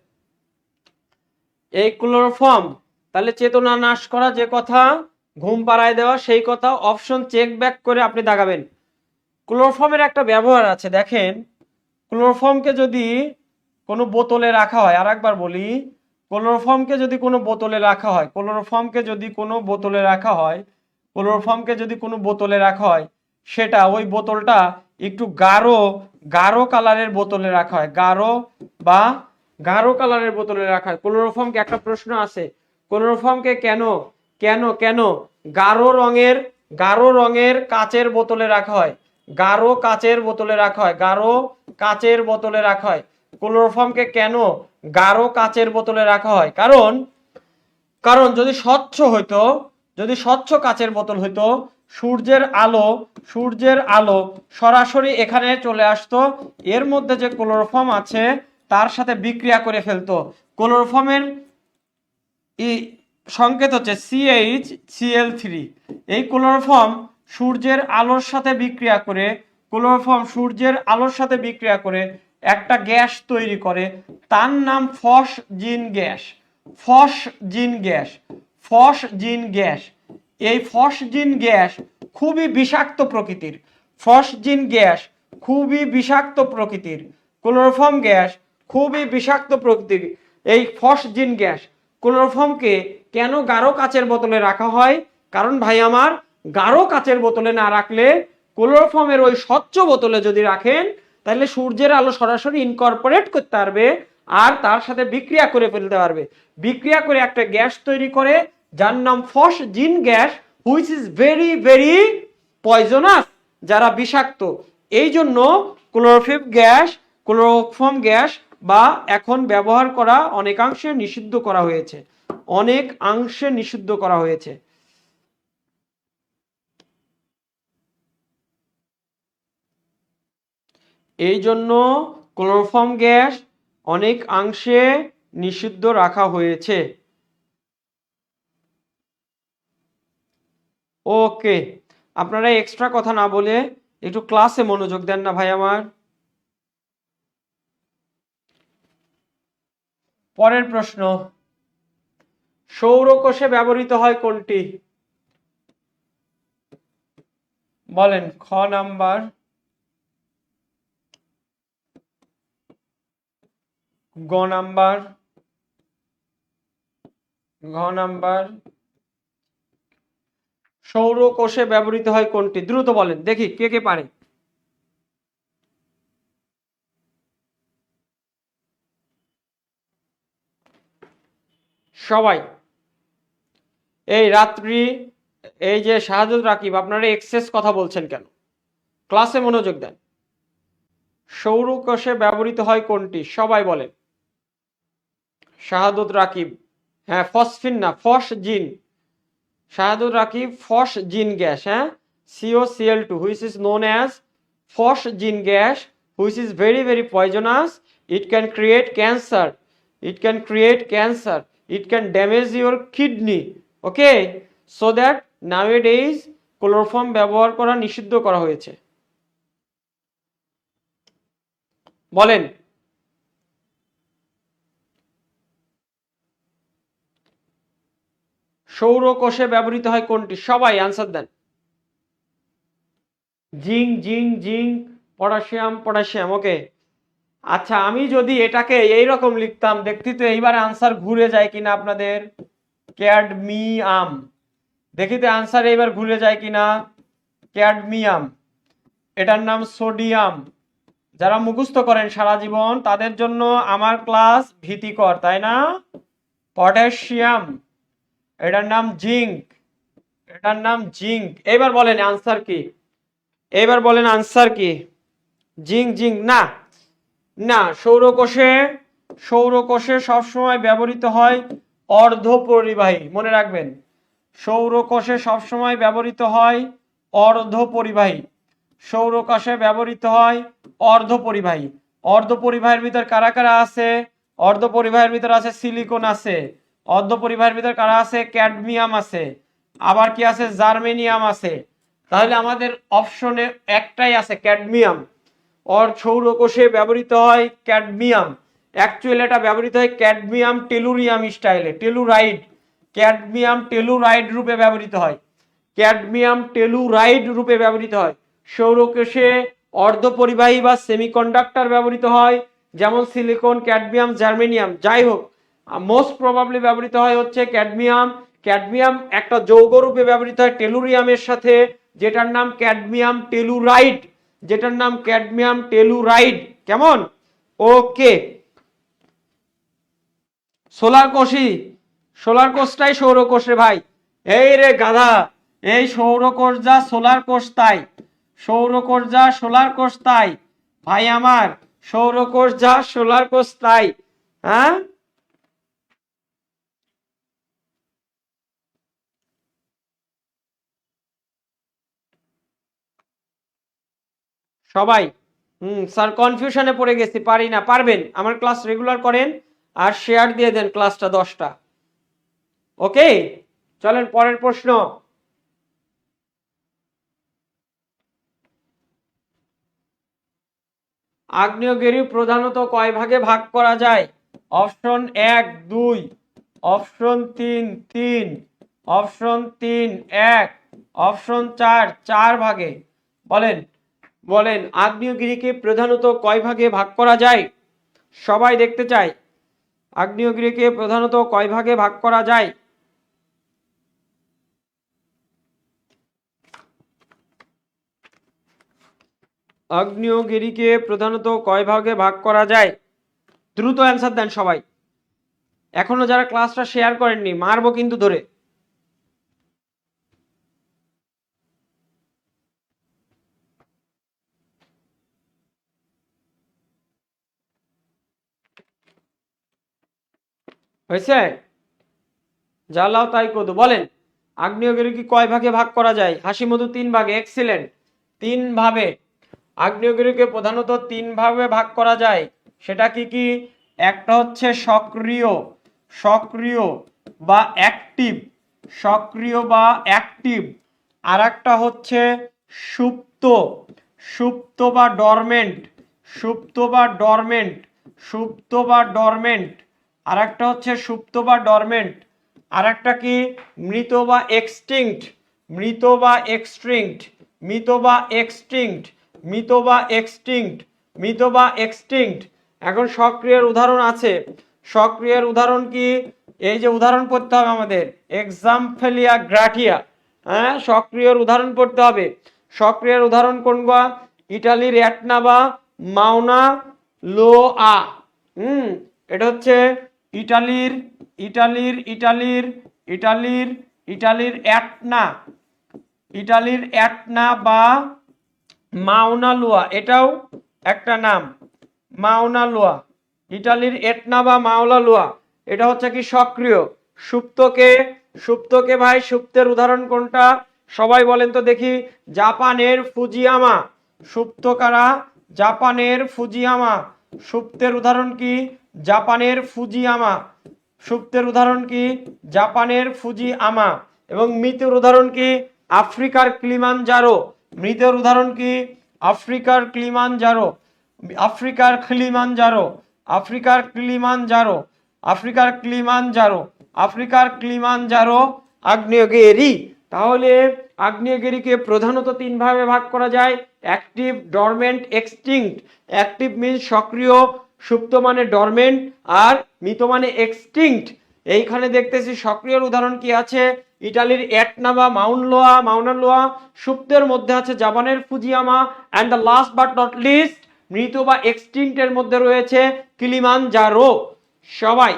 [SPEAKER 1] এই ক্লোরোফর্ম, তাহলে চেতনা নাশ করা যে কথা, ঘুম পাড়ায় দেওয়া সেই কথা, অপশন চেক ব্যাক করে আপনি দাগাবেন। ক্লোরোফর্মের একটা ব্যবহার আছে দেখেন। ক্লোরোফর্মকে যদি কোনো বোতলে রাখা হয়, আর একবার বলি, ক্লোরোফর্মকে যদি কোনো বোতলে রাখা হয়, ক্লোরোফর্মকে যদি কোনো বোতলে রাখা হয়, ক্লোরোফর্মকে যদি কোনো বোতলে রাখা হয়, সেটা ওই বোতলটা একটু গাঢ় গাঢ় কালারের বোতলে রাখা হয়, গাঢ় বা গাঢ় কালারের বোতলে রাখা হয়। ক্লোরোফর্মকে একটা প্রশ্ন আছে, ক্লোরোফর্মকে কেন কেন কেন গাঢ় রঙের কাচের বোতলে রাখা হয়, গাঢ় কাচের বোতলে রাখা হয়, গাঢ় কাচের বোতলে রাখা হয়। ক্লোরোফর্মকে কেন গাঢ় কাচের বোতলে রাখা হয়? কারণ কারণ যদি স্বচ্ছ হইতো, যদি স্বচ্ছ কাচের বোতল হইতো, সূর্যের আলো সরাসরি এখানে চলে আসতো, এর মধ্যে যে ক্লোরোফর্ম আছে তার সাথে বিক্রিয়া করে ফেলতো। ক্লোরোফর্মের সংকেত হচ্ছে CH Cl3। এই ক্লোরোফর্ম সূর্যের আলোর সাথে বিক্রিয়া করে, ক্লোরোফর্ম সূর্যের আলোর সাথে বিক্রিয়া করে একটা গ্যাস তৈরি করে, তার নাম phosgene gas. Phosgene gas, phosgene gas. এই ফসজিন গ্যাস খুবই বিষাক্ত প্রকৃতির। ফসজিন গ্যাস খুবই বিষাক্ত প্রকৃতির। ক্লোরোফর্ম গ্যাস খুবই বিষাক্ত প্রকৃতির। এই ফসজিন গ্যাস ক্লোরোফর্মকে কেন গাঢ় কাচের বোতলে রাখা হয়? কারণ ভাই আমার, গাঢ় কাচের বোতলে না রাখলে ক্লোরোফর্মের ওই স্বচ্ছ বোতলে যদি রাখেন তাহলে সূর্যের আলো সরাসরি ইনকর্পোরেট করতে পারবে আর তার সাথে বিক্রিয়া করে ফেলতে পারবে, বিক্রিয়া করে একটা গ্যাস তৈরি করে যার নাম phosgene gas, which is very very poisonous, যারা বিষাক্ত। এই জন্য ক্লোরোফর্ম গ্যাস বা এখন ব্যবহার করা অনেকাংশে নিষিদ্ধ করা হয়েছে, অনেকাংশে নিষিদ্ধ করা হয়েছে। এই জন্য ক্লোরোফর্ম গ্যাস অনেকাংশে নিষিদ্ধ রাখা হয়েছে। ওকে, আপনারা এক্সট্রা কথা না বলে একটু ক্লাসে মনোযোগ দেন না ভাই আমার। পরের প্রশ্ন, সৌরকোষে ব্যবহৃত হয় কোনটি? বলেন। খ নাম্বার, গ নাম্বার, ঘ নাম্বার। সৌরকোষে ব্যবহৃত হয় কোনটি? দ্রুত বলেন দেখি কে কে পারে। সবাই। এই রাত্রি, এই যে শাহাদুল রাকিব, আপনারা এক্সেস কথা বলছেন কেন? ক্লাসে মনোযোগ দেন। সৌরকোষে ব্যবহৃত হয় কোনটি? সবাই বলেন। শাহাদুল রাকিব, হ্যাঁ ফসফিন না, phosgene. Shahadul Rakib, phosgene gas, হ্যাঁ COCl2 which is known as phosgene gas, which is very very poisonous. It can create cancer, it can create cancer, it can damage your kidney. Okay, so that nowadays chloroform ব্যবহার করা নিষিদ্ধ করা হয়েছে। বলেন। সৌরকোষে ব্যবহৃত হয় কোনটি? সবাই আনসার দেন। Zinc, zinc, zinc, potassium, potassium. Okay, আচ্ছা আমি যদি এটাকে এইরকম লিখতাম, দেখতে তো এইবার আনসার ঘুরে যায় কিনা আপনাদের। ক্যাডমিয়াম, দেখি তো আনসার এইবার ঘুরে যায় কিনা। ক্যাডমিয়াম, এটার নাম সোডিয়াম। যারা মুখস্থ করেন সারা জীবন তাদের জন্য আমার ক্লাস ভীতিকর, তাই না? পটাশিয়াম, এটার নাম জিঙ্ক, এটার নাম জিঙ্ক। এবার বলেন আনসার কি? এবার বলেন আনসার কি? জিঙ্ক, জিঙ্ক না, না। সৌরকোষে সবসময় ব্যবহৃত হয় অর্ধপরিবাহী, মনে রাখবেন। সৌরকোষে সবসময় ব্যবহৃত হয় অর্ধপরিবাহী, সৌরকোষে ব্যবহৃত হয় অর্ধপরিবাহী। অর্ধপরিবাহীর ভিতর কারা কারা আছে? অর্ধপরিবাহীর ভিতর আছে সিলিকন আছে, অর্ধপরিবাহীর ভিতর কারা আছে? ক্যাডমিয়াম আছে, আবার কি আছে? জার্মেনিয়াম আছে। তাহলে আমাদের অপশনে একটাই আছে, ক্যাডমিয়াম। সৌরকোষে ব্যবহৃত হয় ক্যাডমিয়াম। অ্যাকচুয়ালি এটা ব্যবহৃত হয় ক্যাডমিয়াম টেলুরিয়াম স্টাইলে, টেলুরাইড, ক্যাডমিয়াম টেলুরাইড রূপে ব্যবহৃত হয়, ক্যাডমিয়াম টেলুরাইড রূপে ব্যবহৃত হয়। সৌরকোষে অর্ধপরিবাহী বা সেমিকন্ডাক্টর ব্যবহৃত হয়, যেমন সিলিকন, ক্যাডমিয়াম, জার্মেনিয়াম। যাই হোক, মোস্ট প্রবাবলি ব্যবহৃত হয় হচ্ছে ক্যাডমিয়াম। ক্যাডমিয়াম একটা যৌগ রূপে ব্যবহৃত হয় টেলুরিয়ামের সাথে, যেটার নাম ক্যাডমিয়াম টেলুরাইড, যেটার নাম ক্যাডমিয়াম টেলুরাইড। কেমন? ওকে। সোলার কোষই, সোলার কোষটাই সৌরকোষ রে ভাই। এই রে গাধা, এই সৌরকোষ যা সোলার কোষ তাই, সৌরকোষ যা সোলার কোষ তাই ভাই আমার, সৌরকোষ যা সোলার কোষ তাই। হ্যাঁ, সবাই। স্যার কনফিউশনে পড়ে গেছি, পারি না। পারবেন, আমার ক্লাস রেগুলার করেন আর শেয়ার দিয়ে দেন ক্লাসটা 10টা। ওকে, চলেন পরের প্রশ্ন। আগ্নেয়গিরি প্রধানত কয় ভাগে ভাগ করা যায়? অপশন 1 2, অপশন 3 3, অপশন 3 1, অপশন 4 4 ভাগে। বলেন, বলেন আগ্নেয়গিরিকে প্রধানত কয় ভাগে ভাগ করা যায়? সবাই দেখতে চাই, আগ্নেয়গিরিকে প্রধানত কয় ভাগে ভাগ করা যায়? আগ্নেয়গিরিকে প্রধানত কয় ভাগে ভাগ করা যায়? দ্রুত অ্যান্সার দেন সবাই, এখনো যারা ক্লাসটা শেয়ার করেননি মারবো কিন্তু ধরে। হয়েছে? জ্বালাও তাই কদু, বলেন আগ্নেয়গিরি কি কয় ভাগে ভাগ করা যায়? হাসি মধু 3 ভাগে, এক্সিলেন্ট, 3 ভাবে। আগ্নেয়গিরিকে প্রধানত 3 ভাগে ভাগ করা যায়, সেটা কি কি? একটা হচ্ছে সক্রিয়, সক্রিয় বা অ্যাক্টিভ, সক্রিয় বা অ্যাক্টিভ। আর একটা হচ্ছে সুপ্ত, সুপ্ত বা ডরমেন্ট, সুপ্ত বা ডরমেন্ট, সুপ্ত বা ডরমেন্ট। আর একটা হচ্ছে সুপ্ত বা ডরমেন্ট। আর একটা কি? মৃত বা এক্সটিংক্ট, মৃত বা এক্সটিংক্ট, মৃত বা এক্সটিংক্ট, মৃত বা এক্সটিংক্ট, মৃত বা এক্সটিংক্ট। এখন সক্রিয়ের উদাহরণ আছে, সক্রিয়ের উদাহরণ কি? এই যে উদাহরণ পড়তে হবে আমাদের, এক্সাম্পলিয়া গ্রাটিয়া। হ্যাঁ, সক্রিয়ের উদাহরণ পড়তে হবে। সক্রিয়ের উদাহরণ কোনগুলো? ইটালির এটনা বা মাউনা লোয়া। এটা হচ্ছে ইটালির, ইটালির ইটালির ইটালির ইটালির এটনা, ইটালির এটনা বা মাউনা লোয়া, এটাও একটা নাম, মাউনা লোয়া। ইটালির এটনা বা মাওলা লোয়া, এটা হচ্ছে কি? সক্রিয়। সুপ্তকে, সুপ্তকে ভাই, সুপ্তের উদাহরণ কোনটা সবাই বলেন তো দেখি? জাপানের ফুজিয়ামা। সুপ্ত কারা? জাপানের ফুজিয়ামা। সুপ্তের উদাহরণ কি? জাপানের ফুজিয়ামা। সুপ্তের উদাহরণ কি? জাপানের ফুজিয়ামা। এবং মৃতের উদাহরণ কি? আফ্রিকার কিলিমানজারো। মৃতের উদাহরণ কি? আফ্রিকার কিলিমানজারো, আফ্রিকার কিলিমানজারো, আফ্রিকার কিলিমানজারো, আফ্রিকার কিলিমানজারো, আফ্রিকার কিলিমানজারো আগ্নেয়গিরি। তাহলে আগ্নেয়গিরিকে প্রধানত 3 ভাগে ভাগ করা যায়, active, dormant, extinct. Active means সক্রিয়, সুপ্ত মানে ডরমেন্ট, আর মৃত মানে এক্সটিংক্ট। এইখানে দেখতেছি সক্রিয়র উদাহরণ কি আছে? ইটালির এটনা বা মাউনলোয়া, মাউনা লোয়া। সুপ্তের মধ্যে আছে জাপানের Fujiyama. And the last but not list, মৃত বা এক্সটিংক্টের মধ্যে রয়েছে কিলিমানজারো। সবাই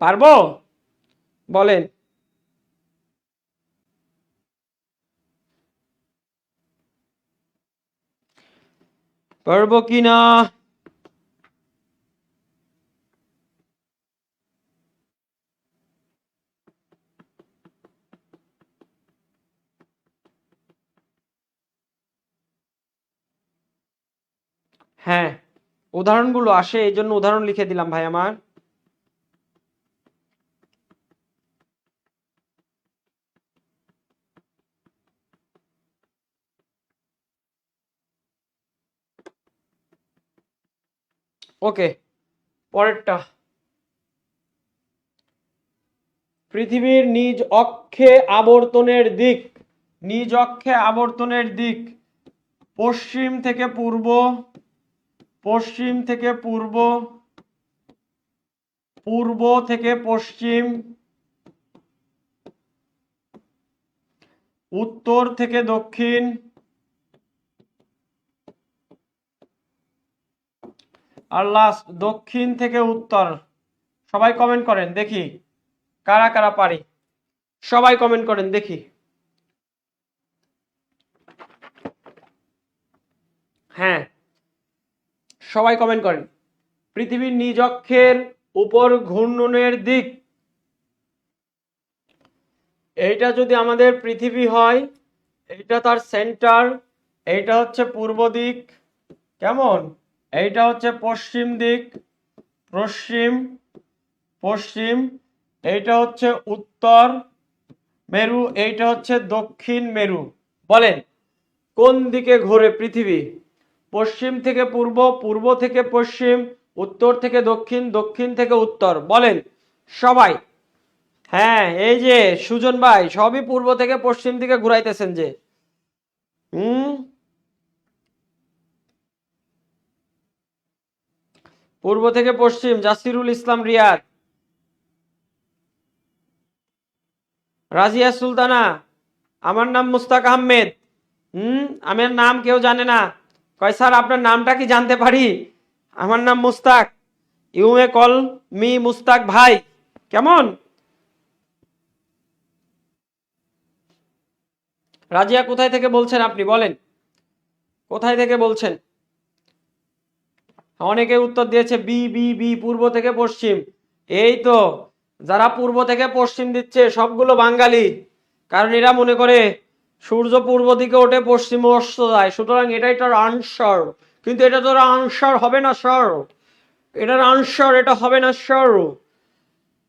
[SPEAKER 1] পারবো? বলেন। পারবো কি না? হ্যাঁ, উদাহরণগুলো আসে, এই জন্য উদাহরণ লিখে দিলাম ভাই আমার। ওকে, পরেরটা। পৃথিবীর নিজ অক্ষে আবর্তনের দিক, নিজ অক্ষে আবর্তনের দিক পশ্চিম থেকে পূর্ব, পশ্চিম থেকে পূর্ব, পূর্ব থেকে পশ্চিম, উত্তর থেকে দক্ষিণ, আর লাস্ট দক্ষিণ থেকে উত্তর। সবাই কমেন্ট করেন দেখি কারা কারা পারি, সবাই কমেন্ট করেন দেখি। হ্যাঁ, সবাই কমেন্ট করেন। পৃথিবীর নিজ অক্ষের উপর ঘূর্ণনের দিক, এইটা যদি আমাদের পৃথিবী হয়, এইটা তার সেন্টার, এইটা হচ্ছে পূর্ব দিক, কেমন? এইটা হচ্ছে পশ্চিম দিক, পশ্চিম, পশ্চিম। এইটা হচ্ছে উত্তর মেরু, এইটা হচ্ছে দক্ষিণ মেরু। বলেন কোন দিকে ঘোরে পৃথিবী? পশ্চিম থেকে পূর্ব, পূর্ব থেকে পশ্চিম, উত্তর থেকে দক্ষিণ, দক্ষিণ থেকে উত্তর। বলেন সবাই। হ্যাঁ, এই যে সুজন ভাই সবই পূর্ব থেকে পশ্চিম দিকে ঘুরাইতেছেন যে। হুম, পূর্ব থেকে পশ্চিম, জাসিরুল ইসলাম রিয়াদ, রাজিয়া সুলতানা, আমার নাম মুস্তাক আহমেদ। আমার নাম কেউ জানে না। কয় স্যার আপনার নামটা কি জানতে পারি? আমার নাম Mustak, you may call me Mustak ভাই। কেমন? রাজিয়া কোথায় থেকে বলছেন আপনি, বলেন কোথায় থেকে বলছেন? অনেকে উত্তর দিয়েছে বি বি বি, পূর্ব থেকে পশ্চিম। এই তো, যারা পূর্ব থেকে পশ্চিম দিচ্ছে সবগুলো বাঙালি, কারণ এরা মনে করে সূর্য পূর্ব দিকে ওঠে পশ্চিমে অস্ত যায়, সুতরাং এটাই তার আনসার। কিন্তু এটা তোর আনসার হবে না স্যার, এটার আনসার এটা হবে না স্যার।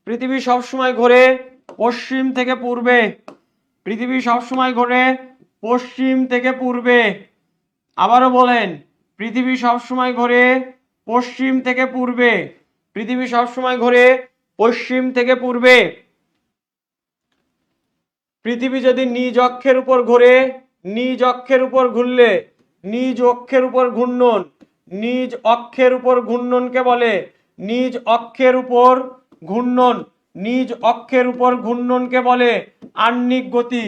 [SPEAKER 1] পৃথিবী সবসময় ঘোরে পশ্চিম থেকে পূর্বে, পৃথিবী সবসময় ঘোরে পশ্চিম থেকে পূর্বে। আবারও বলেন, পৃথিবী সবসময় ঘোরে পশ্চিম থেকে পূর্বে, পৃথিবী সবসময় ঘোরে পশ্চিম থেকে পূর্বে। পৃথিবী যদি নিজ অক্ষের উপর ঘোরে, নিজ অক্ষের উপর ঘুরলে, নিজ অক্ষের উপর ঘূর্ণন, নিজ অক্ষের উপর ঘূর্ণনকে বলে, নিজ অক্ষের উপর ঘূর্ণন, নিজ অক্ষের উপর ঘূর্ণনকে বলে আহ্নিক গতি,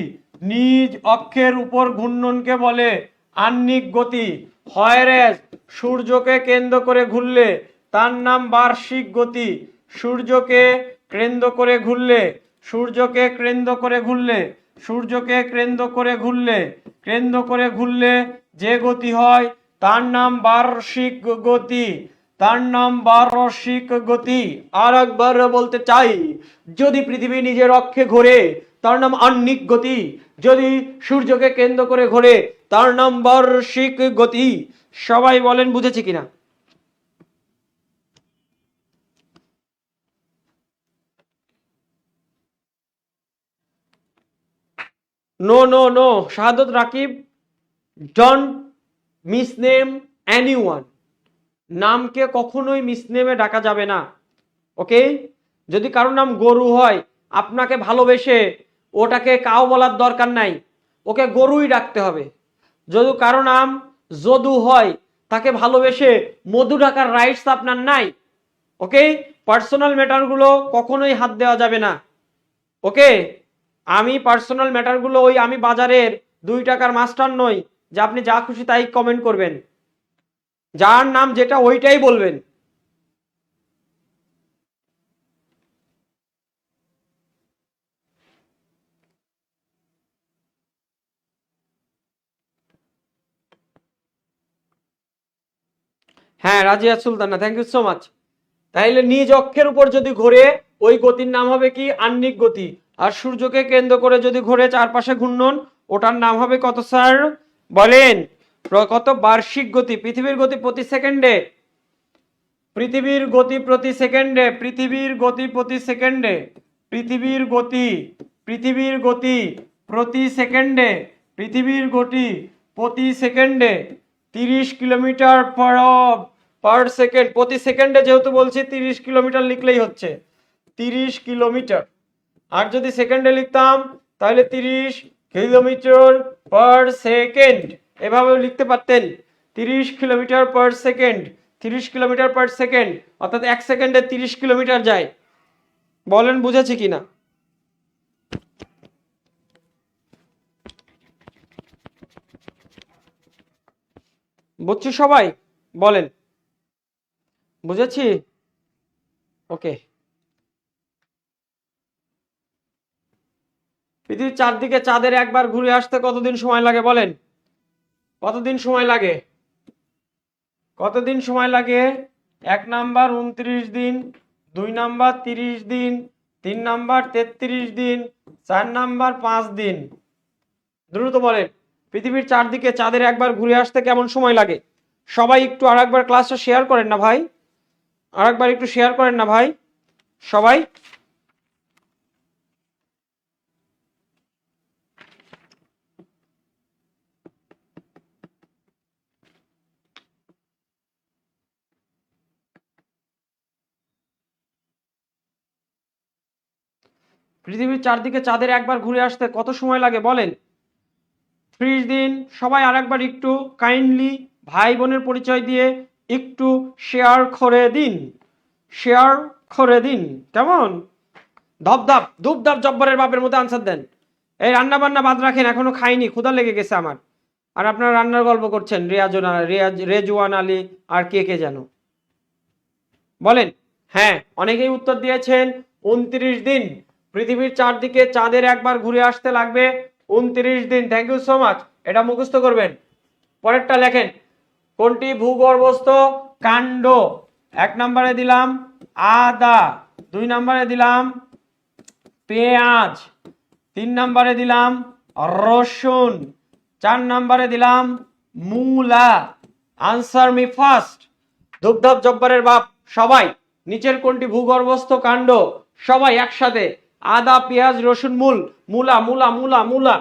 [SPEAKER 1] নিজ অক্ষের উপর ঘূর্ণনকে বলে আহ্নিক গতি। হয়রেজ সূর্যকে কেন্দ্র করে ঘুরলে তার নাম বার্ষিক গতি, সূর্যকে কেন্দ্র করে ঘুরলে, সূর্যকে কেন্দ্র করে ঘুরলে, সূর্যকে কেন্দ্র করে ঘুরলে, কেন্দ্র করে ঘুরলে যে গতি হয় তার নাম বার্ষিক গতি, তার নাম বার্ষিক গতি। আর একবার বলতে চাই, যদি পৃথিবী নিজের অক্ষে ঘোরে তার নাম আহ্নিক গতি, যদি সূর্যকে কেন্দ্র করে ঘোরে তার নাম বার্ষিক গতি। সবাই বলেন বুঝেছি কিনা? No no no, Shahadat Rakib, don't misname anyone. নামকে কখনোই মিসনেমে ডাকা যাবে না, ওকে? যদি কারোর নাম গরু হয়, আপনাকে ভালোবেসে ওটাকে কাউ বলার দরকার নাই, ওকে গরুই ডাকতে হবে। যদি কারো নাম যদু হয়, তাকে ভালোবেসে মধু ডাকার রাইটস আপনার নাই, ওকে? পার্সোনাল ম্যাটারগুলো কখনোই হাত দেওয়া যাবে না, ওকে? আমি পার্সোনাল ম্যাটারগুলো, ওই আমি বাজারের 2 টাকার মাস্টার নই যে আপনি যা খুশি তাই কমেন্ট করবেন, যার নাম যেটা ওইটাই বলবেন। হ্যাঁ, Razia Sultana, thank you so much. তাইলে নিজ অক্ষের উপর যদি ঘোরে ওই গতির নাম হবে কি? আহ্নিক গতি। আর সূর্যকে কেন্দ্র করে যদি ঘোরে চারপাশে ঘূর্ণন, ওটার নাম হবে কত স্যার বলেন? কত? বার্ষিক গতি। পৃথিবীর গতি প্রতি সেকেন্ডে, পৃথিবীর গতি প্রতি সেকেন্ডে, পৃথিবীর গতি প্রতি সেকেন্ডে, পৃথিবীর গতি, পৃথিবীর গতি প্রতি সেকেন্ডে, পৃথিবীর গতি প্রতি সেকেন্ডে 30 কিলোমিটার পার সেকেন্ড। প্রতি সেকেন্ডে যেহেতু বলছি 30 কিলোমিটার লিখলেই হচ্ছে 30 কিলোমিটার। আর যদি সেকেন্ডে লিখতাম তাহলে 30 কিলোমিটার পার সেকেন্ড, এভাবেও লিখতে পারতেন। 30 kilometre per second, 30 kilometre per second, অর্থাৎ 1 সেকেন্ডে 30 কিলোমিটার যায়। বলেন বুঝেছি কিনা? বুঝছি সবাই? বলেন বুঝেছি? ওকে। পৃথিবীর চারদিকে চাঁদের একবার ঘুরে আসতে কতদিন সময় লাগে বলেন? কতদিন সময় লাগে? কতদিন সময় লাগে? 1 নাম্বার 29 দিন, 2 নাম্বার 30 দিন, 3 নাম্বার 33 দিন, 4 নাম্বার 5 দিন। দ্রুত বলেন, পৃথিবীর চারদিকে চাঁদের একবার ঘুরে আসতে কেমন সময় লাগে? সবাই একটু আর একবার ক্লাসটা শেয়ার করেন না ভাই, আর একবার একটু শেয়ার করেন না ভাই সবাই। পৃথিবীর চারদিকে চাঁদের একবার ঘুরে আসতে কত সময় লাগে বলেন? 30 দিন। সবাই আর একবার একটু কাইন্ডলি ভাই বোনের পরিচয় দিয়ে একটু শেয়ার করে দিন, শেয়ার করে দিন। কেমন? ধপধপ ধূপধাপ জব্বরের বাপের মতো আনসার দেন। এই রান্না বান্না বাদ রাখেন, এখনো খাইনি, ক্ষুধা লেগে গেছে আমার। আর আপনারা রান্নার গল্প করছেন, রেজওয়ান আলী আর কে কে যেন বলেন। হ্যাঁ, অনেকেই উত্তর দিয়েছেন 29 দিন। পৃথিবীর চারদিকে চাঁদের একবার ঘুরে আসতে লাগবে 29 দিন। Thank you so much. এটা মুখস্থ করবেন। পরেরটা লেখেন, কোনটি ভূগর্ভস্থ কাণ্ড? 1 নম্বরে দিলাম আদা, 2 নম্বরে দিলাম পেঁয়াজ, 3 নম্বরে দিলাম রসুন, 4 নম্বরে দিলাম মূলা। Answer me first. ধুপধাপ জব্বারের বাপ সবাই, নিচের কোনটি ভূগর্ভস্থ কাণ্ড? সবাই একসাথে, আদা পেঁয়াজ রসুন মূলা মূলা মূলা মূলা,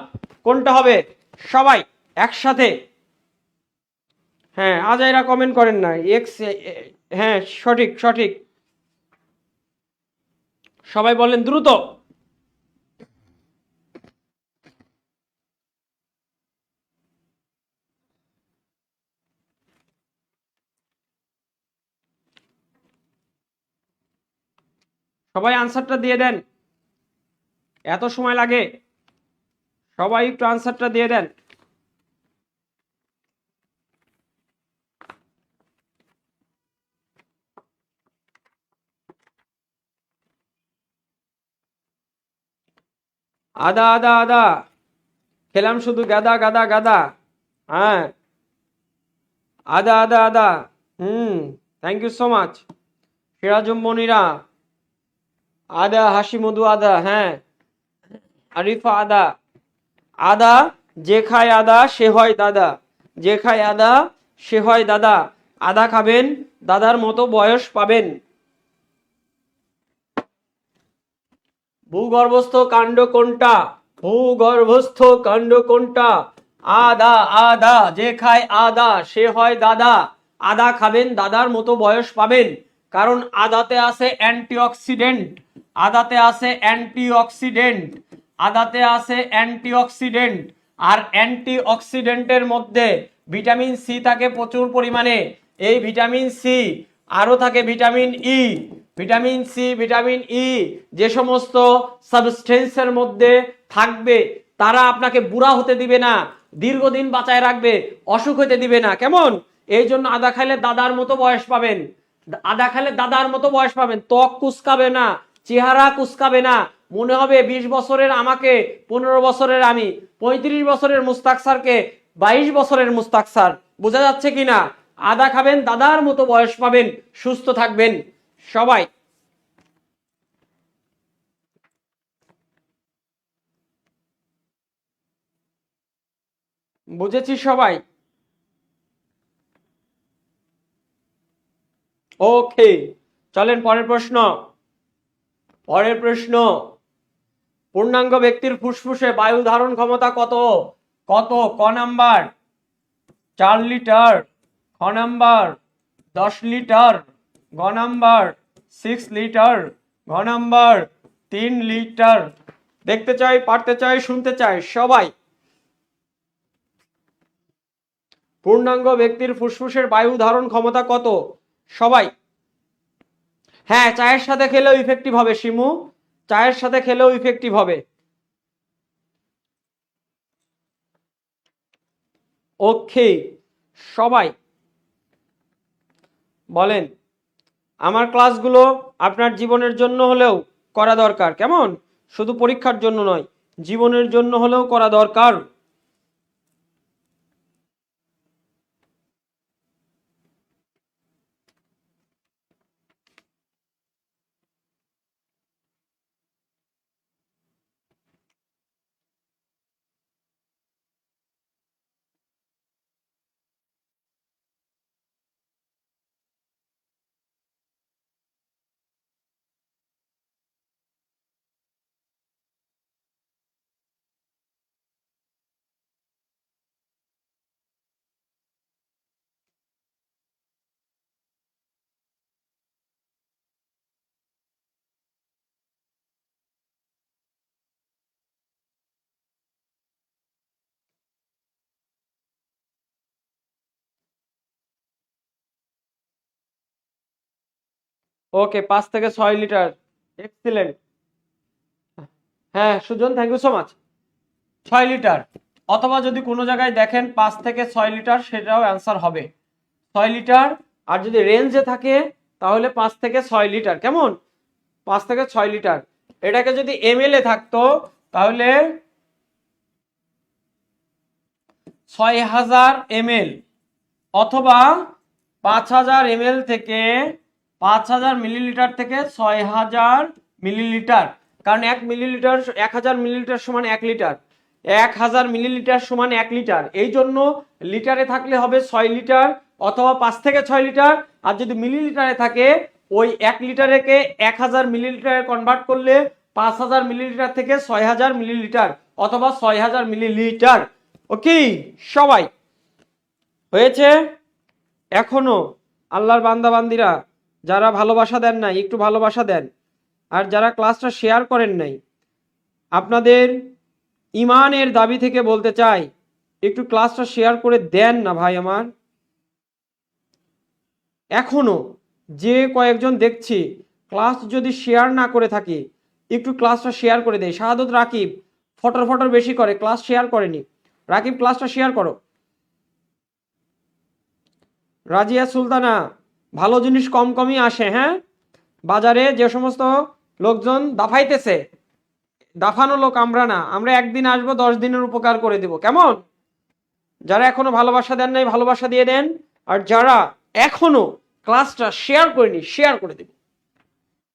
[SPEAKER 1] কোনটা হবে? সবাই একসাথে। হ্যাঁ, আজাইরা কমেন্ট করেন না। এক্স, হ্যাঁ সঠিক সঠিক, সবাই বলেন দ্রুত। সবাই আনসারটা দিয়ে দেন, এত সময় লাগে? সবাই একটু আনসারটা দিয়ে দেন। আদা আদা আদা, খেলাম শুধু গাদা গাদা গাদা। হ্যাঁ, আদা আদা আদা। Thank you so much. Sirajum Monira আদা, হাসি মধু আদা, হ্যাঁ আরিফা আদা। আদা, যে খায় আদা সে হয় দাদা, যে খায় আদা সে হয় দাদা। আদা খাবেন, দাদার মতো বয়স পাবেন। ভূগর্ভস্থ কাণ্ড কোনটা? ভূগর্ভস্থ কাণ্ড কোনটা? আদা আদা, যে খায় আদা সে হয় দাদা। আদা খাবেন, দাদার মতো বয়স পাবেন। কারণ আদাতে আছে অ্যান্টিঅক্সিডেন্ট, আদাতে আছে অ্যান্টিঅক্সিডেন্ট, আদাতে আছে অ্যান্টিঅক্সিডেন্ট। আর অ্যান্টিঅক্সিডেন্টের মধ্যে ভিটামিন সি থাকে প্রচুর পরিমাণে। এই ভিটামিন সি, আরও থাকে vitamin E. Vitamin C, vitamin E যে সমস্ত সাবস্টেন্সের মধ্যে থাকবে তারা আপনাকে বুড়া হতে দিবে না, দীর্ঘদিন বাঁচায় রাখবে, অসুখ হতে দিবে না। কেমন? এই জন্য আদা খাইলে দাদার মতো বয়স পাবেন। আদা খাইলে দাদার মতো বয়স পাবেন। ত্বক কুচকাবে না, চেহারা কুচকাবে না, মনে হবে 20 বছরের আমাকে 15 বছরের আমি, 35 বছরের মুস্তাক স্যারকে 22 বছরের মুস্তাক স্যার। বোঝা যাচ্ছে কিনা? আদা খাবেন, দাদার মতো বয়স পাবেন, সুস্থ থাকবেন সবাই। বুঝেছি সবাই? ওকে, চলেন পরের প্রশ্ন। পরের প্রশ্ন, পূর্ণাঙ্গ ব্যক্তির ফুসফুসে বায়ু ধারণ ক্ষমতা কত? কত? ক নাম্বার 4 লিটার, খ নাম্বার 10 লিটার, গ নাম্বার 6 লিটার, ঘ নাম্বার 3 লিটার। দেখতে চাই, পারতে চাই, শুনতে চাই সবাই। পূর্ণাঙ্গ ব্যক্তির ফুসফুসের বায়ু ধারণ ক্ষমতা কত? সবাই। হ্যাঁ, চায়ের সাথে খেলেও ইফেক্টিভ হবে শিমু, চায়ের সাথে খেলেও ইফেক্টিভ হবে। ওকে, সবাই বলেন। আমার ক্লাসগুলো আপনার জীবনের জন্য হলেও করা দরকার। কেমন? শুধু পরীক্ষার জন্য নয়, জীবনের জন্য হলেও করা দরকার। ওকে, 5 থেকে 6 লিটার। এক্সিলেন্ট। হ্যাঁ Sujon, thank you so much. 6 litre. অথবা যদি কোনো জায়গায় দেখেন 5 থেকে 6 লিটার, সেটাও অ্যান্সার হবে 6 লিটার। আর যদি রেঞ্জে থাকে তাহলে 5 থেকে 6 লিটার। কেমন? 5 থেকে 6 লিটার। এটাকে যদি এমএল এ থাকতো তাহলে 6000 ml অথবা 5000 ml থেকে 5000 মিলিলিটার থেকে 6000 মিলিলিটার। কারণ 1 মিলিলিটার 1000 মিলিলিটার সমান 1 লিটার, 1000 মিলিলিটার সমান 1 লিটার। এই জন্য লিটারে থাকলে হবে 6 লিটার অথবা 5 থেকে 6 লিটার। আর যদি মিলিলিটারে থাকে ওই 1 লিটারকে 1000 মিলিলিটারে কনভার্ট করলে 5000 মিলিলিটার থেকে 6000 মিলিলিটার অথবা 6000 মিলিলিটার। ওকে সবাই হয়েছে? এখনো আল্লাহর বান্দা বান্দিরা যারা ভালোবাসা দেন নাই একটু ভালোবাসা দেন, আর যারা ক্লাসটা শেয়ার করেন নাই, আপনাদের ইমানের দাবি থেকে বলতে চাই একটু ক্লাসটা শেয়ার করে দেন না ভাই আমার। এখনো যে কয়েকজন দেখছি ক্লাস যদি শেয়ার না করে থাকি একটু ক্লাসটা শেয়ার করে দেয়। শাহাদত রাকিব ফটর ফটর বেশি করে, ক্লাস শেয়ার করেনি। রাকিব ক্লাসটা শেয়ার করো। রাজিয়া সুলতানা ভালো জিনিস কম কমই আসে। হ্যাঁ, বাজারে যে সমস্ত লোকজন দাফাইতেছে, দাফানো লোক আমরা না, আমরা একদিন আসবো 10 দিনের উপকার করে দিব। কেমন? যারা এখনো ভালোবাসা দেন নাই ভালোবাসা দিয়ে দেন, আর যারা এখনো ক্লাসটা শেয়ার করেনি শেয়ার করে দিব।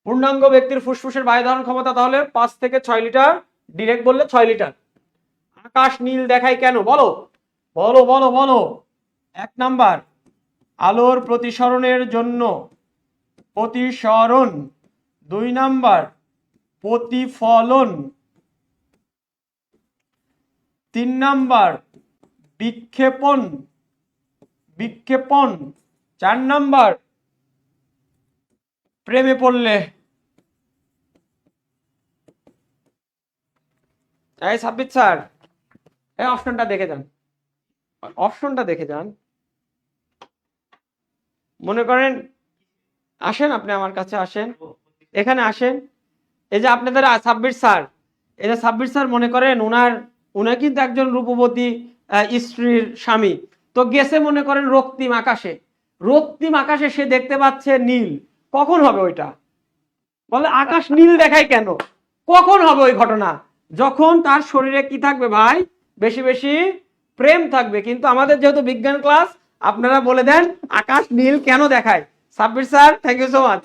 [SPEAKER 1] পূর্ণাঙ্গ ব্যক্তির ফুসফুসের বায়ু ধারণ ক্ষমতা তাহলে 5 থেকে 6 লিটার, ডিরেক্ট বললে 6 লিটার। আকাশ নীল দেখায় কেন? বলো বলো বলো বলো। 1 নাম্বার আলোর প্রতিসরণের জন্য, প্রতিসরণ। 2 নাম্বার প্রতিফলন। 3 নাম্বার বিক্ষেপণ, বিক্ষেপণ। 4 নাম্বার প্রেমে পড়লে। এই সাব্বির স্যার এই অপশনটা দেখে যান, অপশনটা দেখে যান। মনে করেন আসেন, আপনি আমার কাছে আসেন, এখানে আসেন। এই যে আপনাদের সাব্বির স্যার, এই যে সাব্বির স্যার মনে করেন উনার কিন্তু একজন রূপবতী স্ত্রীর স্বামী। তো গেছে মনে করেন রক্তিম আকাশে, রক্তিম আকাশে সে দেখতে পাচ্ছে নীল। কখন হবে ওইটা? বলে আকাশ নীল দেখায় কেন? কখন হবে ওই ঘটনা? যখন তার শরীরে কি থাকবে ভাই? বেশি বেশি প্রেম থাকবে। কিন্তু আমাদের যেহেতু বিজ্ঞান ক্লাস, আপনারা বলে দেন আকাশ নীল কেন দেখায়। Sabbir sir thank you so much.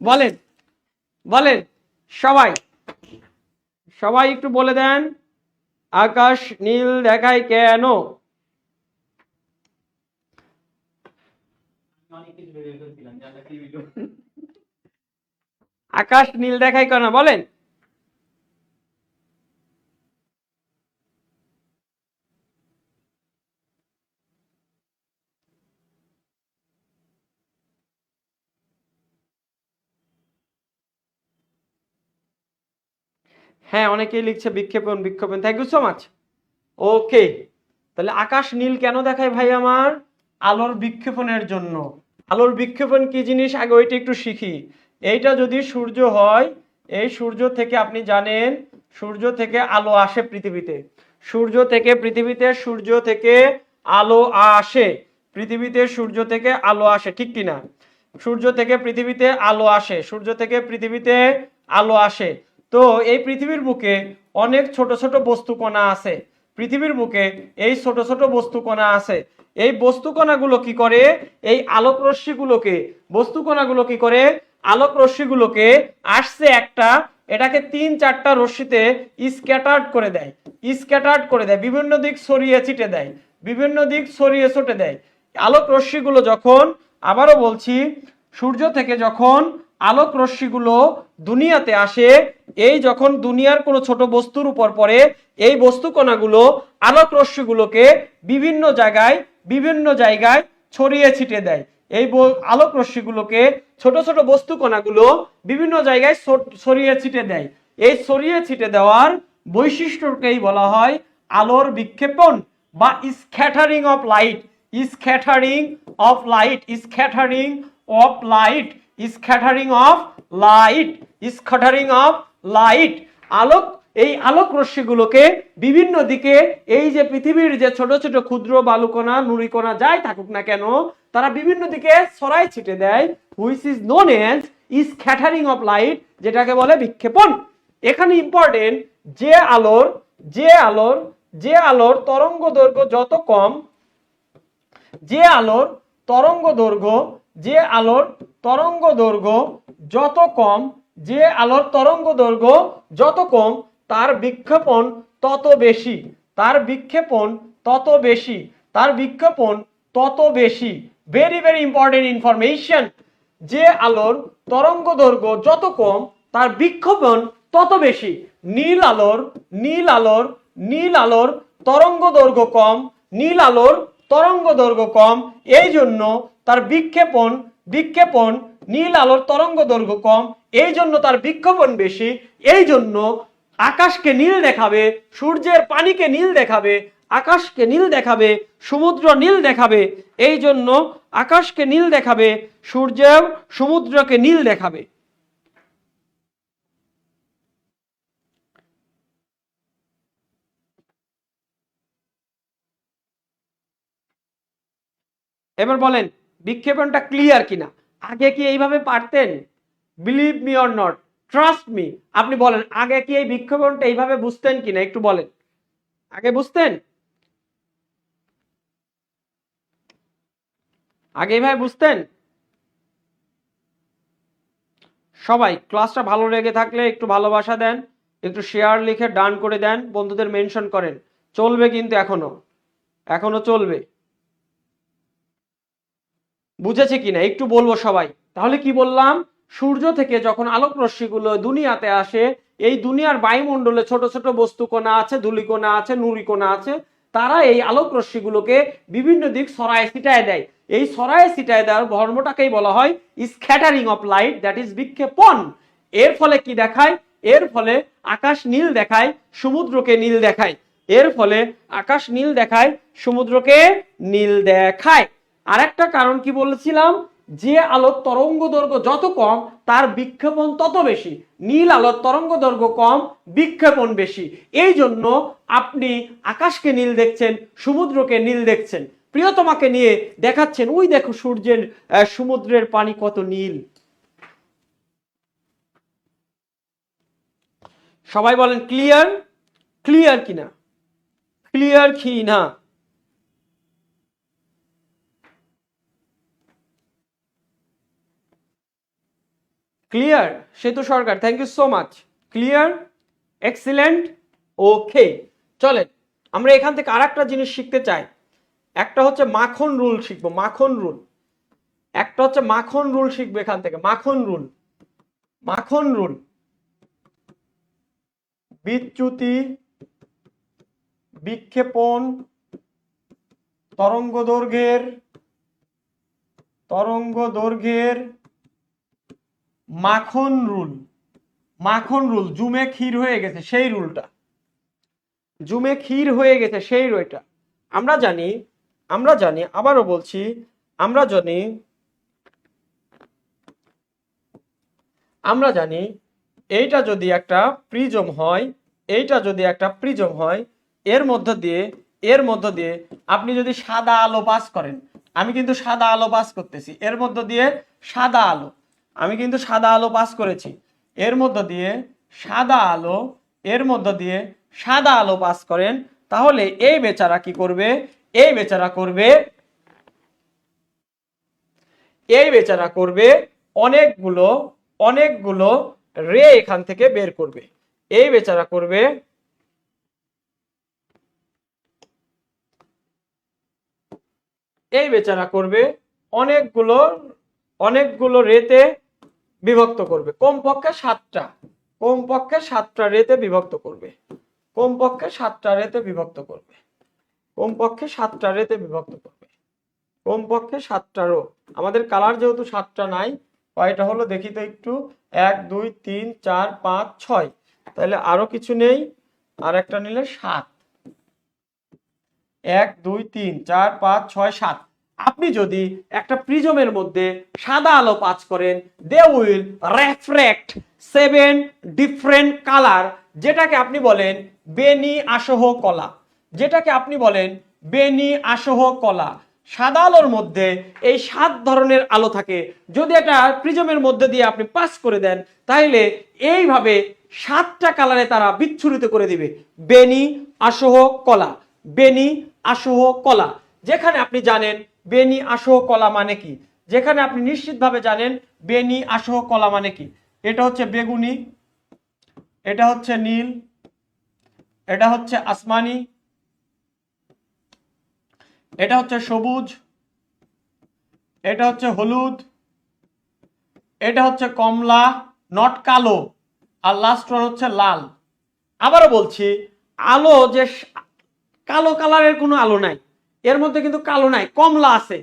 [SPEAKER 1] বলেন বলেন সবাই, সবাই একটু বলে দেন আকাশ নীল দেখায় কেন? আকাশ নীল দেখায় কেন বলেন? হ্যাঁ, অনেকেই লিখছে বিক্ষেপণ বিক্ষেপণ। Thank you so much. Okay, তাহলে আকাশ নীল কেন দেখায় ভাই আমার? আলোর বিক্ষেপণের জন্য। আলোর বিক্ষেপণ কি জিনিস আগে ওইটা একটু শিখি। এইটা যদি সূর্য হয়, এই সূর্য থেকে আপনি জানেন সূর্য থেকে আলো আসে পৃথিবীতে, সূর্য থেকে পৃথিবীতে, সূর্য থেকে আলো আসে পৃথিবীতে, সূর্য থেকে আলো আসে, ঠিক কিনা? সূর্য থেকে পৃথিবীতে আলো আসে, সূর্য থেকে পৃথিবীতে আলো আসে। তো এই পৃথিবীর বুকে অনেক ছোট ছোট বস্তুকণা আছে, পৃথিবীর বুকে এই ছোট ছোট বস্তুকণা আছে। এই বস্তুকণাগুলো কি করে? এই আলোক রশ্মিগুলোকে, বস্তুকণাগুলো কি করে? আলোক রশ্মিগুলোকে আসছে একটা, এটাকে 3-4টা রশ্মিতে স্ক্যাটার্ড করে দেয়, স্ক্যাটার্ড করে দেয়, বিভিন্ন দিক ছড়িয়ে ছিটে দেয়, বিভিন্ন দিক ছড়িয়ে ছোটে দেয়। আলোক রশ্মিগুলো যখন, আবারও বলছি, সূর্য থেকে যখন আলোক রশ্মিগুলো দুনিয়াতে আসে, এই যখন দুনিয়ার কোনো ছোট বস্তুর উপর পড়ে, এই বস্তু কণাগুলো আলোক রশ্মিগুলোকে বিভিন্ন জায়গায় ছড়িয়ে ছিটে দেয়। এই আলোক রশ্মিগুলোকে ছোট ছোট বস্তু কণাগুলো বিভিন্ন জায়গায় ছড়িয়ে ছিটে দেয়। এই ছড়িয়ে ছিটে দেওয়ার বৈশিষ্ট্যকেই বলা হয় আলোর বিক্ষেপণ বা scattering of light, scattering of light, scattering of light, scattering of light, scattering of light. আলোক এই আলোক রশ্মিগুলোকে বিভিন্ন দিকে, এই যে পৃথিবীর যে ছোট ছোট ক্ষুদ্র বালুকণা নুড়িকণা যাই থাকুক না কেন, তারা বিভিন্ন দিকে ছড়াই ছিটে দেয়, which is known as scattering of light, যেটাকে বলে বিক্ষেপণ। এখানে ইম্পর্টেন্ট, যে আলোর তরঙ্গ দৈর্ঘ্য যত কম, যে আলোর তরঙ্গ দৈর্ঘ্য যত কম, যে আলোর তরঙ্গ দৈর্ঘ্য যত কম, তার বিক্ষেপণ তত বেশি, তার বিক্ষেপণ তত বেশি। Very very important information. যে আলোর তরঙ্গ দৈর্ঘ্য যত কম, তার বিক্ষেপণ তত বেশি। নীল আলোর তরঙ্গ দৈর্ঘ্য কম, এই জন্য তার বিক্ষেপণ নীল আলোর তরঙ্গ দৈর্ঘ্য কম, এই জন্য তার বিক্ষেপণ বেশি। এই জন্য আকাশকে নীল দেখাবে, সূর্যের পানিকে নীল দেখাবে, আকাশকে নীল দেখাবে, সমুদ্র নীল দেখাবে। এই জন্য আকাশকে নীল দেখাবে, সমুদ্রকে নীল দেখাবে। এবার বলেন বিক্ষেপণটা ক্লিয়ার কিনা। আগে কি এইভাবে পারতেন? Believe me or not, trust me, আপনি বলেন আগে কি এই বিক্ষেপণটা এইভাবে বুঝতেন কিনা, একটু বলেন। আগে বুঝতেন? আগে এইভাবে বুঝতেন? সবাই ক্লাসটা ভালো লেগে থাকলে একটু ভালোবাসা দেন, একটু শেয়ার লিখে ডান করে দেন, বন্ধুদের মেনশন করেন। চলবে কিন্তু এখনো চলবে। বুঝেছে কিনা একটু বলবো সবাই। তাহলে কি বললাম, সূর্য থেকে যখন আলোক রশ্মিগুলো দুনিয়াতে আসে, এই দুনিয়ার বায়ুমণ্ডলে ছোট ছোট বস্তুকণা আছে, ধূলিকণা আছে, নুড়িকণা আছে, তারা এই আলোক রশ্মিগুলোকে বিভিন্ন দিক ছড়ায় ছিটায় দেয়। এই ছড়ায় ছিটায় দেওয়ার ধর্মটাকেই বলা হয় scattering of light, that is বিক্ষেপণ। এর ফলে কি দেখায়? এর ফলে আকাশ নীল দেখায়, সমুদ্রকে নীল দেখায়। এর ফলে আকাশ নীল দেখায়, সমুদ্রকে নীল দেখায়। আরেকটা কারণ কি বলেছিলাম, যে আলোর তরঙ্গ দৈর্ঘ্য যত কম, তার বিক্ষেপণ তত বেশি। নীল আলোর তরঙ্গ দৈর্ঘ্য কম, বিক্ষেপণ বেশি। এই জন্য আপনি আকাশকে নীল দেখছেন, সমুদ্রকে নীল দেখছেন। প্রিয়তমাকে নিয়ে দেখাচ্ছেন, ওই দেখো সমুদ্রের পানি কত নীল। সবাই বলেন ক্লিয়ার কিনা, ক্লিয়ার কি না? Clear? Setu Sarkar, thank you so much. Clear, excellent, okay. চলেন আমরা এখান থেকে আরেকটা জিনিস শিখতে চাই। একটা হচ্ছে মাখন রুল শিখবো, মাখন রুল। একটা হচ্ছে মাখন রুল শিখবো এখান থেকে, মাখন রুল। বিচ্যুতি, বিক্ষেপণ, তরঙ্গ দৈর্ঘ্যের মাখন রুল। জুমে ক্ষীর হয়ে গেছে সেই রুলটা, আমরা জানি, আবারও বলছি, আমরা জানি এইটা যদি একটা প্রিজম হয়, এর মধ্য দিয়ে আপনি যদি সাদা আলো পাস করেন, আমি কিন্তু সাদা আলো পাস করতেছি, এর মধ্য দিয়ে সাদা আলো, আমি কিন্তু সাদা আলো পাস করেছি, এর মধ্য দিয়ে সাদা আলো পাস করেন, তাহলে এই বেচারা কি করবে? এই বেচারা করবে অনেকগুলো রে এখান থেকে বের করবে। এই বেচারা করবে অনেকগুলো রেতে বিভক্ত করবে, কমপক্ষে সাতটা রেতে বিভক্ত করবে, কমপক্ষে সাতটা রেতে বিভক্ত করবে। আমাদের কালার যেহেতু 7টা নাই, কয়টা হলো দেখি তো একটু, 1 2 3 4 5 6, তাহলে আরো কিছু নেই, আর একটা নিলে 7। 1 2 3 4 5 6 7। আপনি যদি একটা প্রিজমের মধ্যে সাদা আলো পাস করেন, they will reflect 7 different colour যেটাকে আপনি বলেন বেনি আসহ কলা, যেটাকে আপনি বলেন বেনি আসহ কলা। সাদা আলোর মধ্যে এই 7 ধরনের আলো থাকে। যদি এটা প্রিজমের মধ্যে দিয়ে আপনি পাস করে দেন, তাহলে এইভাবে 7টা কালারে তারা বিচ্ছুরিত করে দিবে। বেনি আসহ কলা, বেনি আসহ কলা। যেখানে আপনি জানেন বেনি আসহ কলা মানে কি, যেখানে আপনি নিশ্চিতভাবে জানেন বেনি আসহ কলা মানে কি। এটা হচ্ছে বেগুনি, এটা হচ্ছে নীল, এটা হচ্ছে আসমানি, এটা হচ্ছে সবুজ, এটা হচ্ছে হলুদ, এটা হচ্ছে কমলা, নট কালো, আর লাস্ট ওয়ান হচ্ছে লাল। আবারও বলছি, আলো যে কালো কালারের কোনো আলো নাই, এর মধ্যে কিন্তু কালো নাই, কমলা আছে।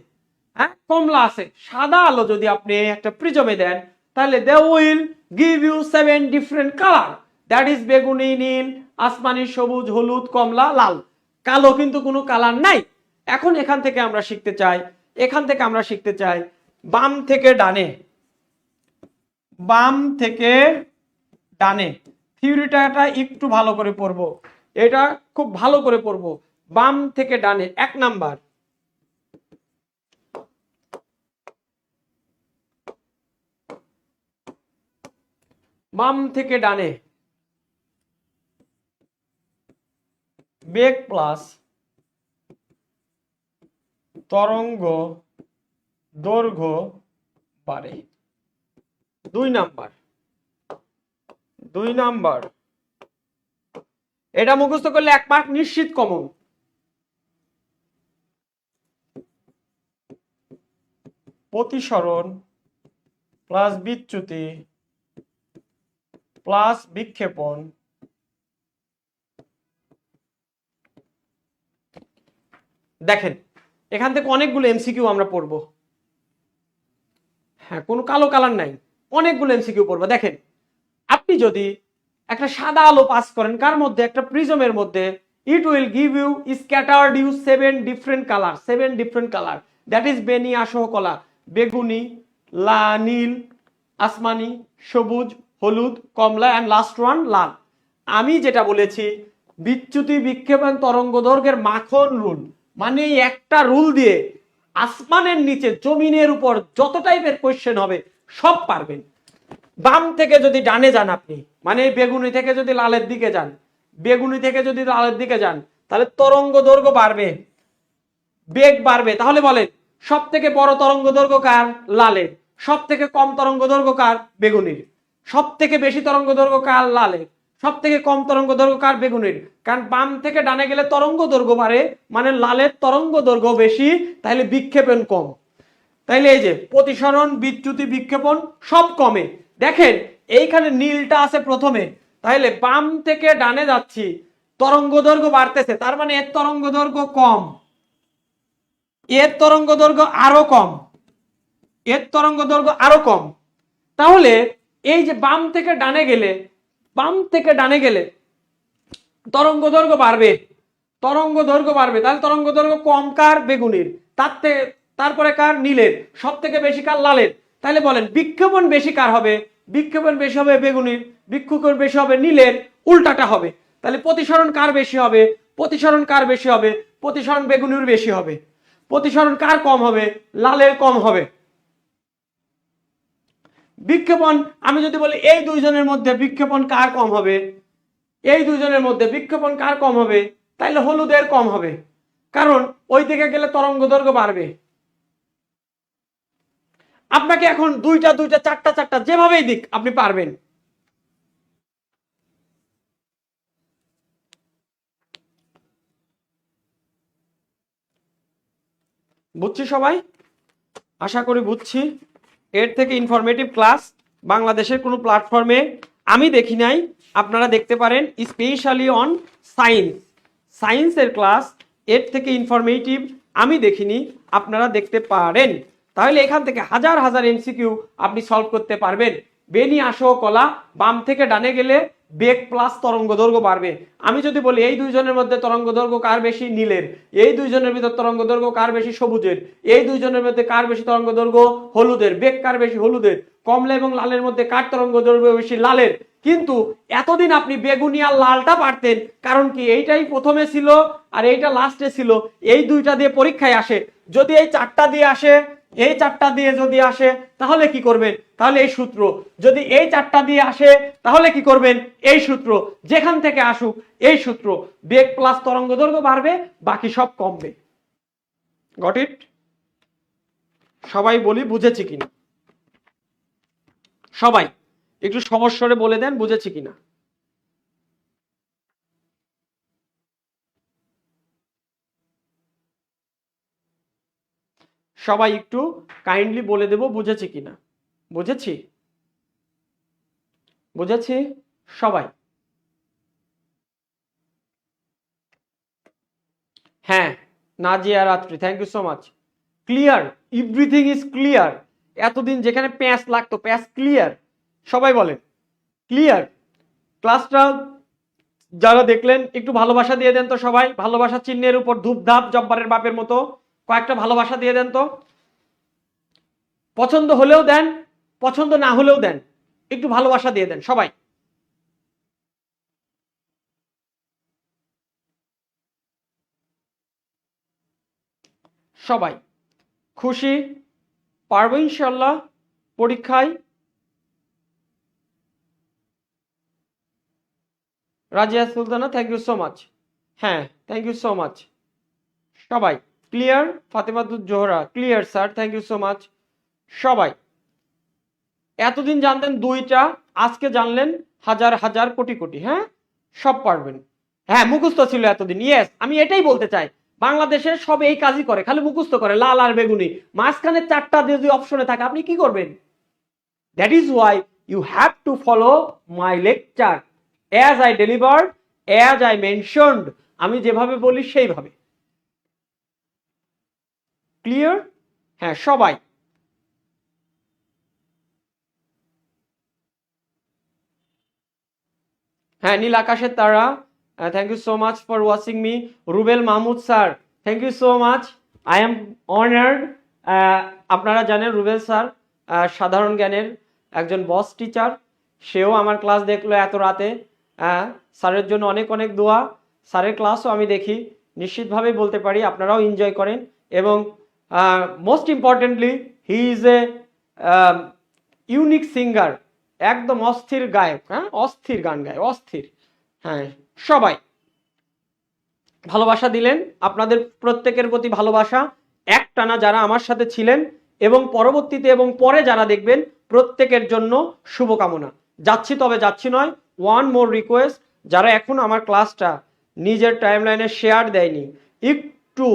[SPEAKER 1] হ্যাঁ, কমলা আছে। সাদা আলো যদি আপনি একটা প্রিজমে দেন, তাহলে they will give you 7 different colour, that is বেগুনি, নীল, আসমানি, সবুজ, হলুদ, কমলা, লাল। কালো কিন্তু কোনো কালার নাই। এখন এখান থেকে আমরা শিখতে চাই, এখান থেকে আমরা শিখতে চাই বাম থেকে ডানে, বাম থেকে ডানে। থিওরিটা একটু ভালো করে পড়বো, এটা খুব ভালো করে পড়বো। বাম থেকে ডানে 1 নাম্বার, বাম থেকে ডানে বেগ প্লাস তরঙ্গ দৈর্ঘ্য বাড়ে। 2 নাম্বার, 2 নাম্বার, এটা মুখস্থ করলে 1 মার্ক নিশ্চিত কমন। প্রতিসরণ প্লাস বিচ্যুতি প্লাস বিক্ষেপণ দেখেন এখান থেকে অনেকগুলো এমসিকিউ আমরা পড়বো। হ্যাঁ, কোনো কালো কালার নাই, অনেকগুলো এমসিকিউ পড়বো। দেখেন, আপনি যদি একটা সাদা আলো পাস করেন কার মধ্যে, একটা প্রিজমের মধ্যে, it will give you scattered you 7 different colour, 7 different colour, that is বেনি আসহ কলা, বেগুনি, নীল, আসমানি, সবুজ, হলুদ, কমলা অ্যান্ড লাস্ট ওয়ান লাল। আমি যেটা বলেছি বিচ্যুতি বিক্ষেপণ তরঙ্গ দৈর্ঘ্যের মাখন রুল, মানে একটা রুল দিয়ে আসমানের নিচে জমিনের উপর যত টাইপের কোয়েশ্চেন হবে সব পারবেন। বাম থেকে যদি ডানে যান আপনি, মানে বেগুনি থেকে যদি লালের দিকে যান, বেগুনি থেকে যদি লালের দিকে যান, তাহলে তরঙ্গ দৈর্ঘ্য বাড়বে, বেগ বাড়বে। তাহলে বলেন সব থেকে বড় তরঙ্গ দৈর্ঘ্য কার? লালের। সব থেকে কম তরঙ্গ দৈর্ঘ্য কার? বেগুনির। সব থেকে বেশি তরঙ্গ দৈর্ঘ্য কার? লালের। সব থেকে কম তরঙ্গ দৈর্ঘ্য কার? বেগুনির। কারণ বাম থেকে ডানে গেলে তরঙ্গ দৈর্ঘ্য বাড়ে, মানে লালের তরঙ্গ দৈর্ঘ্য বেশি, তাহলে বিক্ষেপণ কম। তাইলে এই যে প্রতিসরণ, বিচ্যুতি, বিক্ষেপণ সব কমে। দেখেন এইখানে নীলটা আছে প্রথমে, তাহলে বাম থেকে ডানে যাচ্ছি, তরঙ্গ দৈর্ঘ্য বাড়তেছে, তার মানে এর তরঙ্গ দৈর্ঘ্য কম, এর তরঙ্গ দৈর্ঘ্য আরো কম, এর তরঙ্গ দৈর্ঘ্য আরো কম। তাহলে এই যে বাম থেকে ডানে গেলে, বাম থেকে ডানে গেলে তরঙ্গ দৈর্ঘ্য বাড়বে, তরঙ্গ দৈর্ঘ্য বাড়বে। তাহলে তরঙ্গ দৈর্ঘ্য কম কার? বেগুনির। তারপরে কার? নীলের। সব থেকে বেশি কার? লালের। তাহলে বলেন বিক্ষেপণ বেশি কার হবে? বিক্ষেপণ বেশি হবে বেগুনির, বিক্ষেপণ বেশি হবে নীলের, উল্টাটা হবে। তাহলে প্রতিসরণ কার বেশি হবে? প্রতিসরণ কার বেশি হবে? প্রতিসরণ বেগুনির বেশি হবে। প্রতিসরণ কার কম হবে? লালের কম হবে। বিক্ষেপণ আমি যদি বলি এই দুইজনের মধ্যে বিক্ষেপণ কার কম হবে, এই দুইজনের মধ্যে বিক্ষেপণ কার কম হবে, তাইলে হলুদের কম হবে, কারণ ওই দিকে গেলে তরঙ্গ দৈর্ঘ্য বাড়বে। আপনাকে এখন দুইটা দুইটা, চারটা চারটা, যেভাবেই দিক আপনি পারবেন। বুঝছি সবাই? আশা করি বুঝছি। এর থেকে ইনফরমেটিভ ক্লাস বাংলাদেশের কোনো প্ল্যাটফর্মে আমি দেখি নাই, আপনারা দেখতে পারেন, স্পেশালি অন সায়েন্স, সায়েন্সের ক্লাস এর থেকে ইনফরমেটিভ আমি দেখিনি, আপনারা দেখতে পারেন। তাহলে এখান থেকে হাজার হাজার এমসিকিউ আপনি সলভ করতে পারবেন। বেনি আসহ কলা, বাম থেকে ডানে গেলে বেগ প্লাস তরঙ্গ দৈর্ঘ্য বাড়বে। আমি যদি বলি এই দুইজনের মধ্যে তরঙ্গ দৈর্ঘ্য কার বেশি? নীলের। এই দুইজনের ভিতর তরঙ্গ দৈর্ঘ্য কার বেশি? সবুজের। এই দুইজনের মধ্যে কার বেশি তরঙ্গ দৈর্ঘ্য? হলুদের। বেগ কার বেশি? হলুদের। কমলা এবং লালের মধ্যে কার তরঙ্গ দৈর্ঘ্য বেশি? লালের। কিন্তু এতদিন আপনি বেগুনি আর লালটা পারতেন, কারণ কি এইটাই প্রথমে ছিল আর এইটা লাস্টে ছিল, এই দুইটা দিয়ে পরীক্ষায় আসে। যদি এই চারটা দিয়ে আসে, এই চারটা দিয়ে যদি আসে, তাহলে কি করবেন? তাহলে এই সূত্র। যদি এই চারটা দিয়ে আসে, তাহলে কি করবেন? এই সূত্র। যেখান থেকে আসুক এই সূত্র। বেগ প্লাস তরঙ্গ দৈর্ঘ্য বাড়বে, বাকি সব কমবে। Got it? সবাই বলি বুঝেছি কিনা? সবাই একটু সমস্যারে বলে দেন বুঝেছি কিনা। সবাই একটু কাইন্ডলি বলে দেব বুঝেছি কিনা। বুঝেছি? বুঝেছি সবাই? হ্যাঁ, Nazia Ratri, thank you so much. Clear, everything is clear. এতদিন যেখানে প্যাঁচ লাগতো, প্যাঁচ ক্লিয়ার। সবাই বলেন ক্লিয়ার। ক্লাসটা যারা দেখলেন একটু ভালোবাসা দিয়ে দেন তো সবাই। ভালোবাসা চিহ্নের উপর ধূপধাপ জব্বারের বাপের মতো কয়েকটা ভালোবাসা দিয়ে দেন তো। পছন্দ হলেও দেন, পছন্দ না হলেও দেন, একটু ভালোবাসা দিয়ে দেন সবাই। সবাই খুশি? পারবো ইনশাল্লাহ পরীক্ষায়। Razia Sultana, thank you so much. হ্যাঁ, থ্যাংক ইউ সো মাচ। সবাই clear? Fatematuz Zohra, clear sir, thank you so much. সবাই এতদিন জানতেন দুইটা, আজকে জানলেন হাজার হাজার কোটি কোটি। হ্যাঁ, সব পারবেন। হ্যাঁ, মুখস্থ ছিল এতদিন। ইয়েস, আমি এটাই বলতে চাই। বাংলাদেশের সব এই কাজই করে, খালি মুখস্থ করে, লাল আর বেগুনি। মাঝখানে চারটা যদি অপশনে থাকে আপনি কি করবেন? That is why you have to follow my lecture as I delivered, as I mentioned. আমি যেভাবে বলি সেইভাবে। ক্লিয়ার? হ্যাঁ, সবাই হ্যাঁ। নীল আকাশের তারা, thank you so much for watching me. Rubel Mahmud sir, thank you so much. I am honoured. আপনারা জানেন রুবেল স্যার সাধারণ জ্ঞানের একজন বস টিচার। সেও আমার ক্লাস দেখলো এত রাতে। স্যারের জন্য অনেক অনেক দোয়া। স্যারের ক্লাসও আমি দেখি, নিশ্চিতভাবেই বলতে পারি আপনারাও এনজয় করেন। এবং most importantly he is a unique singer, একদম অস্থির গায়ক। হ্যাঁ, অস্থির গান গায়, অস্থির। হ্যাঁ, সবাই ভালোবাসা দিলেন। আপনাদের প্রত্যেকের প্রতি ভালোবাসা একটানা যারা আমার সাথে ছিলেন এবং পরবর্তীতে এবং পরে যারা দেখবেন, প্রত্যেকের জন্য শুভকামনা। যাচ্ছি, তবে যাচ্ছি নয়, ওয়ান মোর রিকোয়েস্ট, যারা এখন আমার ক্লাসটা নিজের টাইমলাইনে শেয়ার দেয়নি, একটু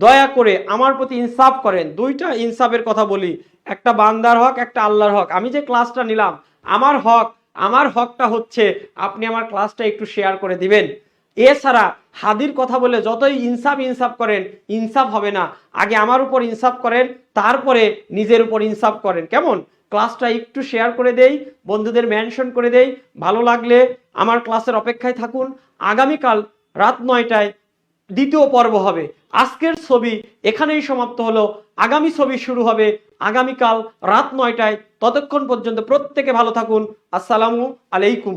[SPEAKER 1] দয়া করে আমার প্রতি ইনসাফ করেন। দুইটা ইনসাফের কথা বলি, একটা বান্দার হক, একটা আল্লাহর হক। আমি যে ক্লাসটা নিলাম, আমার হক, আমার হকটা হচ্ছে আপনি আমার ক্লাসটা একটু শেয়ার করে দিবেন। এছাড়া হাদির কথা বলে যতই ইনসাফ ইনসাফ করেন, ইনসাফ হবে না। আগে আমার উপর ইনসাফ করেন, তারপরে নিজের উপর ইনসাফ করেন। কেমন? ক্লাসটা একটু শেয়ার করে দেই, বন্ধুদের মেনশন করে দেই। ভালো লাগলে আমার ক্লাসের অপেক্ষায় থাকুন। আগামীকাল রাত 9টায় দ্বিতীয় পর্ব হবে। আজকের ছবি এখানেই সমাপ্ত হলো, আগামী ছবি শুরু হবে আগামীকাল রাত 9টায়। ততক্ষণ পর্যন্ত প্রত্যেকে ভালো থাকুন। আসসালামু আলাইকুম।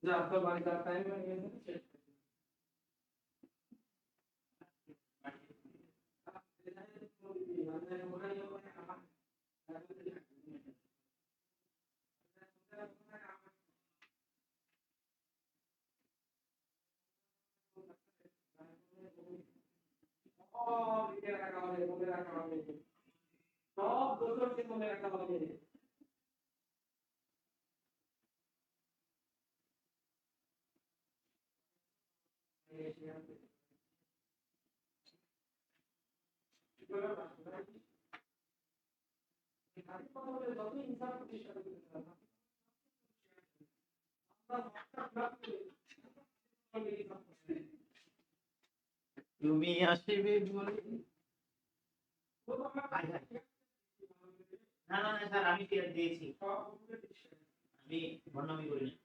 [SPEAKER 1] যা আপনার বাড়িতে টাইম হয়ে গেছে। সব দোষরকে মনে রাখা হবে। তুমি আসিবে বলে
[SPEAKER 2] না না না স্যার, আমি টিয়ার দিয়েছি, আমি ভণ্ডামি করি না।